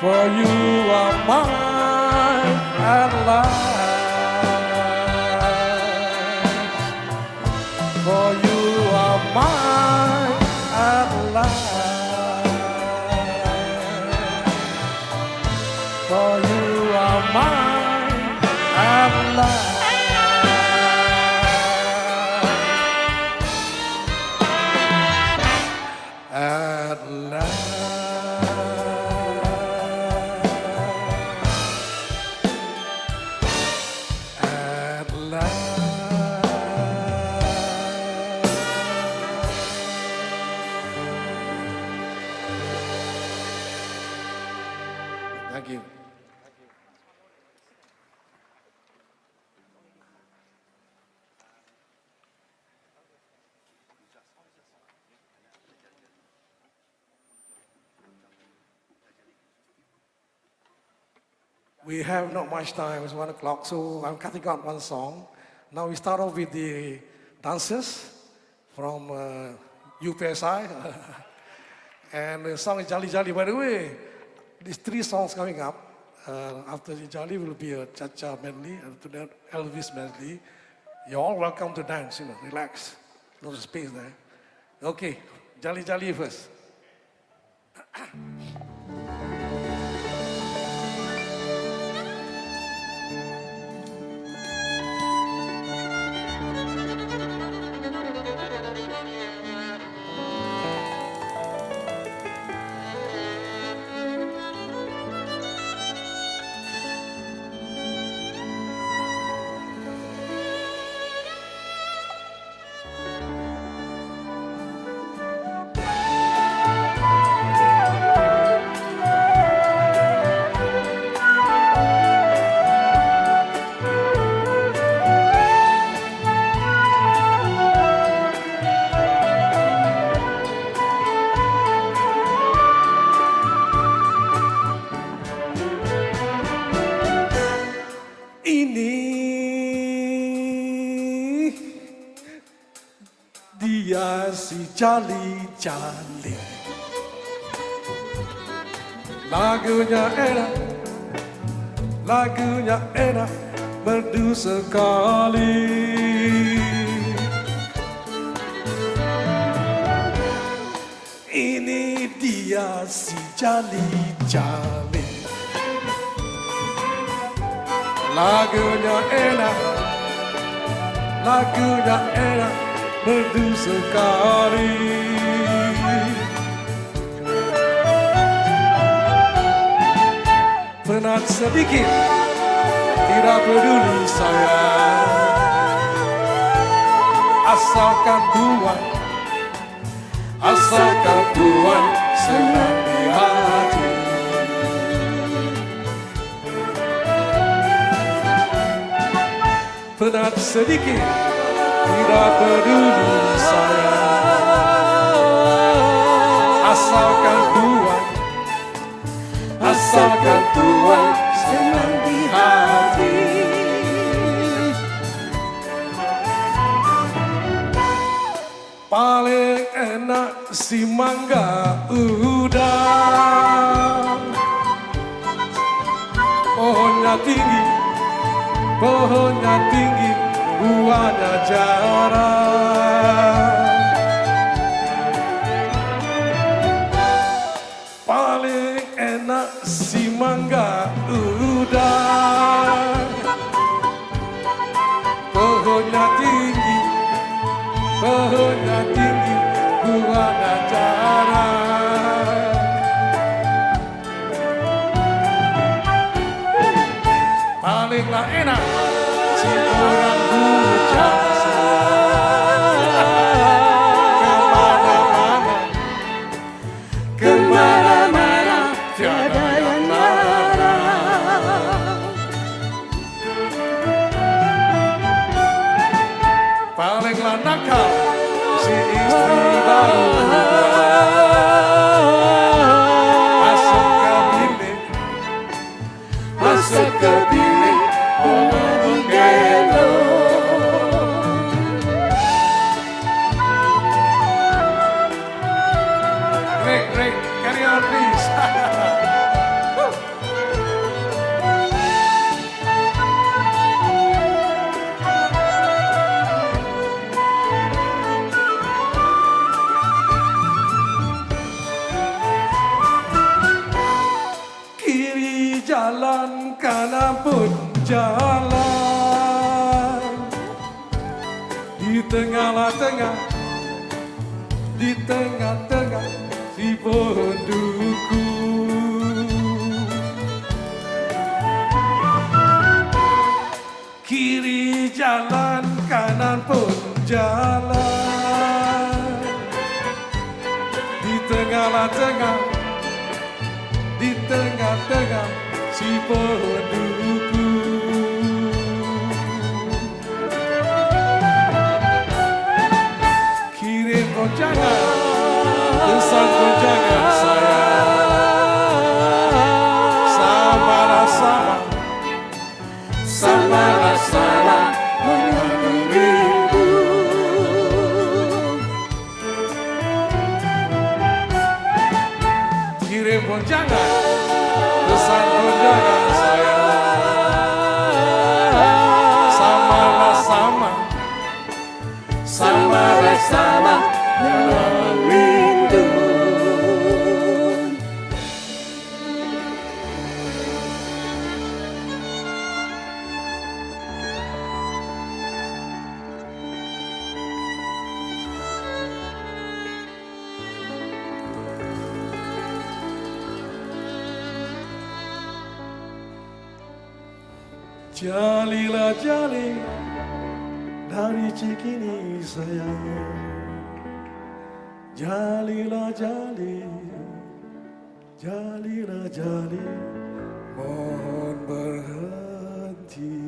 For you are mine at last. For you are mine at last. For you are mine at last. At last. At last. Thank you. We have not much time, it's 1 o'clock, so I'm cutting out one song. Now we start off with the dancers from UPSI. And the song is Jolly Jolly. By the way, these 3 songs coming up. After the Jolly will be a Cha-Cha medley, and to that Elvis medley. You're all welcome to dance, relax. There's space there. Okay, Jolly Jolly first. Jolly Jolly, lagunya enak merdu sekali. Ini dia si Jolly Jolly, lagunya enak merdu sekali. Penat sedikit, tidak peduli saya, asalkan tuan senang di hati. penat sedikit, tidak peduli saya. Asalkan Tuhan senang di hati. Paling enak si mangga udang, pohonnya tinggi, buahnya jarang. Paling enak si mangga udang, pohonnya tinggi, buahnya jarang. Palinglah enak si orang bujang kemana-mana, tiada yang larang. Palinglah nakal si istri baru masuk ke bilik orang gendong. Great, carry on please. Kiri jalan, kanan pun jalan, di tengah-tengah si pohon duku. Kiri jalan, kanan pun jalan, di tengah-tengah si pohon duku. Kirim gonjangan, pesan gonjangan saya. Sama menyanyi rindu. Kirim gonjangan, pesan gonjangan saya. Sama menyanyi rindu. Jalilah jali dari Cikini sayang, jalilah jali, mohon berhenti.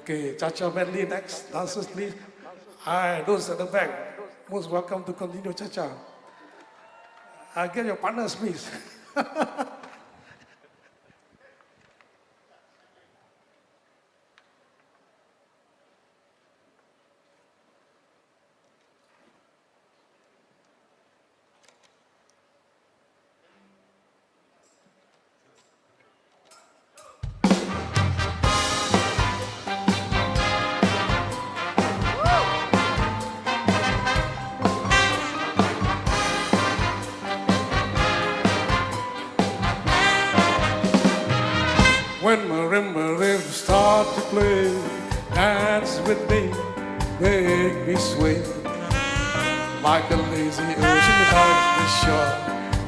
Okay, Cha-Cha medley next. Dancers, please. Hi, those at the back. Most welcome to continue Cha-Cha. Get your partners, please. When marimba rhythms start to play, dance with me, make me sway. Like a lazy ocean at the shore,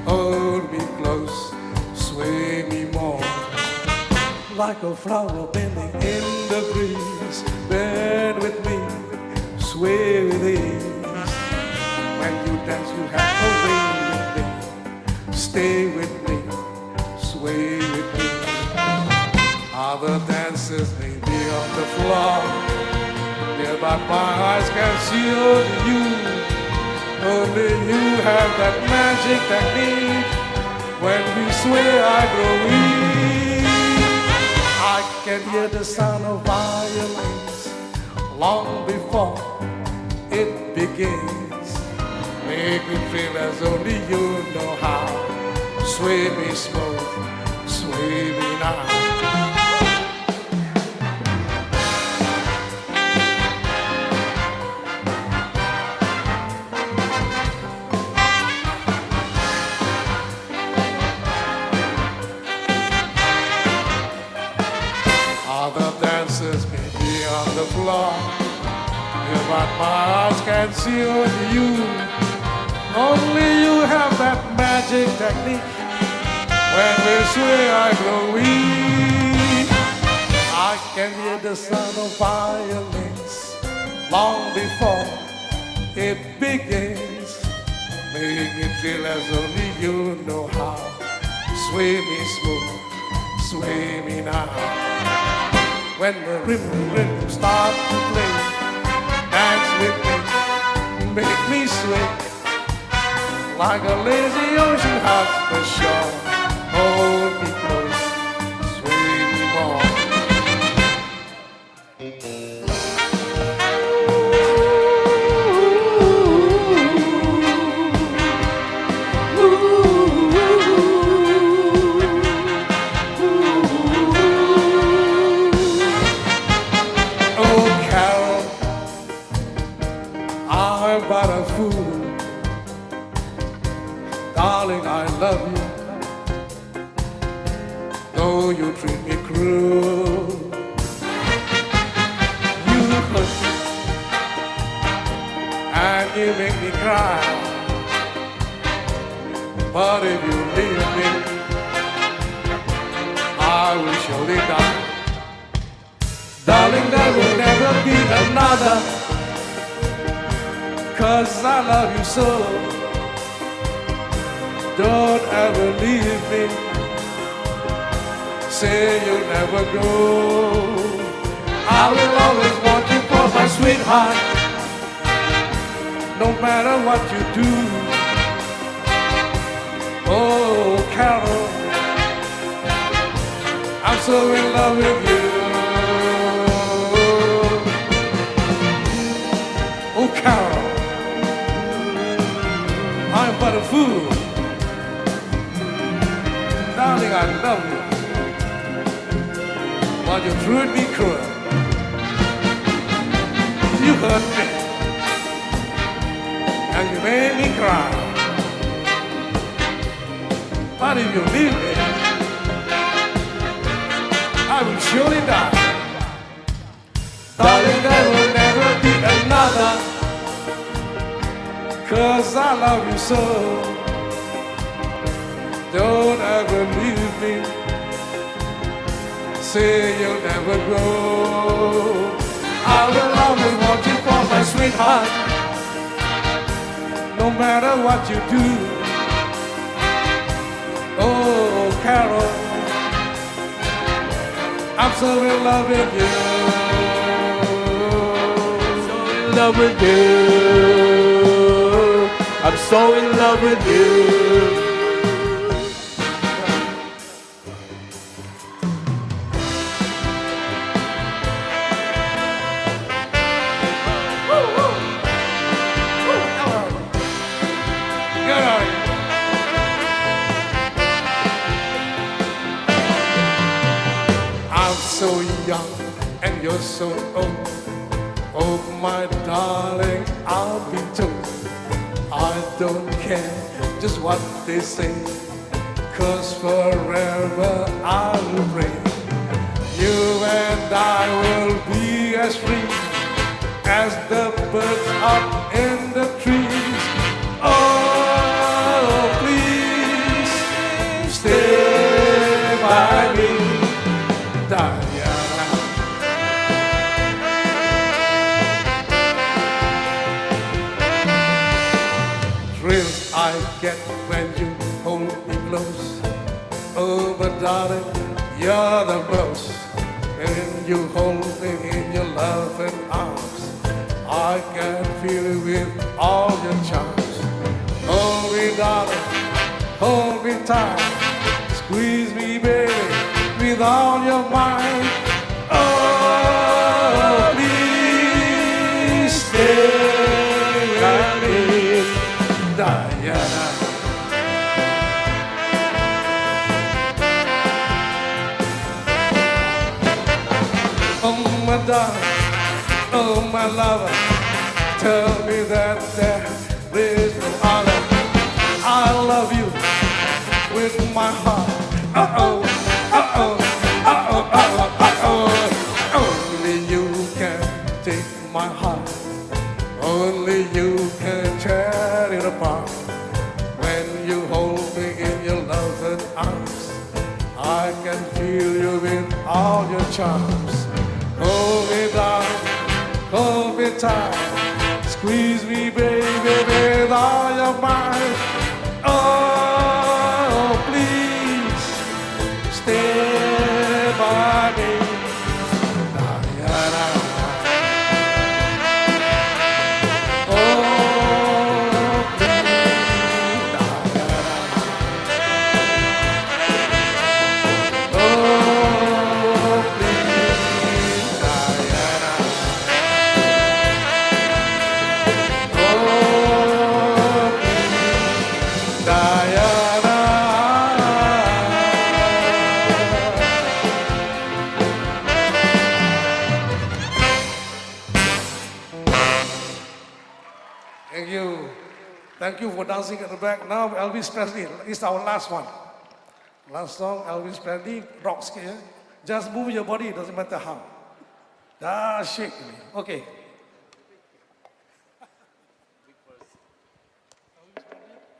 hold me close, sway me more. Like a flower bending in the breeze, bend with me, sway with ease. you have a way with me. Stay with me, sway with me. Other dancers may be on the floor, yeah, but my eyes can see only you. Only you have that magic technique. When we sway, I grow weak. I can hear the sound of violins long before it begins. Make me feel as only you know how. Sway me smooth, sway me now. Other dancers may be on the floor, yeah, but my eyes can see only you. Only you have that magic technique. When we sway, I grow weak. I can hear the sound of violins long before it begins. Make me feel as only you know how. Sway me smooth, sway me now. When the rhythm starts to play, dance with me, make me sway. Like a lazy ocean hugs the shore. Hold me close, sway me more. Oh, Carol, I'm but a fool. Darling, I love you, though you treat me cruel. You hurt me, and you make me cry. But if you leave me, I will surely die. Darling, there will never be another, 'cause I love you so. Don't ever leave me. Say you'll never go. I will always want you for my sweetheart, no matter what you do. Oh, Carol, I'm so in love with you. Oh, Carol, I'm but a fool. Darling, I love you, but you treat me cruel. You hurt me, and you made me cry. But if you leave me, I will surely die. Darling, there will never be another, 'cause I love you so. Don't ever leave me. Say you'll never go. I will always want you for my sweetheart, no matter what you do. Oh, Carol, I'm so in love with you. So in love with you. I'm so in love with you. So young and you're so old. Oh, my darling, I'll be told. I don't care just what they say, 'cause forever I will reign. You and I will be as free as the birds up in the trees. Oh, please stay by me, Diana. Thrill You're the most, and you hold me in your loving arms. I can feel it with all your charms. Hold me, darling, hold me tight. Squeeze me, baby, with all your might. Oh, please stay with me, Diana. Oh, my darling, oh, my lover, tell me that there is no other. I love you with my heart. Uh-oh, uh-oh, uh-oh, uh-oh, uh-oh. Only you can take my heart. Only you can tear it apart. When you hold me in your loving arms, I can feel you with all your charms. Hold me down, hold me tight, squeeze me, baby, with all your might. Oh, please stay by me, Diana. Oh, please, Diana. Oh, please, Diana. Oh, please, Diana. Thank you. Thank you for dancing at the back. Now Elvis Presley, it's our last one. Last song, Elvis Presley, rocks here. Just move your body, doesn't matter how. Ah, shake me. Okay.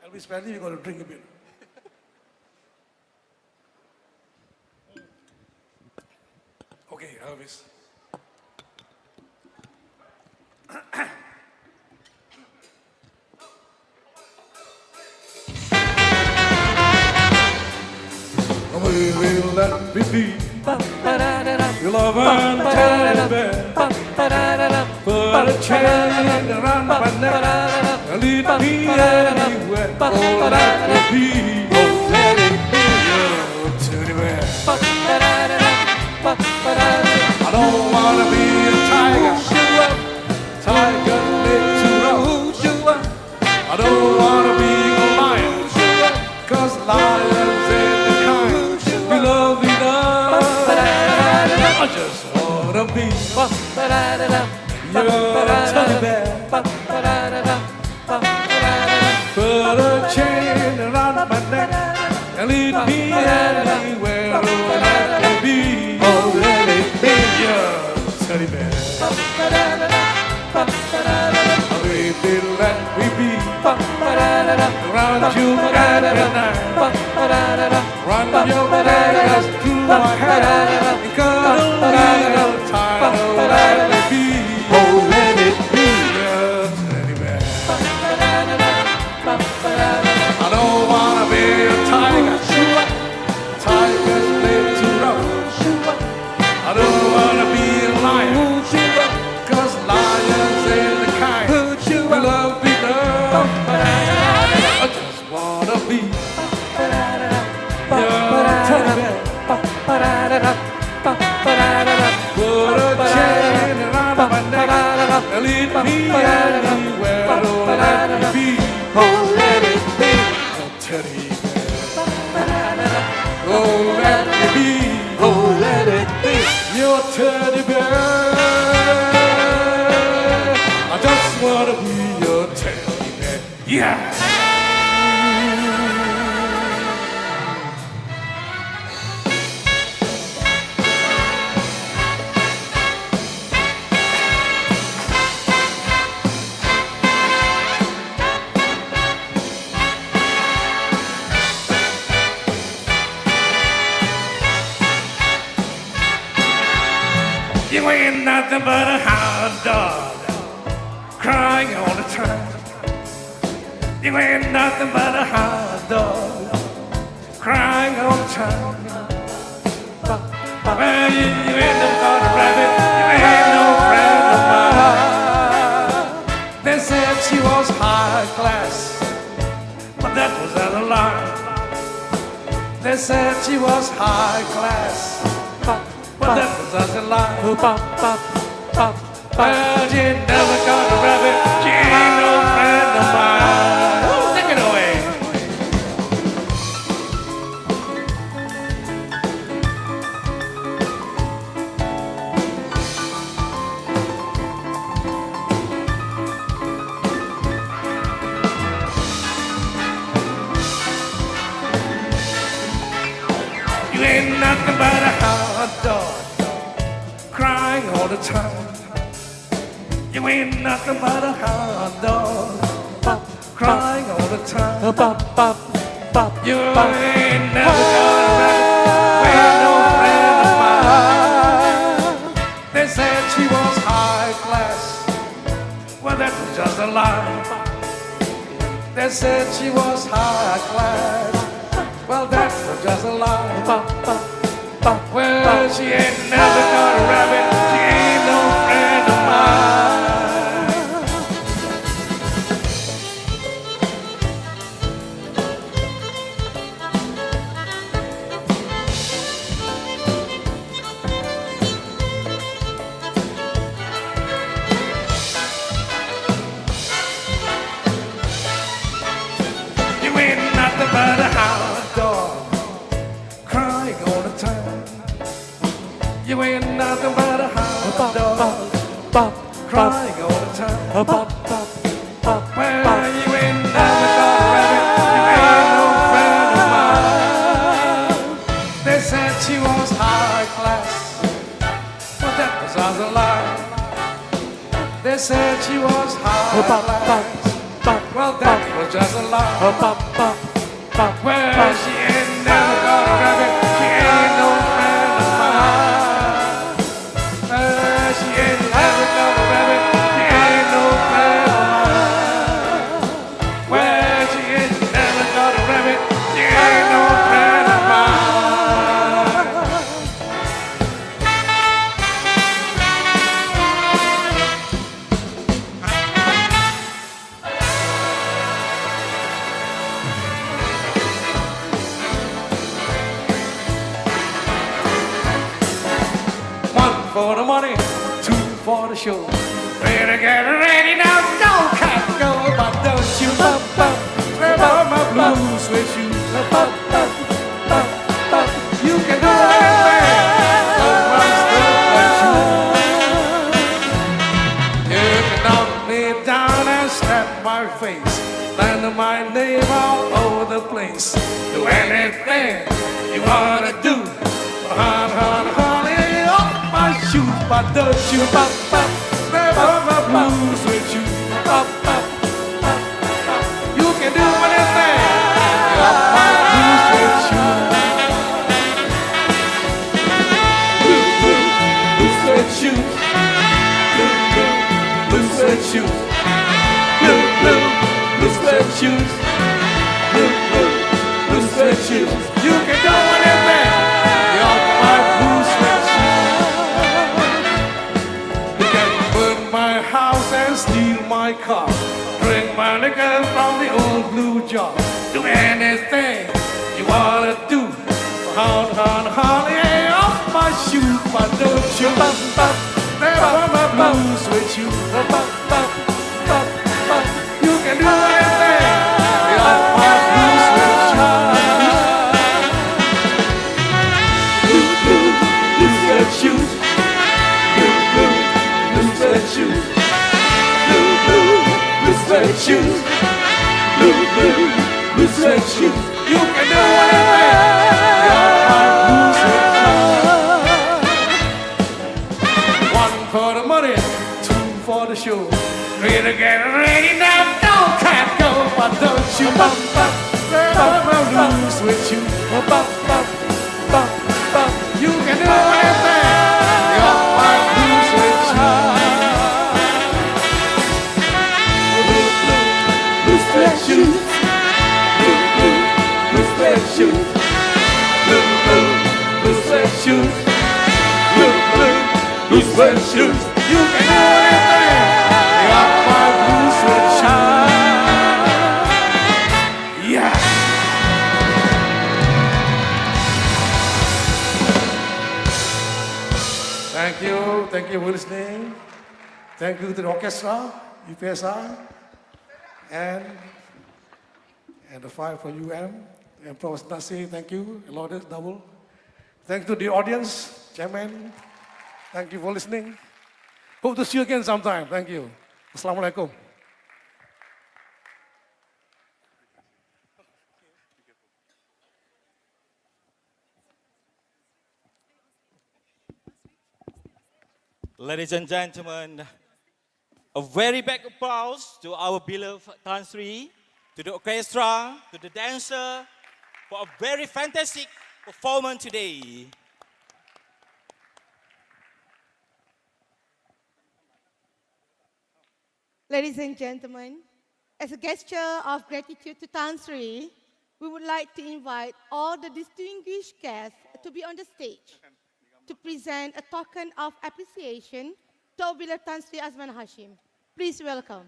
Elvis Presley, you're going to drink a bit. Okay, Elvis. We will let me be your love and teddy bear. Put a chain around my neck and lead me anywhere. Oh, let it be, oh, let it be your teddy bear. I don't want to be a tiger, tiger lives too rough. I don't want to be a lion, 'cause lions ain't the kind we love enough. I just want to be your teddy bear. Put a chain around my neck and lead me anywhere. Oh, let it be, oh, let it be your teddy bear. Oh, baby, let me be around you every night. Run your fingers through my hair and cuddle me all the time. Oh, let it be, oh, let it be your teddy bear. I don't wanna be a tiger. Tigers play too rough. I don't wanna be a lion, 'cause lions ain't the kind we love enough. I just wanna be your teddy bear. Put a chain around my neck and lead me anywhere. Oh, let me be, oh, let it be your teddy bear. Oh, let me be, oh, let it be your teddy bear. I just wanna be your teddy bear. Yeah. You ain't nothing but a hound dog, crying all the time. You ain't nothing but a hound dog, crying all the time. Well, you ain't no gonna rabbit, you ain't no friend of mine. They said she was high class, but that was out of line. They said she was high class, but that was out of line. Well, she never got a rabbit, she ain't no friend of mine. Take it away. You ain't nothing but a hot dog, crying all the time. You ain't nothing but a hot dog, crying all the time. You ain't never gonna rabbit, ain't no friend of mine. They said she was high class, well that was just a lie. They said she was high class, well that was just a lie. Well, she ain't never got a rabbit, she ain't no friend of mine. You ain't nothing but a hot dog, crying all the time. You ain't nothing but a hot dog, crying all the time. Well, you ain't never got a rabbit, you ain't no friend of mine. They said she was high class, but that was all a lie. They said she was high class, well that was just a lie. Well, she ain't never got a rabbit, she ain't no friend of mine. She ain't never got a rabbit, she ain't no friend of mine. Well, she ain't never got a rabbit, she ain't no friend of mine. One for the money, two for the show. Better get ready now, don't cat go, but don't you grab on my blue suede shoes. You can do anything, but my stuff and shoes. You can knock me down and slap my face, slander my name all over the place. Do anything you wanna do, honey, off my shoes, but don't you grab on my blue suede shoes. You can do anything, off my blue suede shoes. Blue suede shoes, blue suede shoes, blue suede shoes, blue suede shoes. You can do anything, off my blue suede shoes. You can burn my house and steal my car, drink my liquor from the old blue jar. Do anything you wanna do, honey, off my shoes, but don't you never my blue suede shoes. You can do anything, off my blue suede shoes. Blue suede shoes, blue suede shoes, blue suede shoes. You can do anything, off my blue suede shoes. One for the money, two for the show. Three to get ready now, don't cat go, but don't you grab my blue suede shoes. You can do anything, off my blue suede shoes. Blue suede shoes, blue suede shoes, blue suede shoes. suede shoes. You can do anything. Got my blue suede shine. Yeah. Thank you for listening. Thank you to the orchestra, UPSI, and the fire for and Provost Nasi, thank you, Lourdes Double. Thank you to the audience, Chairman. Thank you for listening. Hope to see you again sometime. Thank you. Assalamualaikum. Ladies and gentlemen, a very big applause to our beloved Tan Sri, to the orchestra, to the dancer, for a very fantastic performance today. Ladies and gentlemen, as a gesture of gratitude to Tan Sri, we would like to invite all the distinguished guests to be on the stage to present a token of appreciation to our beloved Tan Sri Azman Hashim. Please welcome.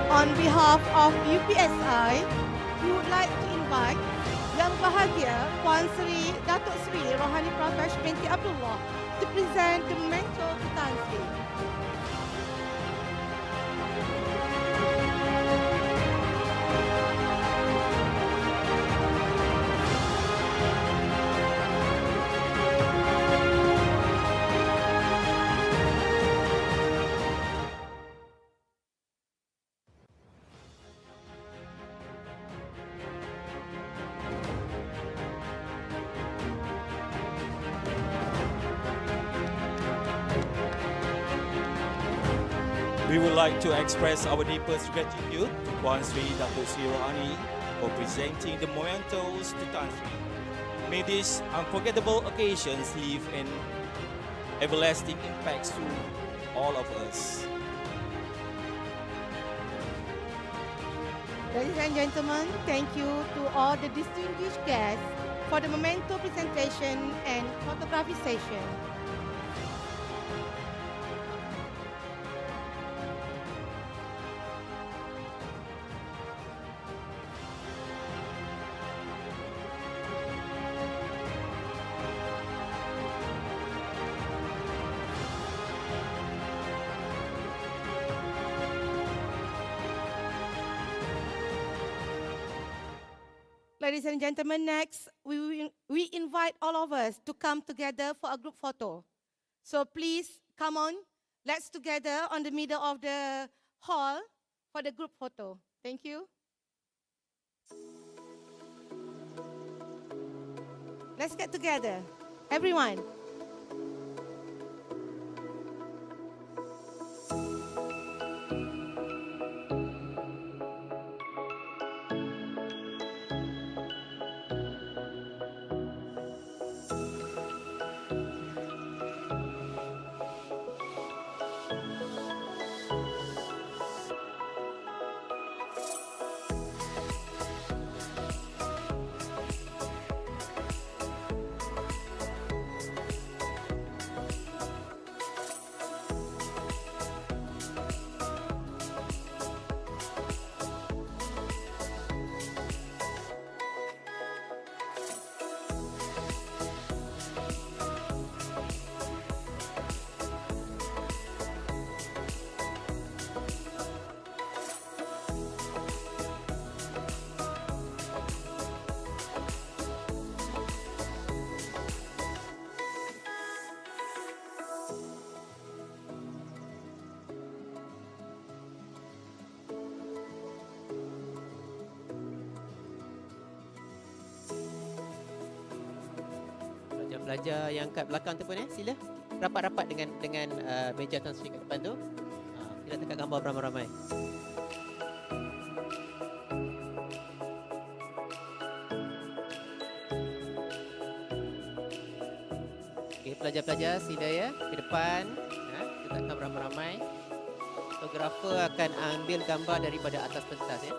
On behalf of UPSI, we would like to invite Yang Bahagia Puan Seri Dato Sri Rohani Prakash binti Abdullah to present the memento to Tan Sri. We would like to express our deepest gratitude to Puan Sri Dato Sri Rohani for presenting the mementos to Tan Sri. May these unforgettable occasions leave an everlasting impact to all of us. Ladies and gentlemen, thank you to all the distinguished guests for the memento presentation and photography session. Ladies and gentlemen, next, we invite all of us to come together for a group photo. So please, come on, let's together on the middle of the hall for the group photo. Thank you. Let's get together, everyone. pelajar yang kat belakang tu pun sila rapat-rapat dengan meja Tan Sri kat depan tu. Kita tekan gambar beramai-ramai. Okey, pelajar-pelajar sila ya ke depan. Kita tekan beramai-ramai. Fotografer akan ambil gambar daripada atas pentas ya.